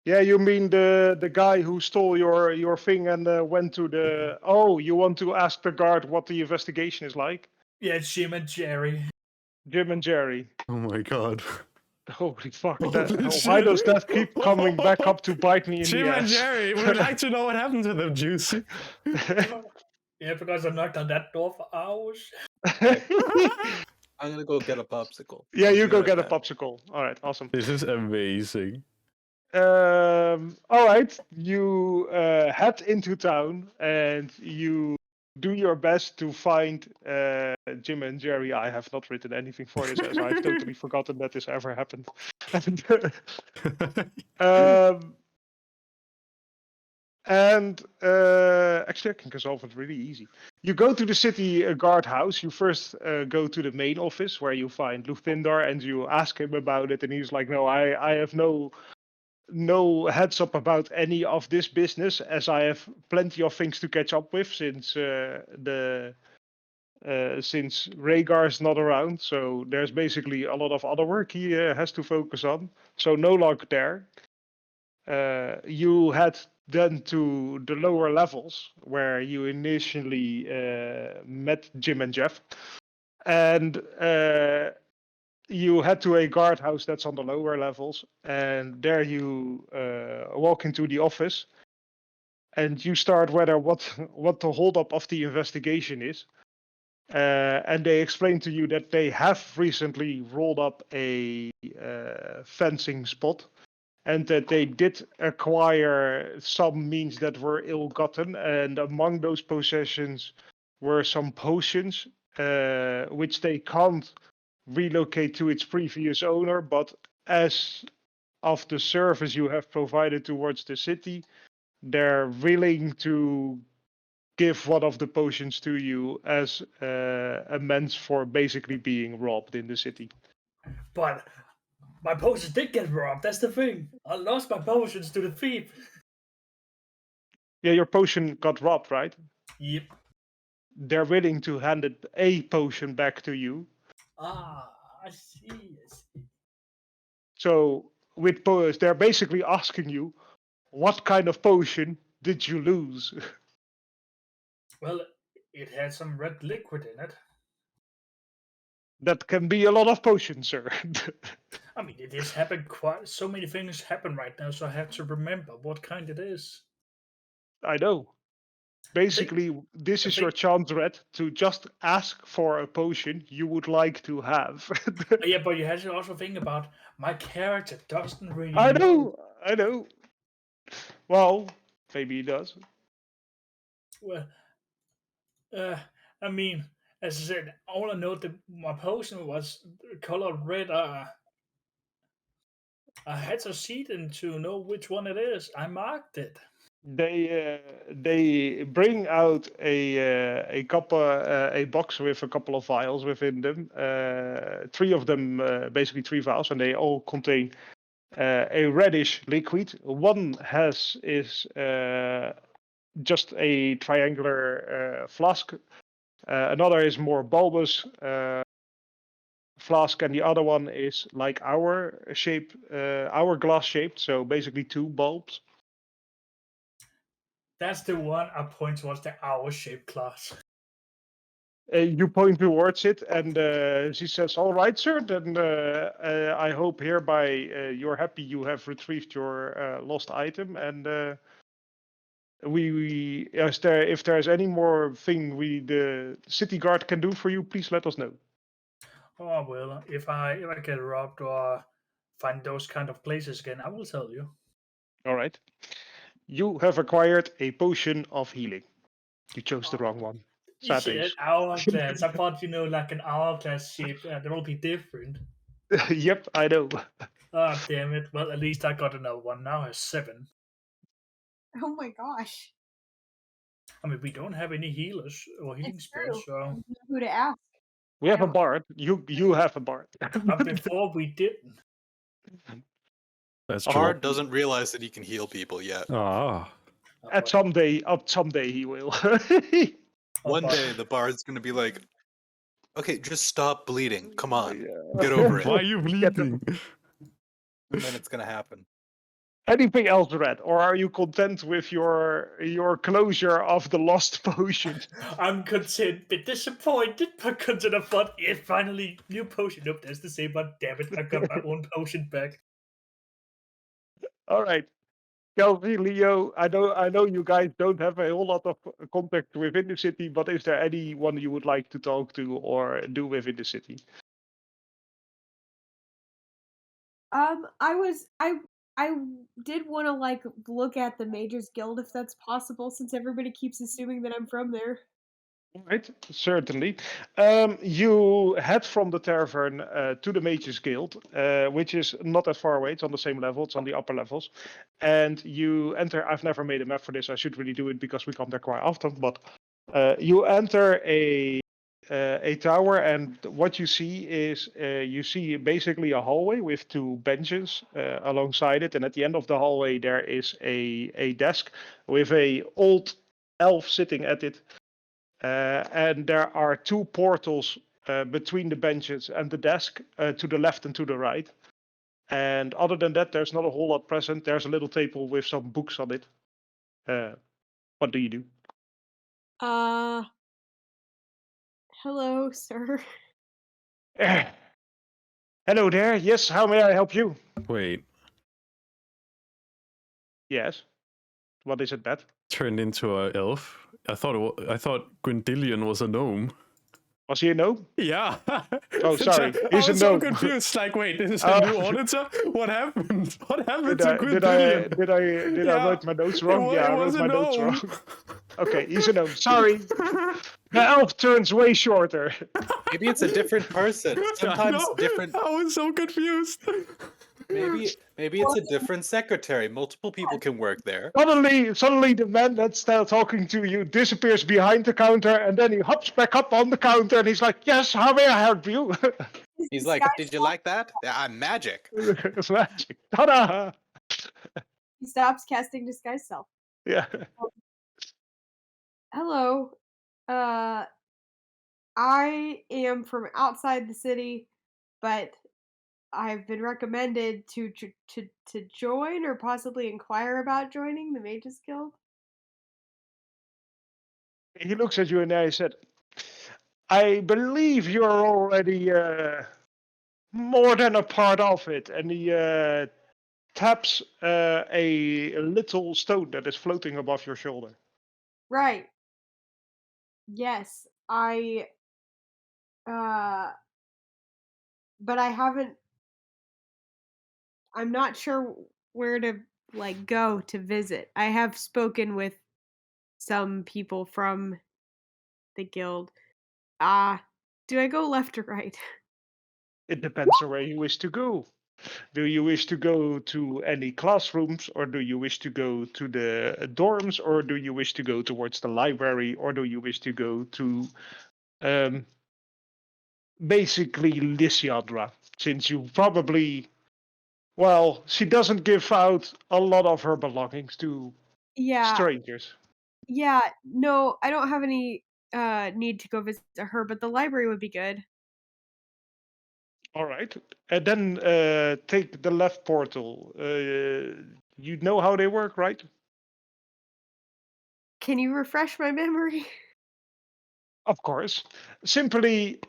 Yeah, you mean the guy who stole your thing and went to the... Oh, you want to ask the guard what the investigation is like? Yeah, it's Jim and Jerry. Jim and Jerry. Oh my god. Holy fuck, Holy why shit. does that keep coming back up to bite me in Jim the ass? and Jerry, we would like to know what happened to them, Juicy. Yeah, because I knocked on that door for hours. I'm gonna go get a popsicle. Yeah, I'll you be go right get a back. popsicle. All right, awesome. This is amazing. All right, you head into town and you do your best to find Jim and Jerry. I have not written anything for this as I've totally forgotten that this ever happened. Actually, I can resolve it really easy. You go to the city guard house. You first go to the main office where you find Luthindar and you ask him about it. And he's like, no, I have no heads up about any of this business as I have plenty of things to catch up with since the since Reygar's not around. So there's basically a lot of other work he has to focus on. So no luck there. You head then to the lower levels where you initially met Jim and Jeff. And you head to a guardhouse that's on the lower levels. And there you walk into the office. And you start what the holdup of the investigation is. And they explain to you that they have recently rolled up a fencing spot, and that they did acquire some means that were ill-gotten, and among those possessions were some potions, which they can't relocate to its previous owner, but as of the service you have provided towards the city, they're willing to give one of the potions to you as amends for basically being robbed in the city. But my potions did get robbed. That's the thing. I lost my potions to the thief. Yeah, your potion got robbed, right? Yep. They're willing to hand a potion back to you. Ah, I see. I see. So with they're basically asking you, what kind of potion did you lose? Well, it had some red liquid in it. That can be a lot of potions, sir. I mean, it is happening quite. So many things happen right now, so I have to remember what kind it is. I know. Basically, this is your chance, Red, to just ask for a potion you would like to have. Yeah, but you have to also think about my character doesn't really I know. Well, maybe he does. Well, I mean, as I said, all I know that my potion was colored red. I had to see it to know which one it is. I marked it. They bring out a box with a couple of vials within them. Three of them, basically 3 vials, and they all contain a reddish liquid. One is just a triangular flask. Another is more bulbous flask, and the other one is like hourglass shaped. So basically 2 bulbs. That's the one I point towards the hour-shaped glass. You point towards it, and she says, "All right, sir. Then I hope hereby you're happy you have retrieved your lost item, and if there's any more thing the city guard can do for you, please let us know." Oh well, if I get robbed or find those kind of places again, I will tell you. All right. You have acquired a potion of healing. You chose the wrong one. You Sad see, an days. hourglass. I thought, like an hourglass shape. They will be different. Yep, I know. Ah, damn it. Well, at least I got another one. Now I have 7. Oh my gosh. I mean, we don't have any healers or healing It's spells, true. I so don't know who to ask. We have a don't- bard. You have a bard. before we didn't. That's true. Bard doesn't realize that he can heal people yet. Ah, At someday he will. One but- day the Bard's gonna be like, okay, just stop bleeding. Come on. Get over it. why are you bleeding? And then it's gonna happen. Anything else, Red? Or are you content with your closure of the lost potion? I'm content, but disappointed, but content of thought, yeah, finally, new potion. Nope, that's the same one. Damn it, I got my own potion back. All right. Kelsey, Leo, I know you guys don't have a whole lot of contact within the city, but is there anyone you would like to talk to or do within the city? I did want to look at the Mages Guild if that's possible, since everybody keeps assuming that I'm from there. Right, certainly. You head from the tavern to the Mages Guild, which is not that far away. It's on the same level. It's on the upper levels. And you enter. I've never made a map for this. I should really do it because we come there quite often. But you enter a tower, and what you see is you see basically a hallway with 2 benches alongside it. And at the end of the hallway, there is a desk with a old elf sitting at it. and there are 2 portals between the benches and the desk, to the left and to the right. And other than that, there's not a whole lot present. There's a little table with some books on it. What do you do? Hello, sir. Hello there. Yes, how may I help you? Wait, Yes. What is it, Beth? turned into a elf. I thought Gwendolyn was a gnome. Was he a gnome? Yeah. Oh, sorry. I He's a was so gnome. confused. Like, wait, this is Oh. a new auditor? What happened? What happened Did to I Gwendolyn? did I Yeah. write my notes wrong? Yeah, I It was wrote a my notes gnome. wrong. Okay, he's a gnome. Sorry. The elf turns way shorter. Maybe it's a different person. I Sometimes know. different. I was so confused. Maybe it's a different secretary. Multiple people can work there. Suddenly, the man that's still talking to you disappears behind the counter, and then he hops back up on the counter, and he's like, "Yes, how may I help you?" He's like, "Did you like that? Yeah, I'm magic." It's magic. Ta-da! He stops casting disguise self. Yeah. Hello. I am from outside the city, but I've been recommended to join or possibly inquire about joining the Mages Guild. He looks at you and he said, "I believe you're already more than a part of it." And he taps a little stone that is floating above your shoulder. Right. Yes, but I haven't. I'm not sure where to go to visit. I have spoken with some people from the guild. Do I go left or right? It depends on where you wish to go. Do you wish to go to any classrooms, or do you wish to go to the dorms, or do you wish to go towards the library, or do you wish to go to basically Lysiandra? Since you probably, well, she doesn't give out a lot of her belongings to Yeah. strangers. Yeah, no, I don't have any need to go visit her, but the library would be good. All right. And then take the left portal. You know how they work, right? Can you refresh my memory? Of course. Simply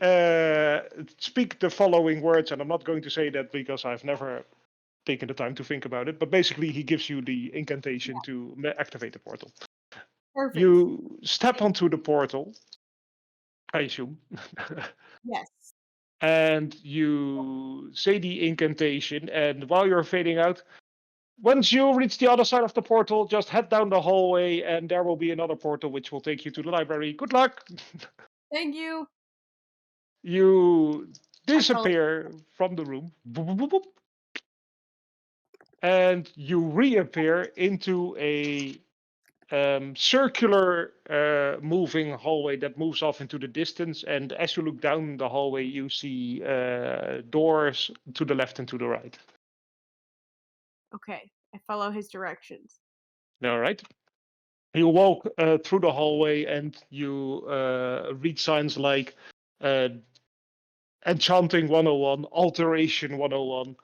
speak the following words, and I'm not going to say that because I've never taken the time to think about it, but basically he gives you the incantation to activate the portal. Perfect. You step onto the portal, I assume. Yes. And you say the incantation, and while you're fading out, once you reach the other side of the portal, just head down the hallway, and there will be another portal which will take you to the library. Good luck! Thank you. You disappear from the room. Boop, boop, boop, boop. And you reappear into a circular moving hallway that moves off into the distance. And as you look down the hallway, you see doors to the left and to the right. Okay, I follow his directions. All right. You walk through the hallway and you read signs like Enchanting 101, Alteration 101.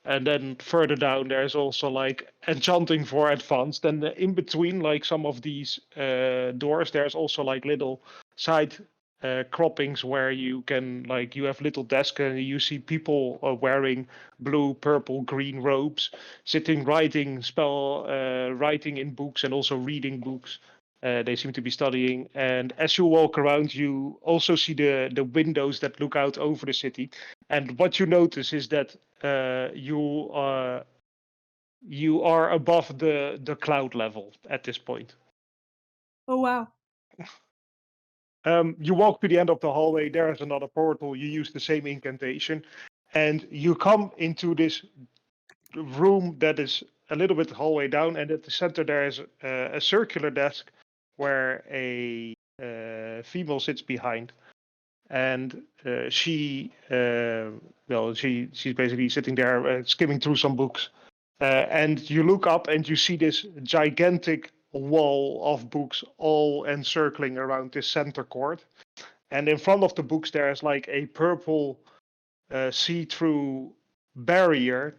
And then further down, there's also like Enchanting for Advanced. And in between, like some of these doors, there's also like little side croppings where you can, like, you have little desks and you see people wearing blue, purple, green robes, sitting writing in books and also reading books. They seem to be studying. And as you walk around, you also see the windows that look out over the city. And what you notice is that you are above the cloud level at this point. Oh wow. You walk to the end of the hallway. There is another portal. You use the same incantation, and you come into this room that is a little bit hallway down. And at the center there is a circular desk where a female sits behind, and she's basically sitting there skimming through some books. And you look up and you see this gigantic wall of books all encircling around this center court. And in front of the books, there's like a purple see-through barrier,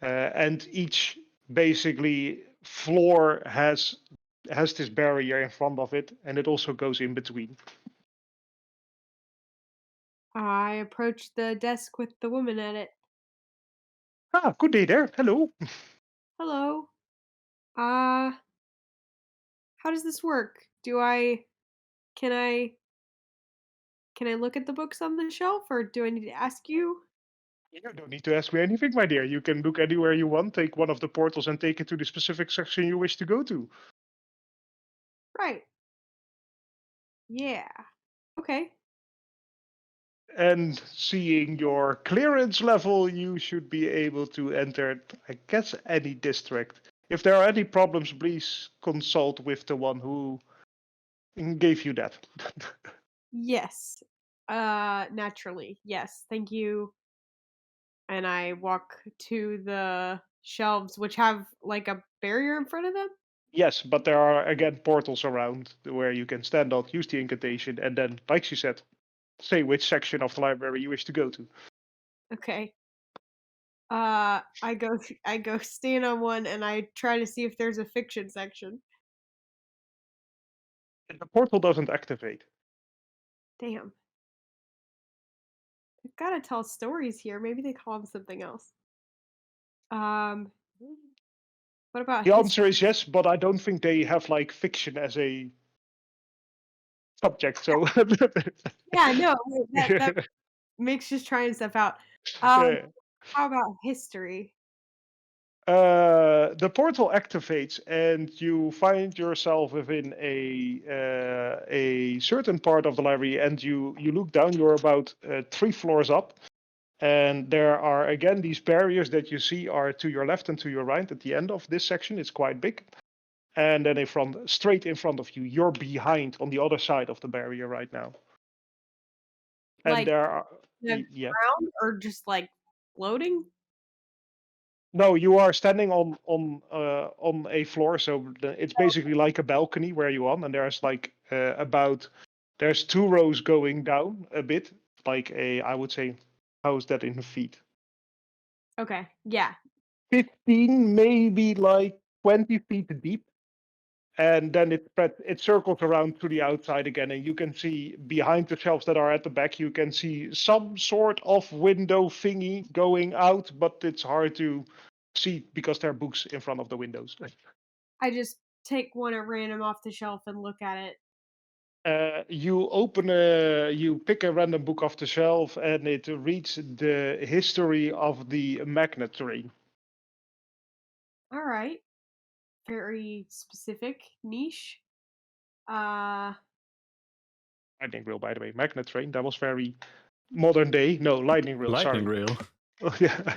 and each basically floor has this barrier in front of it, and it also goes in between. I approached the desk with the woman at it. Ah, good day there. Hello. Hello. How does this work? Can I look at the books on the shelf, or do I need to ask you? You don't need to ask me anything, my dear. You can look anywhere you want, take one of the portals and take it to the specific section you wish to go to. Right. Yeah. Okay. And seeing your clearance level, you should be able to enter, I guess, any district. If there are any problems, please consult with the one who gave you that. Yes. Naturally. Yes. Thank you. And I walk to the shelves, which have like a barrier in front of them. Yes, but there are again portals around where you can stand on, use the incantation, and then, like she said, say which section of the library you wish to go to. Okay. I go stand on one and I try to see if there's a fiction section. And the portal doesn't activate. Damn. They've got to tell stories here. Maybe they call them something else. Um, what about The history? answer is yes, but I don't think they have like fiction as a subject. So Yeah, no, that makes just trying stuff out. How about history? The portal activates, and you find yourself within a certain part of the library. And you look down. You're about 3 floors up, and there are again these barriers that you see are to your left and to your right at the end of this section. It's quite big. And then straight in front of you, you're behind on the other side of the barrier right now. And Like there are, the yeah. ground or just like floating? No, you are standing on a floor, so it's basically like a balcony where you're on, and there's like there's 2 rows going down a bit, like I would say, how is that in feet? Okay. Yeah. 15, maybe like 20 feet deep. And then it circles around to the outside again, and you can see behind the shelves that are at the back, you can see some sort of window thingy going out, but it's hard to see because there are books in front of the windows. I just take one at random off the shelf and look at it. You pick a random book off the shelf, and it reads the history of the magnet train. All right. Very specific, niche. Lightning rail, by the way, magnet train. That was very modern day. No, lightning rail. Lightning sorry. rail. Oh, yeah.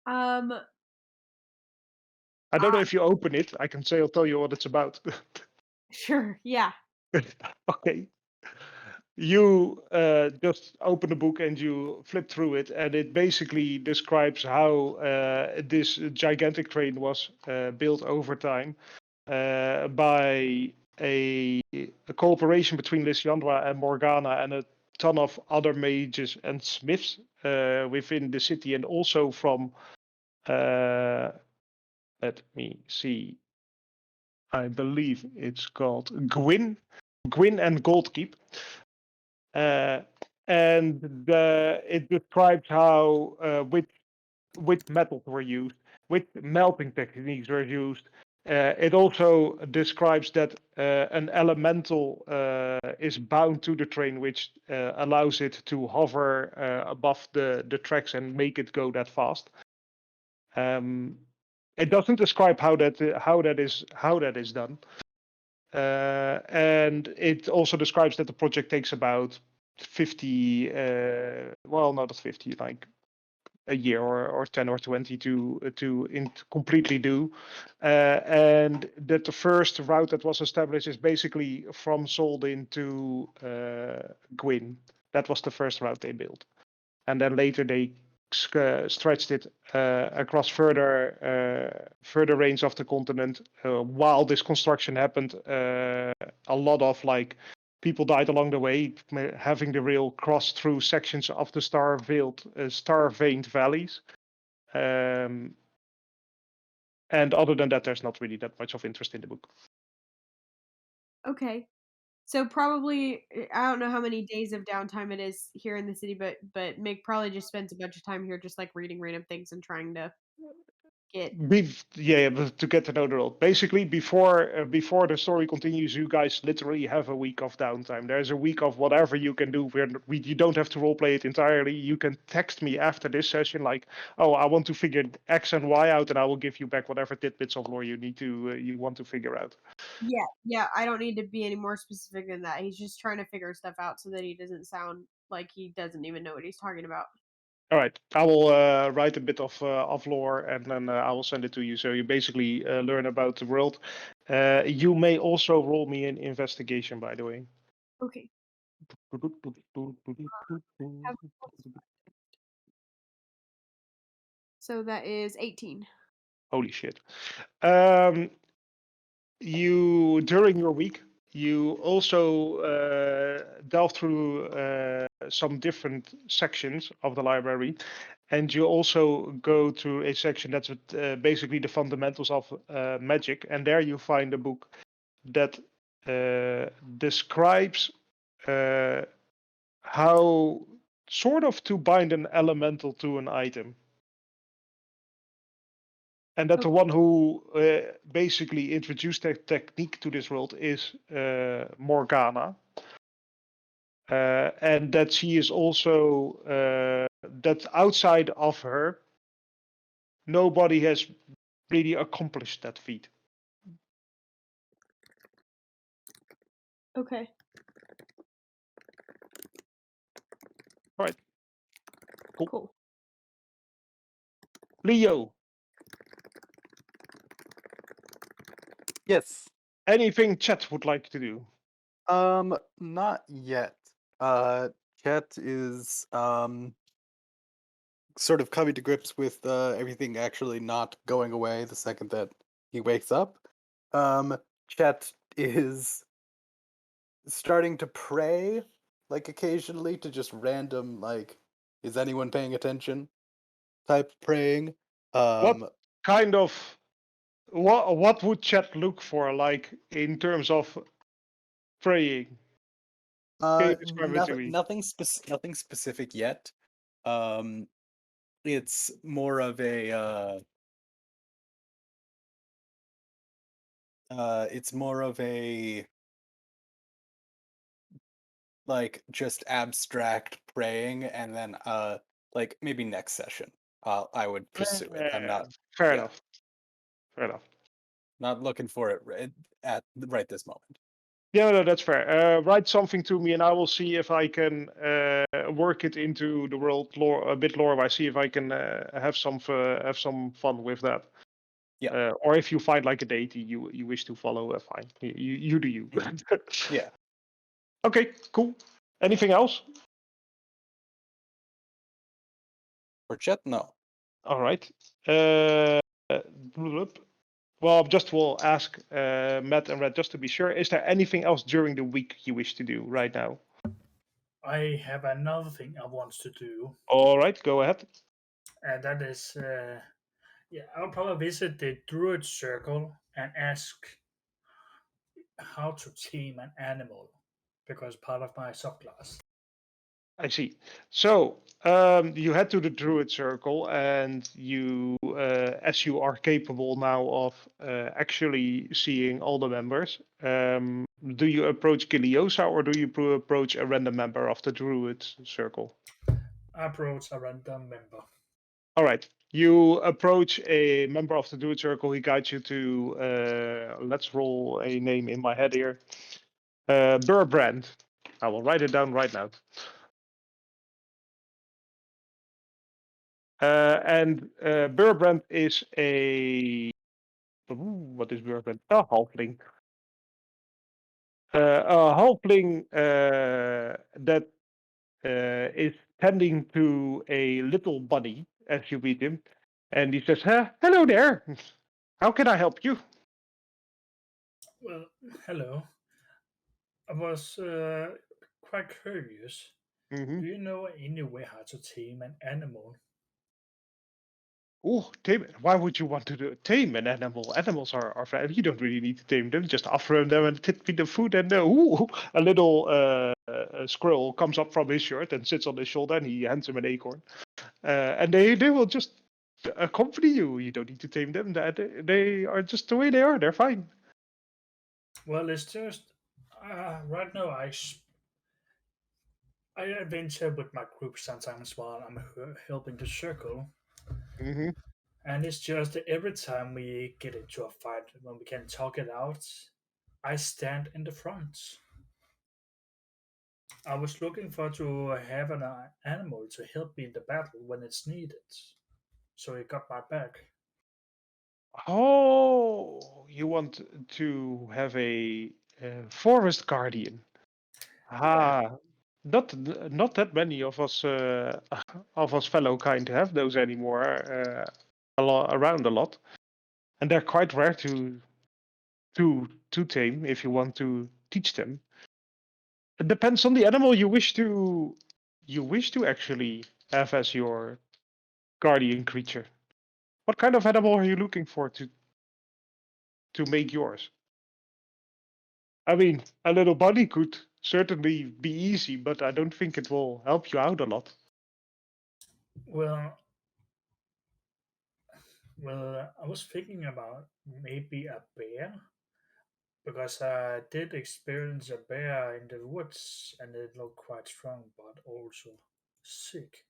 I don't know if you open it. I can say I'll tell you what it's about. Sure. Yeah. Okay. You just open the book and you flip through it, and it basically describes how this gigantic train was built over time by a cooperation between Lysandra and Morgana and a ton of other mages and smiths within the city, and also from let me see. I believe it's called Gwyn and Goldkeep. And it describes how which metals were used, which melting techniques were used. It also describes that an elemental is bound to the train, which allows it to hover above the tracks and make it go that fast. It doesn't describe how that is done, and it also describes that the project takes about 50, well, not 50, like a year or 10 or 20 to completely do, and that the first route that was established is basically from Soldin to Gwyn. That was the first route they built, and then later they stretched it across further range of the continent. While this construction happened, a lot of like people died along the way, having the rail cross through sections of the star-veined valleys. And other than that, there's not really that much of interest in the book. Okay. So probably I don't know how many days of downtime it is here in the city, but Mick probably just spends a bunch of time here just like reading random things and trying to get To get to know the world. Basically, before the story continues, you guys literally have a week of downtime. There's a week of whatever you can do. You don't have to roleplay it entirely. You can text me after this session, like, "Oh, I want to figure X and Y out," and I will give you back whatever tidbits of lore you want to figure out. Yeah, I don't need to be any more specific than that. He's just trying to figure stuff out so that he doesn't sound like he doesn't even know what he's talking about. All right, I will write a bit of lore and then I will send it to you. So you basically learn about the world. You may also roll me an investigation, by the way. Okay. So that is 18. Holy shit. You during your week, you also delve through some different sections of the library, and you also go to a section that's basically the fundamentals of magic, and there you find a book that describes how sort of to bind an elemental to an item. And that the one who basically introduced that technique to this world is Morgana. And that she is also, that outside of her, nobody has really accomplished that feat. Okay. All right. Cool. Leo, Yes. anything Chet would like to do? Not yet. Chet is sort of coming to grips with everything actually not going away the second that he wakes up. Chet is starting to pray, like occasionally, to just random, like, is anyone paying attention type praying. What kind of what would Chet look for, like in terms of praying? Can you describe it to me? Nothing specific yet. It's more of a like just abstract praying, and then like maybe next session I would pursue it. I'm not Fair yeah. enough. Fair enough. not looking for it at right this moment. Yeah, no, that's fair. Write something to me, and I will see if I can work it into the world lore a bit lore. I see if I can have some fun with that. Yeah. Or if you find like a deity you wish to follow, fine. You do you. Yeah. Okay, cool. Anything else? For Chet, no. All right. Well, just will ask Matt and Red just to be sure. Is there anything else during the week you wish to do right now? I have another thing I want to do, All right, go ahead. and that is, I'll probably visit the Druid Circle and ask how to tame an animal, because part of my subclass. I see. So you head to the Druid Circle, and you, as you are capable now of actually seeing all the members, do you approach Giliosa or do you approach a random member of the Druid Circle? I approach a random member. All right. You approach a member of the Druid Circle. He guides you to, let's roll a name in my head here. Burbrand. I will write it down right now. And Burbrand is what is Burbrand? A halfling. A halfling that is tending to a little bunny as you meet him, and he says, "Hello there. How can I help you?" Well, hello. I was quite curious. Hmm Do you know any way how to tame an animal? Oh, tame it. Why would you want to tame an animal? Animals are you don't really need to tame them. Just offer them and feed them food, and a little squirrel comes up from his shirt and sits on his shoulder, and he hands him an acorn. And they will just accompany you. You don't need to tame them. They are just the way they are. They're fine. Well, it's just right now I adventure with my group sometimes while I'm helping the circle, Hmm and it's just that every time we get into a fight when we can talk it out, I stand in the front. I was looking for to have an animal to help me in the battle when it's needed, so he got my back. Oh, you want to have a forest guardian? Yeah, Ah, not that many of us of us fellow kind have those anymore. Around a lot, and they're quite rare to tame if you want to teach them. It depends on the animal you wish to actually have as your guardian creature. What kind of animal are you looking for to make yours? I mean, a little bunny could certainly be easy, but I don't think it will help you out a lot. well, I was thinking about maybe a bear because I did experience a bear in the woods and it looked quite strong but also sick.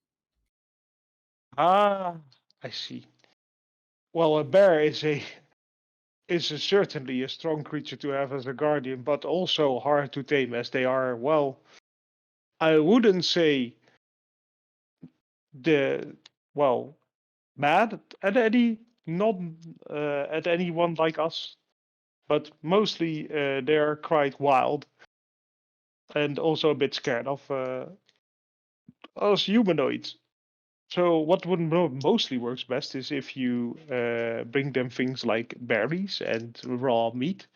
Ah, I see. Well, a bear is certainly a strong creature to have as a guardian, but also hard to tame as they are. Well, I wouldn't say the well mad at any not at anyone like us, but mostly they are quite wild and also a bit scared of us humanoids. So what would mostly works best is if you bring them things like berries and raw meat,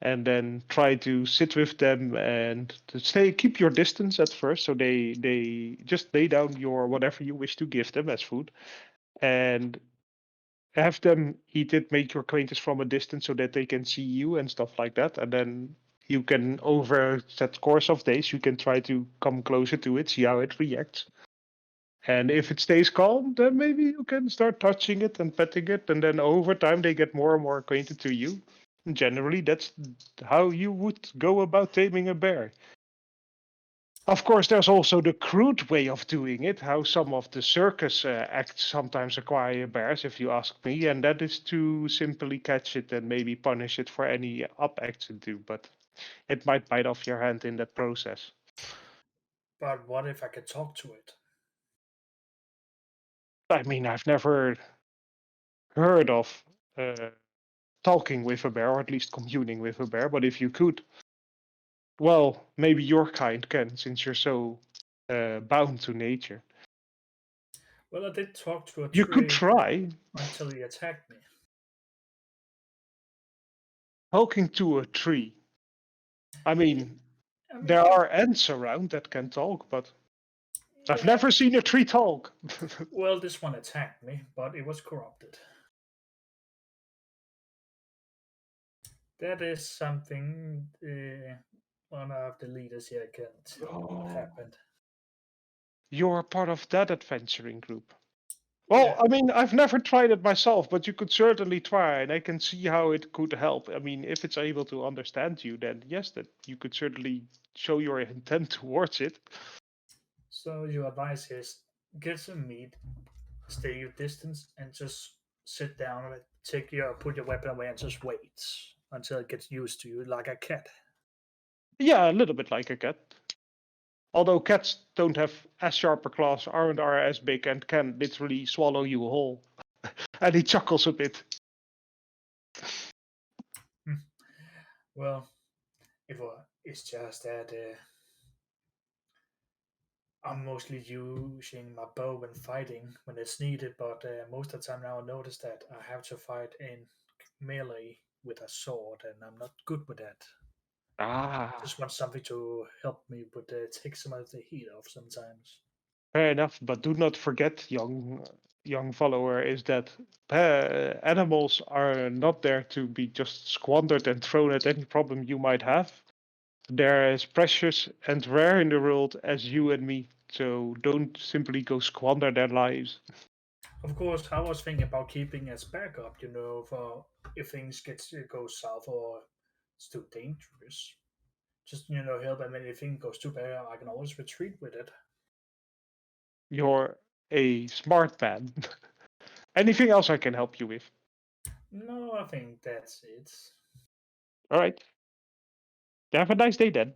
and then try to sit with them and to keep your distance at first, so they just lay down your whatever you wish to give them as food, and have them eat it, make your acquaintance from a distance so that they can see you and stuff like that, and then you can over that course of days you can try to come closer to it, see how it reacts. And if it stays calm, then maybe you can start touching it and petting it, and then over time they get more and more acquainted to you. Generally, that's how you would go about taming a bear. Of course, there's also the crude way of doing it, how some of the circus acts sometimes acquire bears, if you ask me, and that is to simply catch it and maybe punish it for any up acts it do, but it might bite off your hand in that process. But what if I could talk to it? I mean, I've never heard of uh, talking with a bear, or at least communing with a bear, but if you could, well, maybe your kind can, since you're so bound to nature. Well, I did talk to a You could tree try until he attacked me. talking to a tree. I mean, I there mean, are ants around that can talk, but I've yeah. never seen a tree talk. Well, this one attacked me, but it was corrupted. That is something one of the leaders here can tell me what Oh, happened. you're part of that adventuring group. Well, Yeah, I mean, I've never tried it myself, but you could certainly try, and I can see how it could help. I mean, if it's able to understand you, then yes, that you could certainly show your intent towards it. so your advice is get some meat, stay your distance, and just sit down and put your weapon away and just wait until it gets used to you like a cat. Yeah, a little bit like a cat. Although cats don't have as sharper claws, aren't are as big, and can literally swallow you whole. And he chuckles a bit. Well, it's just that I'm mostly using my bow when fighting when it's needed, but most of the time now I notice that I have to fight in melee with a sword, and I'm not good with that. Ah, Just want something to help me with take some of the heat off sometimes. fair enough. But do not forget, young follower, is that animals are not there to be just squandered and thrown at any problem you might have. They're as precious and rare in the world as you and me. So don't simply go squander their lives. Of course, I was thinking about keeping as backup, for if things go south or it's too dangerous. Just help, and when anything goes too bad, I can always retreat with it. You're a smart man. Anything else I can help you with? No, I think that's it. All right. Have a nice day then.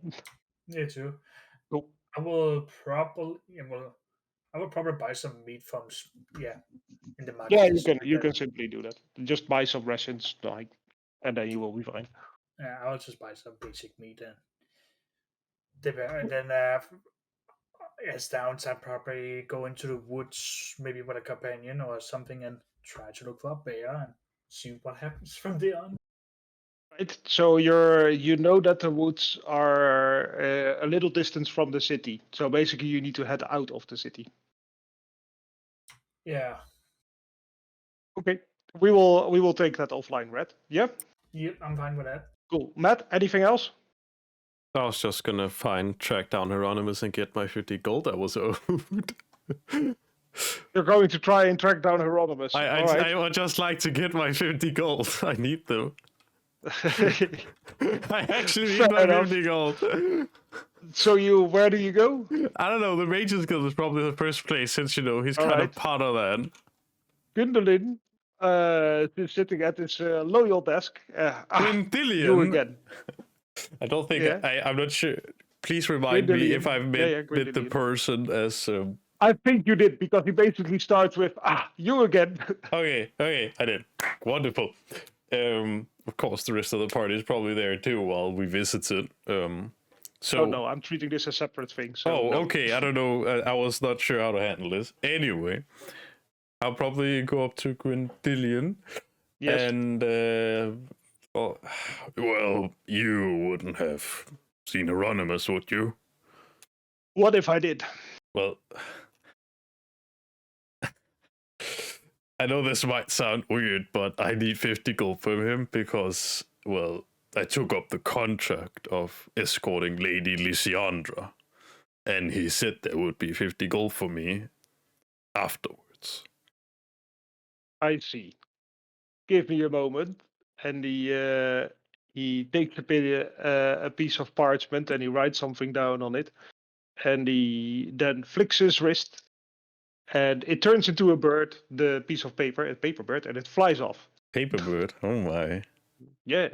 You too. Cool. I will probably buy some meat from in the market. Yeah, you Just can like you that. can simply do that. Just buy some rations, like, and then you will be fine. I'll just buy some basic meat and then as downtime probably go into the woods maybe with a companion or something and try to look for a bear and see what happens from there on. Right. So you know that the woods are a little distance from the city. So basically, you need to head out of the city. Yeah. Okay. We will take that offline, Red. Yeah. Yep, I'm fine with that. Cool. Matt, anything else? I was just gonna track down Hieronymus and get my 50 gold I was owed. You're going to try and track down Hieronymus. I All right. would just like to get my 50 gold. I need them. I actually need Fair my enough. 50 gold. So where do you go? I don't know, the Mage's Guild is probably the first place since, he's All kind right. of part of that. Gundolin, is sitting at his loyal desk. You Quintilian? again. I don't think, Yeah. I'm not sure. Please remind me if I've met the Gwyndelian. person as... I think you did, because he basically starts with, you again. Okay, I did. Wonderful. Of course, the rest of the party is probably there too while we visited. So. Oh no, I'm treating this a separate thing. So no. Okay. I don't know. I was not sure how to handle this. Anyway, I'll probably go up to Quintilian. Yes. And well, you wouldn't have seen Hieronymus, would you? What if I did? Well, I know this might sound weird, but I need 50 gold from him because, well, I took up the contract of escorting Lady Lysandra, and he said there would be 50 gold for me afterwards. I see. Give me a moment. And he takes a piece of parchment and he writes something down on it. And he then flicks his wrist, and it turns into a bird, the piece of paper, a paper bird, and it flies off. Paper bird? Oh my. Yeah.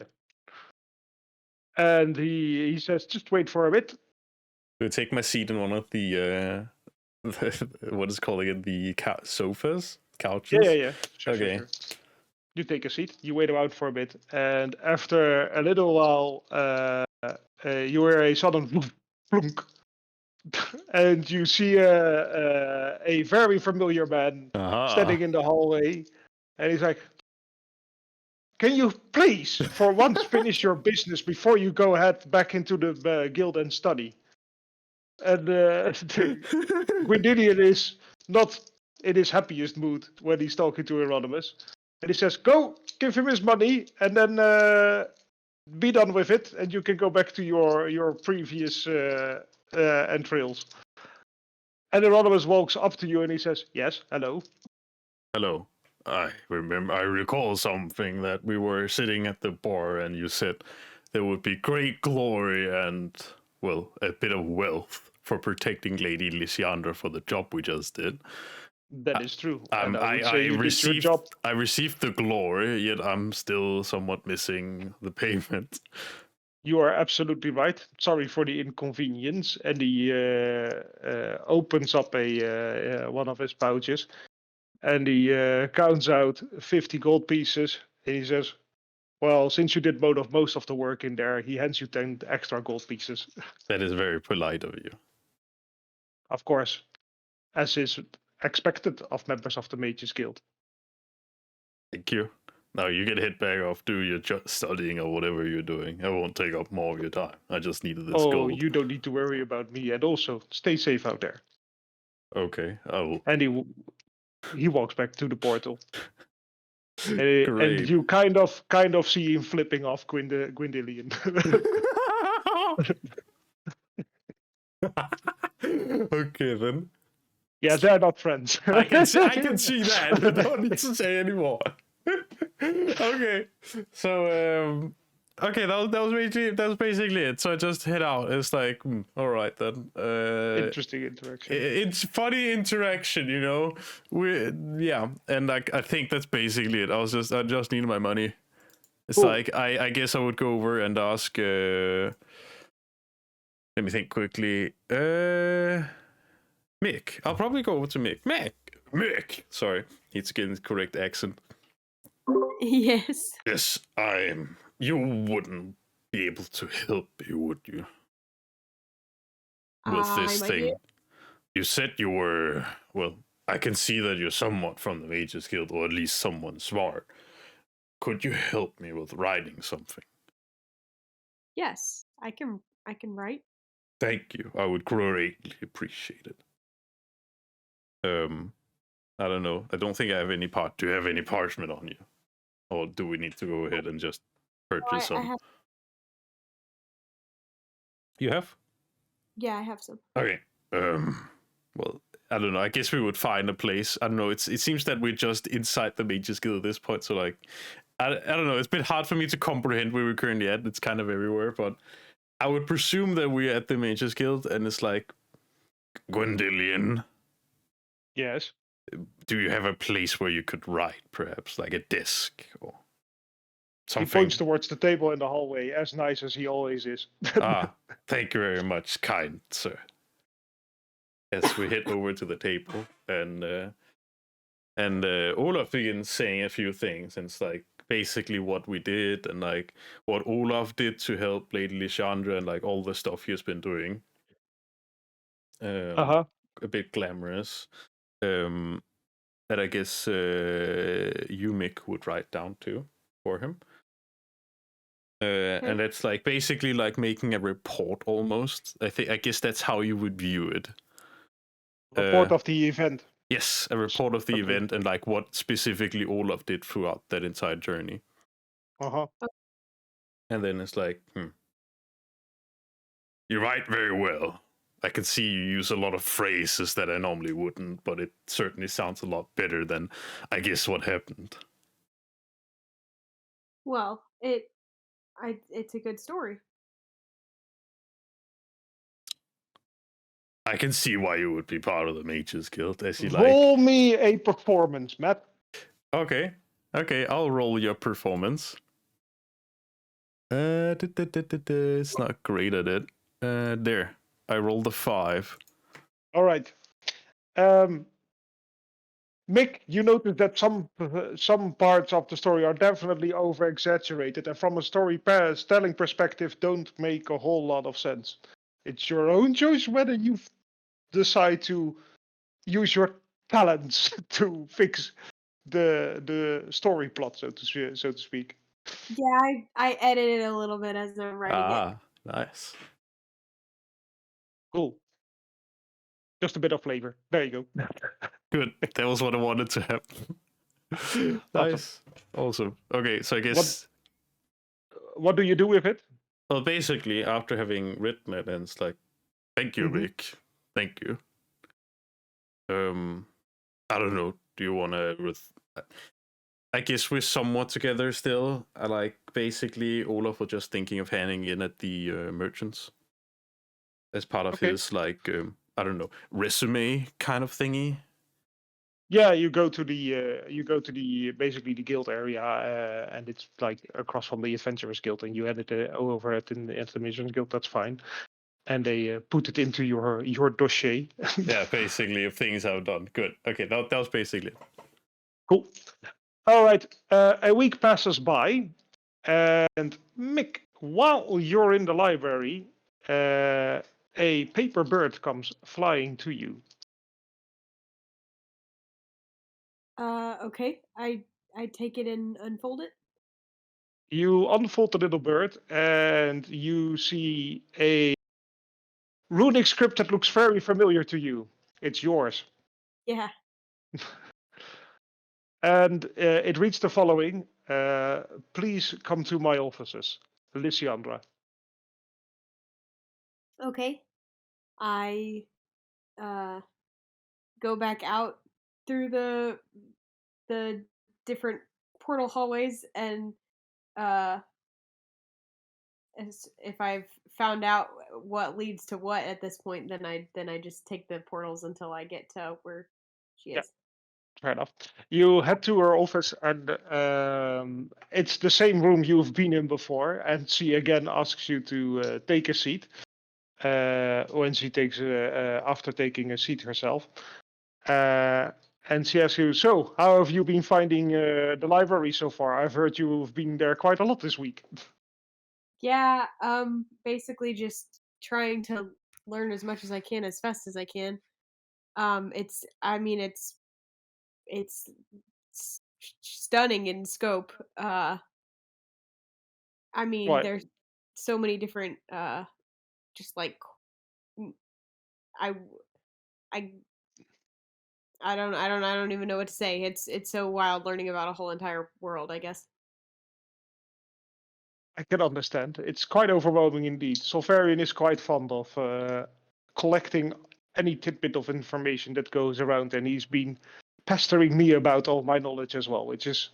And he says, just wait for a bit. Do I take my seat in one of the what is calling it, the sofas? Couches? Yeah. Sure. You take a seat, you wait around for a bit, and after a little while, you hear a sudden plunk, and you see a very familiar man standing in the hallway, and he's like, can you please, for once, finish your business before you go ahead back into the guild and study? And Gwyndelian is not in his happiest mood when he's talking to Hieronymus. And he says, go, give him his money, and then be done with it, and you can go back to your previous entrails. And Hieronymus walks up to you and he says, yes, hello. Hello. I recall something that we were sitting at the bar and you said there would be great glory and, well, a bit of wealth for protecting Lady Lysandra for the job we just did. That is true. I received the glory, yet I'm still somewhat missing the payment. You are absolutely right. Sorry for the inconvenience. And he opens up one of his pouches, and he counts out 50 gold pieces. And he says, well, since you did most of the work in there, he hands you 10 extra gold pieces. That is very polite of you. of course, as is expected of members of the Mages Guild. Thank you. Now you can head back off, do your studying or whatever you're doing. I won't take up more of your time. I just needed this gold. You don't need to worry about me, and also stay safe out there. Okay, I will. And he walks back to the portal. And Great. you kind of see him flipping off Gwyndilion. Okay then. Yeah, they're not friends. I can see that. I don't need to say anymore. Okay, so okay, that was basically it. So I just head out. It's like, all right then. Interesting interaction. It's funny interaction, you know. And I think that's basically it. I just needed my money. It's Cool. like I guess I would go over and ask. Let me think quickly. Mick. I'll probably go over to Mick. Mick. Sorry, need to get the correct accent. Yes. Yes, I am. You wouldn't be able to help me, would you? With this I might thing. be- You said you were. Well, I can see that you're somewhat from the Mages Guild, or at least someone smart. Could you help me with writing something? Yes, I can write. Thank you. I would greatly appreciate it. I don't know. I don't think I have any part. Do you have any parchment on you? Or do we need to go ahead and just purchase some? I have, You have? yeah, I have some. Okay. Well, I don't know. I guess we would find a place. I don't know. It seems that we're just inside the Mages Guild at this point. So, like, I don't know. It's a bit hard for me to comprehend where we're currently at. It's kind of everywhere. But I would presume that we're at the Mages Guild. And it's like, Gwyndilion, Yes. do you have a place where you could write, perhaps? Like a desk or He something? points towards the table in the hallway, as nice as he always is. Thank you very much, kind sir. Yes, we head over to the table, and Olaf begins saying a few things, and it's like basically what we did, and like what Olaf did to help Lady Lysandra, and like all the stuff he has been doing. A bit glamorous. That I guess you, Mick, would write down too for him. Okay. And that's like basically like making a report almost. I guess that's how you would view it. Report of the event. Yes, a report of the Okay. event and like what specifically Olaf did throughout that entire journey. And then it's like, you write very well. I can see you use a lot of phrases that I normally wouldn't, but it certainly sounds a lot better than I guess what happened. Well, it's a good story. I can see why you would be part of the Mages Guild, as you Roll me a performance, Matt. Okay, I'll roll your performance. It's not great at it. There, I rolled a 5. All right. Mick, you notice that some parts of the story are definitely over-exaggerated, and from a storytelling perspective, don't make a whole lot of sense. It's your own choice whether you decide to use your talents to fix the story plot, so to speak. Yeah, I edited a little bit as I'm writing it. Nice. Cool. Just a bit of flavor. There you go. Good. That was what I wanted to happen. Nice. Awesome. Okay, so I guess. What do you do with it? Well, basically, after having written it, and it's like, thank you, Rick. Thank you. I don't know. Do you want to? I guess we're somewhat together still. I like basically Olaf was just thinking of handing in at the merchants as part of his like I don't know, resume kind of thingy. Yeah, you go to the basically the guild area, and it's like across from the Adventurers Guild, and you hand it over at the Missions Guild. That's fine, and they put it into your dossier. Yeah, basically of things I've done. Good. Okay, that was basically it. Cool. All right. A week passes by, and Mick, while you're in the library, a paper bird comes flying to you. Okay. I take it and unfold it. You unfold the little bird and you see a runic script that looks very familiar to you. It's yours. Yeah. And it reads the following. Please come to my offices. Lysiandra. Okay. I go back out through the different portal hallways and uh if I've found out what leads to what at this point, then I just take the portals until I get to where she Yeah. is. Fair enough. You head to her office, and it's the same room you've been in before. And she again asks you to take a seat. When she takes, after taking a seat herself, and she asks you, "So, how have you been finding the library so far? I've heard you've been there quite a lot this week." Yeah, basically just trying to learn as much as I can as fast as I can. It's I mean it's stunning in scope. I mean Right. there's so many different just like mm, I I I don't even know what to say. It's so wild learning about a whole entire world, I guess. I can understand. It's quite overwhelming indeed. Solvarian is quite fond of collecting any tidbit of information that goes around, and he's been pestering me about all my knowledge as well, which is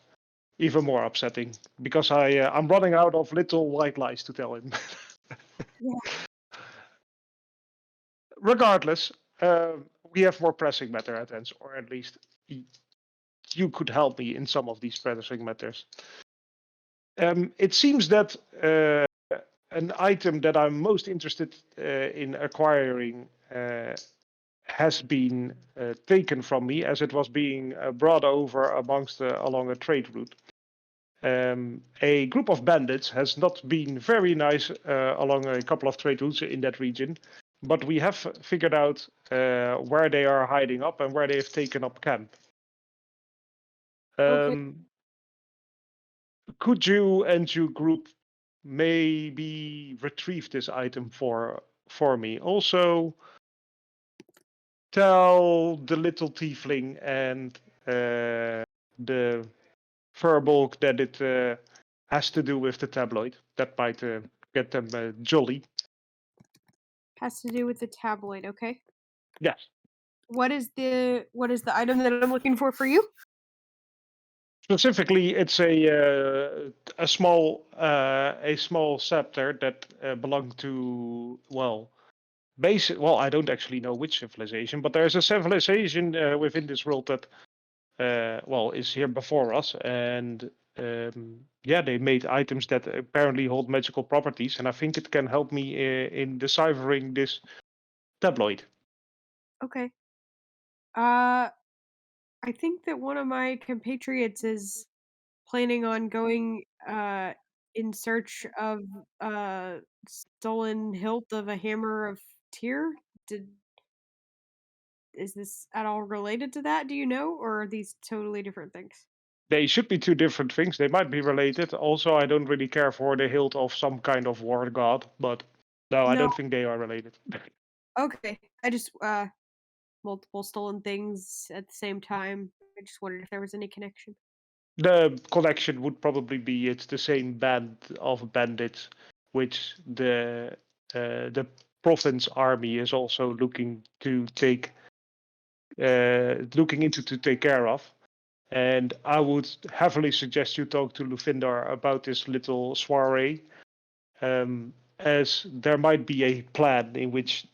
even more upsetting because I'm running out of little white lies to tell him. Yeah. Regardless, we have more pressing matter at hand, or at least you could help me in some of these pressing matters. It seems that an item that I'm most interested in acquiring has been taken from me as it was being brought over along a trade route. A group of bandits has not been very nice along a couple of trade routes in that region, but we have figured out where they are hiding up and where they have taken up camp. Okay. Could you and your group maybe retrieve this item for me? Also, tell the little tiefling and the furbolg that it has to do with the tabloid. That might get them jolly. Has to do with the tabloid, okay? Yes. What is the item that I'm looking for you? Specifically, it's a small scepter that belonged to I don't actually know which civilization, but there's a civilization within this world that is here before us, and they made items that apparently hold magical properties, and I think it can help me in deciphering this tabloid. Okay. I think that one of my compatriots is planning on going in search of stolen hilt of a hammer of Tyr. Did Is this at all related to that? Do you know, or are these totally different things? They should be two different things. They might be related. Also, I don't really care for the hilt of some kind of war god, but no, I No. don't think they are related. Okay. I just multiple stolen things at the same time. I just wondered if there was any connection. The collection would probably be it's the same band of bandits, which the province army is also looking to take care of. And I would heavily suggest you talk to Lufindar about this little soiree, as there might be a plan in which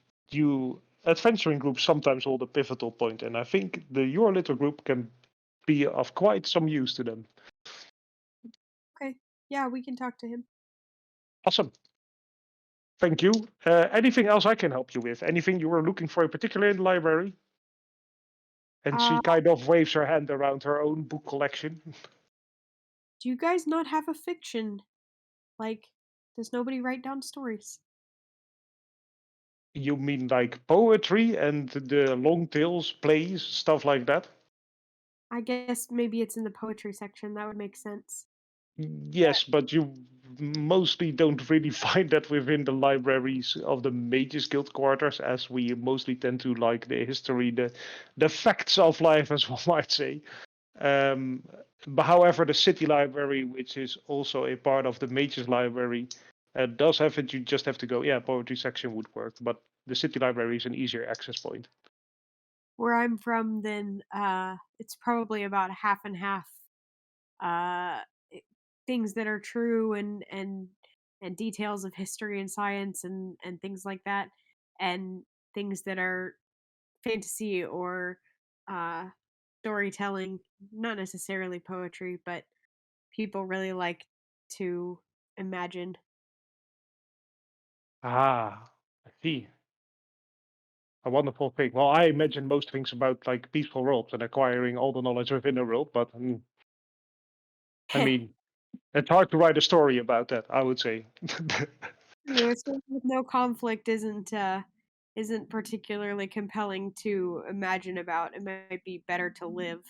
adventuring groups sometimes hold a pivotal point, and I think your little group can be of quite some use to them. Okay. Yeah, we can talk to him. Awesome. Thank you. Anything else I can help you with? Anything you were looking for in particular in the library? And she kind of waves her hand around her own book collection. Do you guys not have a fiction? Like, does nobody write down stories? You mean like poetry and the long tales, plays, stuff like that? I guess maybe it's in the poetry section. That would make sense. Yes, but you mostly don't really find that within the libraries of the Mages Guild quarters, as we mostly tend to like the history, the facts of life, as one might say. But however, the city library, which is also a part of the Mages library, does have it. You just have to go. Yeah, poetry section would work, but the city library is an easier access point. Where I'm from, then it's probably about half and half. Things that are true and details of history and science and things like that, and things that are fantasy or uh, storytelling, not necessarily poetry, but people really like to imagine. Ah, I see. A wonderful thing. Well, I imagine most things about like peaceful worlds and acquiring all the knowledge within a world, but I mean, it's hard to write a story about that, I would say. A story with no conflict isn't particularly compelling to imagine about. It might be better to live.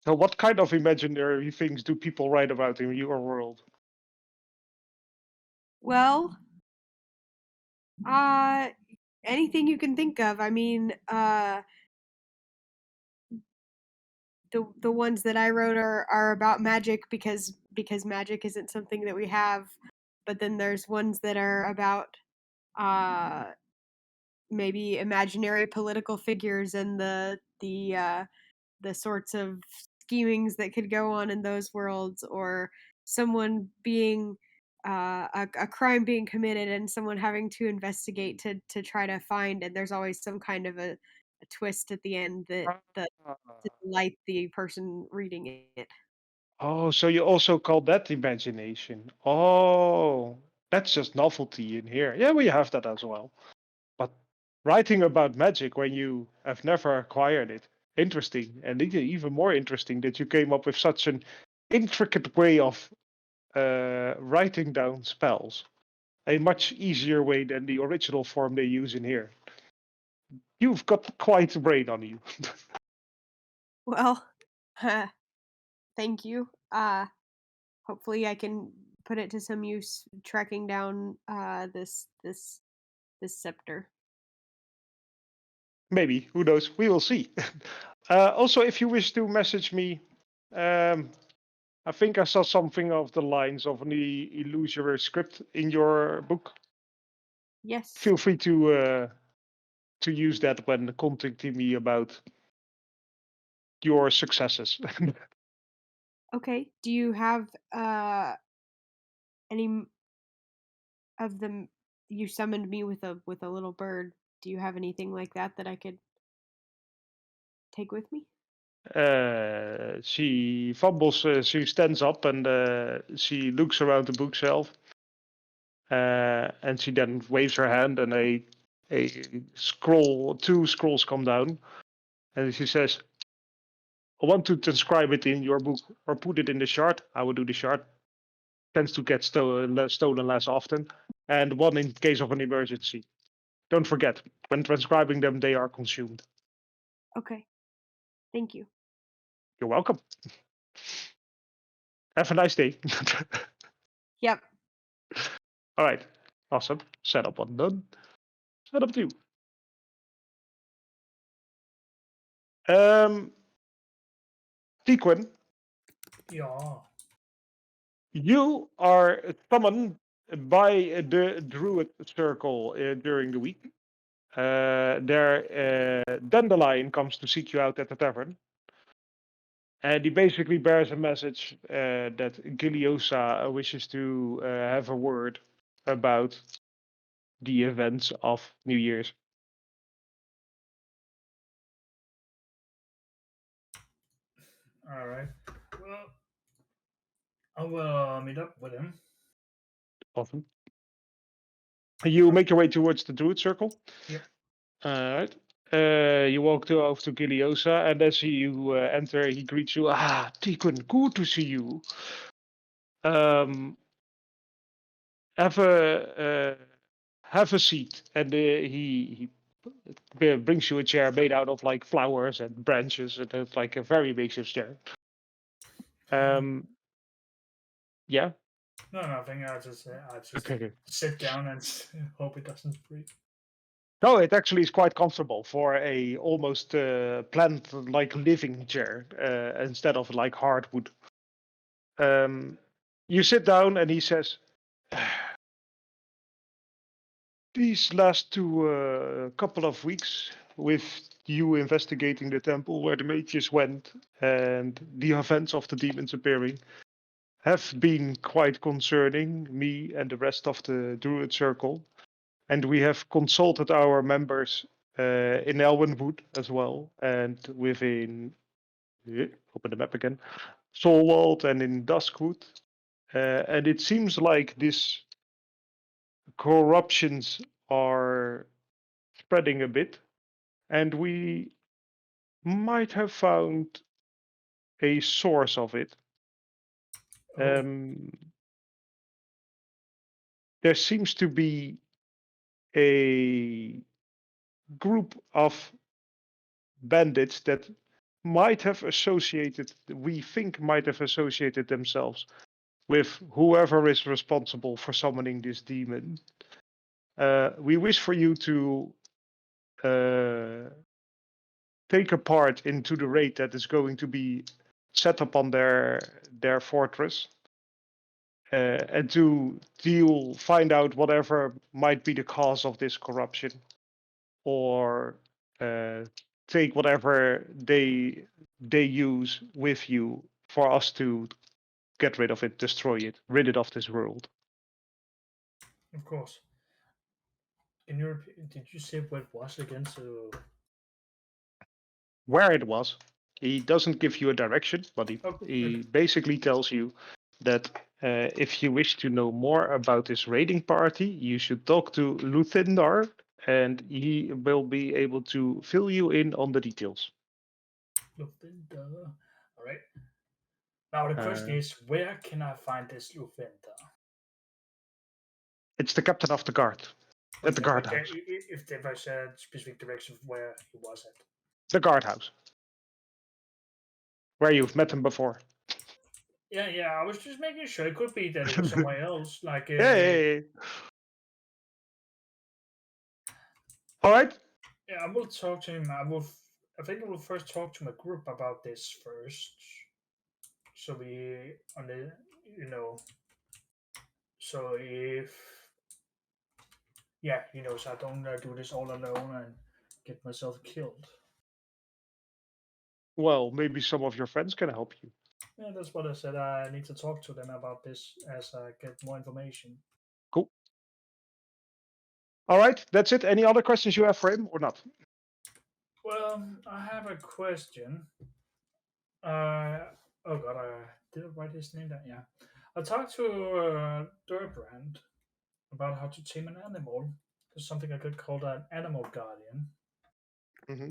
So, what kind of imaginary things do people write about in your world? Well, uh anything you can think of. I mean, the ones that I wrote are about magic because magic isn't something that we have. But then there's ones that are about uh maybe imaginary political figures and the sorts of schemings that could go on in those worlds, or someone being a crime being committed and someone having to investigate to try to find, and there's always some kind of a twist at the end that Ah. to delight the person reading it. Oh, so you also call that imagination. Oh, that's just novelty in here. Yeah, we have that as well. But writing about magic when you have never acquired it, interesting. And even more interesting that you came up with such an intricate way of writing down spells. A much easier way than the original form they use in here. You've got quite a brain on you. Well, thank you. Hopefully I can put it to some use tracking down this scepter. Maybe, who knows? We will see. Also, if you wish to message me, I think I saw something of the lines of the illusory script in your book. Yes. Feel free to use that when contacting me about your successes. Okay. Do you have any of them? You summoned me with a little bird. Do you have anything like that that I could take with me? She fumbles, she stands up and she looks around the bookshelf. And she then waves her hand and two scrolls come down. And she says, I want to transcribe it in your book or put it in the shard. I will do the shard. Tends to get stolen less often. And one in case of an emergency. Don't forget, when transcribing them, they are consumed. Okay. Thank you. You're welcome. Have a nice day. Yep. All right. Awesome. Setup 1 done. Setup 2. Tequin, Yeah. you are summoned by the Druid Circle during the week. Their Dandelion comes to seek you out at the tavern. And he basically bears a message that Giliosa wishes to have a word about the events of New Year's. All right. Well, I will meet up with him. Awesome. You make your way towards the Druid Circle. Yep. All right. You walk over to Giliosa, and as you enter, he greets you. Ah, Tikun, good to see you. Have a have a seat. And he brings you a chair made out of like flowers and branches, and it's like a very makeshift chair. Yeah. No, nothing. I just Okay. sit down and hope it doesn't break. No, it actually is quite comfortable for a almost plant-like living chair instead of like hardwood. You sit down, and he says, "These last couple of weeks, with you investigating the temple where the mages went and the events of the demons appearing, have been quite concerning me and the rest of the Druid Circle. And we have consulted our members in Elwenwood as well, and within, open the map again, Solwald and in Duskwood. And it seems like these corruptions are spreading a bit, and we might have found a source of it. Oh, There seems to be a group of bandits that might have associated, we think might have associated themselves with whoever is responsible for summoning this demon. We wish for you to take a part into the raid that is going to be set up on their fortress, and to find out whatever might be the cause of this corruption, or take whatever they use with you for us to get rid of it, destroy it, rid it of this world. of course. In your, did you say what it was again? So Where it was, he doesn't give you a direction, but he basically tells you that if you wish to know more about this raiding party, you should talk to Luthindar, and he will be able to fill you in on the details. Luthindar. All right. Now the question is, where can I find this Luthindar? It's the captain of the guard at the guardhouse. If there was a specific direction of where he was at. The guardhouse, where you've met him before. Yeah. I was just making sure. It could be that it was somewhere else. Like, Hey. All right. Yeah, I will talk to him. I think I will first talk to my group about this first. So we on the so if so I don't do this all alone and get myself killed. Well, maybe some of your friends can help you. Yeah, that's what I said. I need to talk to them about this as I get more information. Cool. All right, that's it. Any other questions you have for him or not? Well, I have a question. Oh god, did I write his name down? Yeah. I talked to Durbrand about how to tame an animal. There's something I could call an animal guardian. Mm-hmm.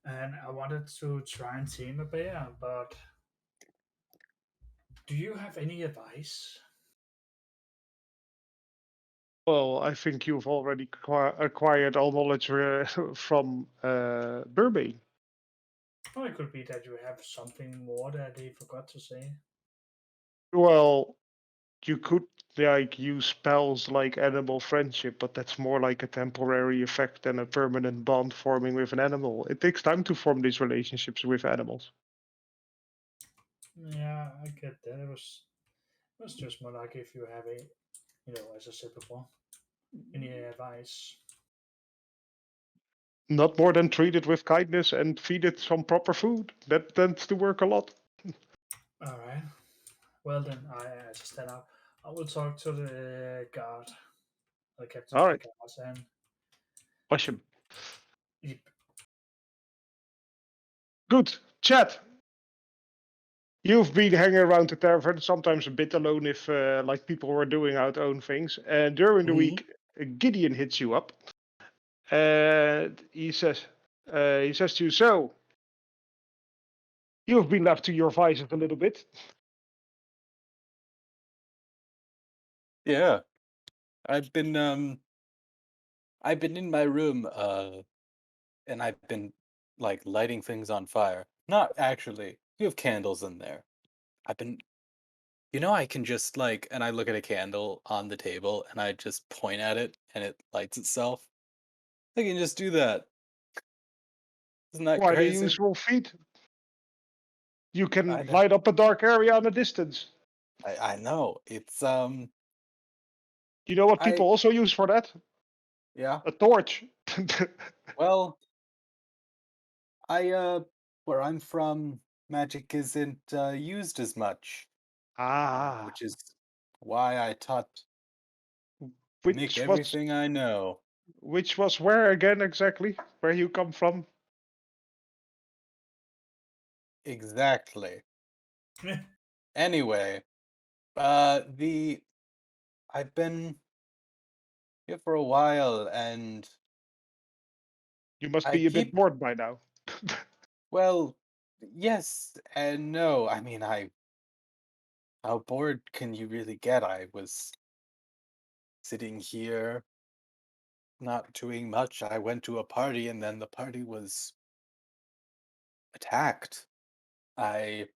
And I wanted to try and tame a bear, but do you have any advice? Well, I think you've already acquired all knowledge from Burbane. Oh, it could be that you have something more that he forgot to say. Well, you could use spells like animal friendship, but that's more like a temporary effect than a permanent bond forming with an animal. It takes time to form these relationships with animals. Yeah, I get that. It was just more like if you have as I said before, any advice. Not more than treat it with kindness and feed it some proper food. That tends to work a lot. All right. Well then, as I said, I will talk to the guard, the captain of the guards, and Awesome. Yep. Good. Chat. You've been hanging around the tavern, sometimes a bit alone if people were doing our own things. And during the week, Gideon hits you up. And he says to you, so, you've been left to your vices a little bit. Yeah. I've been I've been in my room, and I've been like lighting things on fire. Not actually. You have candles in there. I've been, I can just like, and I look at a candle on the table and I just point at it and it lights itself. I can just do that. Isn't that Quite a crazy? useful feat. You I can know. light up a dark area in a distance. I know. It's You know what I people also use for that? yeah. A torch. Well, where I'm from, magic isn't used as much, Ah, which is why I taught Nick which was everything I know. where again exactly? Where you come from? Exactly. Anyway, the I've been here for a while, and You must I be a bit keep bored by now. well, yes and no. I mean, how bored can you really get? I was sitting here, not doing much. I went to a party, and then the party was attacked. I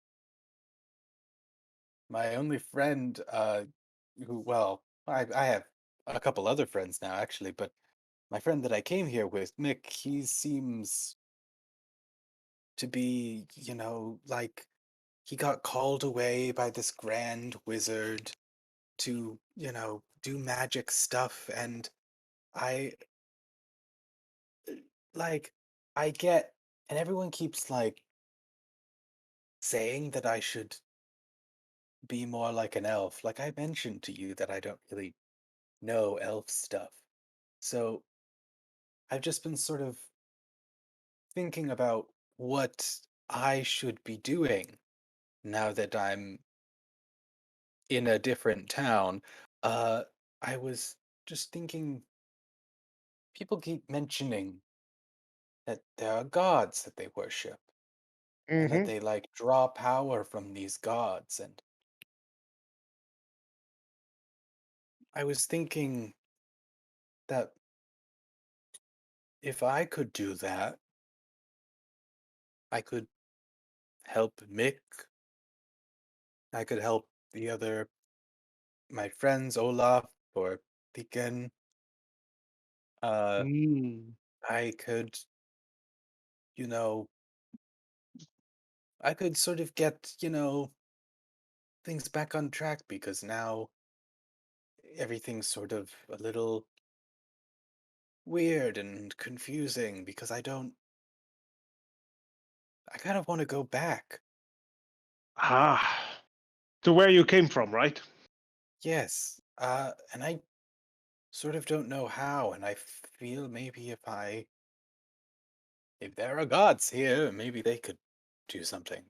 My only friend, I have a couple other friends now, actually, but my friend that I came here with, Mick, he seems to be, like he got called away by this grand wizard to, do magic stuff. And I, like, I get, and everyone keeps, like, saying that I should be more like an elf. Like I mentioned to you that I don't really know elf stuff. So I've just been sort of thinking about what I should be doing now that I'm in a different town. Uh, I was just thinking, people keep mentioning that there are gods that they worship and that Hmm. they like draw power from these gods. And I was thinking that if I could do that, I could help Mick, I could help my friends, Olaf or Deacon. Uh, Mm. I could, you know, I could sort of get, things back on track because now everything's sort of a little weird and confusing because I kind of want to go back. Ah, to where you came from, right? Yes. And I sort of don't know how, and I feel maybe if there are gods here, maybe they could do something.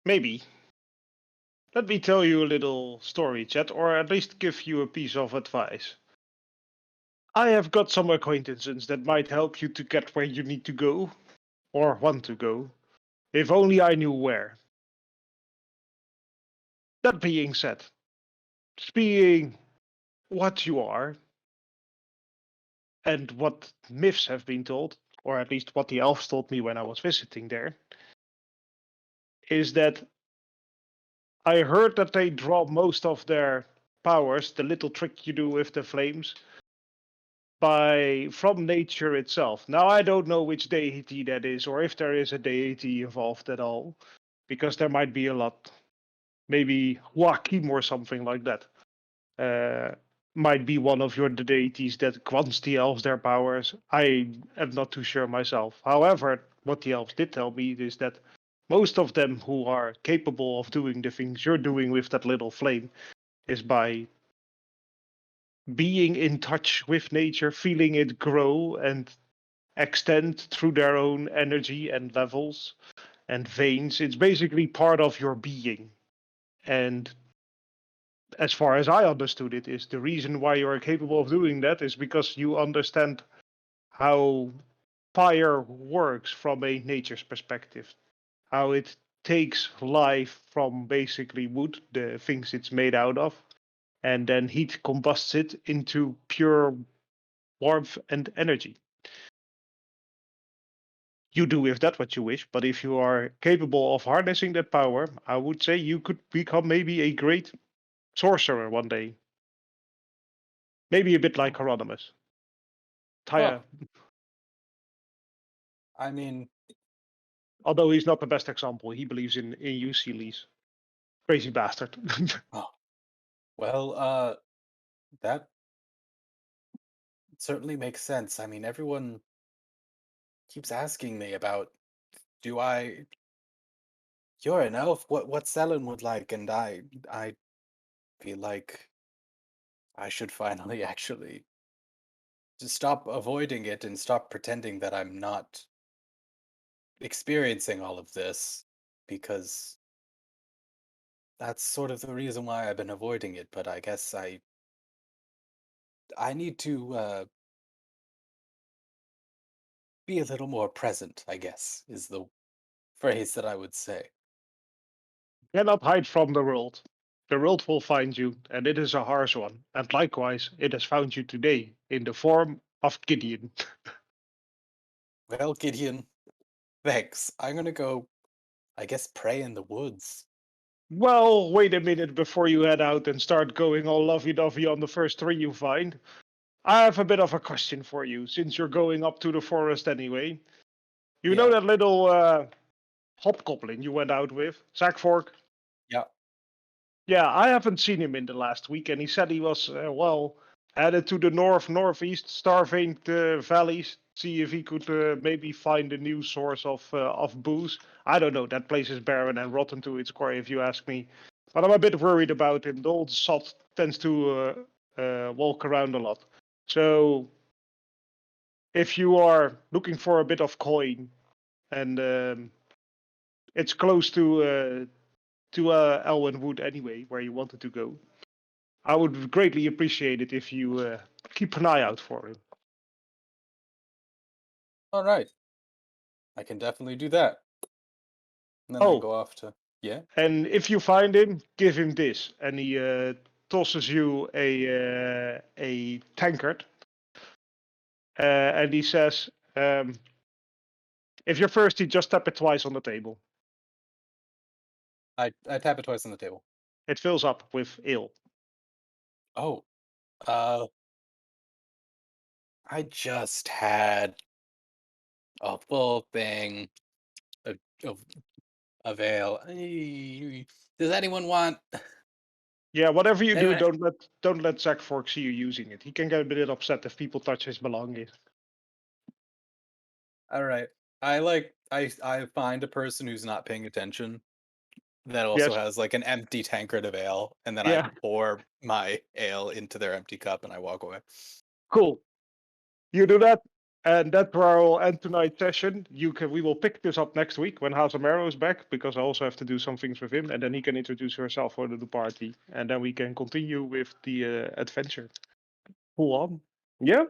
Maybe. Let me tell you a little story, chat, or at least give you a piece of advice. I have got some acquaintances that might help you to get where you need to go, or want to go, if only I knew where. That being said, being what you are, and what myths have been told, or at least what the elves told me when I was visiting there, is that I heard that they draw most of their powers, the little trick you do with the flames, from nature itself. Now I don't know which deity that is, or if there is a deity involved at all, because there might be a lot. Maybe Joachim or something like that. Might be one of the deities that grants the elves their powers. I am not too sure myself. However, what the elves did tell me is that most of them who are capable of doing the things you're doing with that little flame is by being in touch with nature, feeling it grow and extend through their own energy and levels and veins. It's basically part of your being. And as far as I understood it, is the reason why you are capable of doing that is because you understand how fire works from a nature's perspective, how it takes life from basically wood, the things it's made out of, and then heat combusts it into pure warmth, and energy. You do with that what you wish, but if you are capable of harnessing that power, I would say you could become maybe a great sorcerer one day. Maybe a bit like Hieronymus. Taya, I mean, although he's not the best example, he believes in you, Celes. Crazy bastard. well, that certainly makes sense. I mean, everyone keeps asking me about, do I? You're an elf. What Selen would like, and I feel like I should finally actually just stop avoiding it and stop pretending that I'm not experiencing all of this, because that's sort of the reason why I've been avoiding it. But I guess I need to be a little more present, I guess, is the phrase that I would say. Cannot hide from the world. The world will find you, and it is a harsh one. And likewise, it has found you today in the form of Gideon. Well, Gideon, thanks. I'm gonna go, I guess, pray in the woods. Well, wait a minute before you head out and start going all lovey-dovey on the first tree you find. I have a bit of a question for you, since you're going up to the forest anyway. You know Yeah. that little hobgoblin you went out with, Sackfork? Yeah. Yeah, I haven't seen him in the last week, and he said he was, headed to the northeast Starving valleys, see if he could maybe find a new source of booze. I don't know, that place is barren and rotten to its core, if you ask me. But I'm a bit worried about him. The old sot tends to walk around a lot. So, if you are looking for a bit of coin, and it's close to Elwenwood anyway, where you wanted to go, I would greatly appreciate it if you keep an eye out for him. All right. I can definitely do that. And then I Oh, go off to, yeah. and if you find him, give him this, and he tosses you a tankard, and he says, "If you're thirsty, just tap it twice on the table. I tap it twice on the table. It fills up with ale." Oh, uh, I just had a full thing of of, of ale. Does anyone want? Yeah, whatever you do, Anyone? don't let Zack Fork see you using it. He can get a bit upset if people touch his belongings. All right. I find a person who's not paying attention that also Yes. has like an empty tankard of ale, and then I Yeah. pour my ale into their empty cup and I walk away. Cool. You do that, and that's where I will end tonight's session. We will pick this up next week when House of Marrow is back, because I also have to do some things with him, and then he can introduce herself for the party, and then we can continue with the adventure. Cool on. Yeah.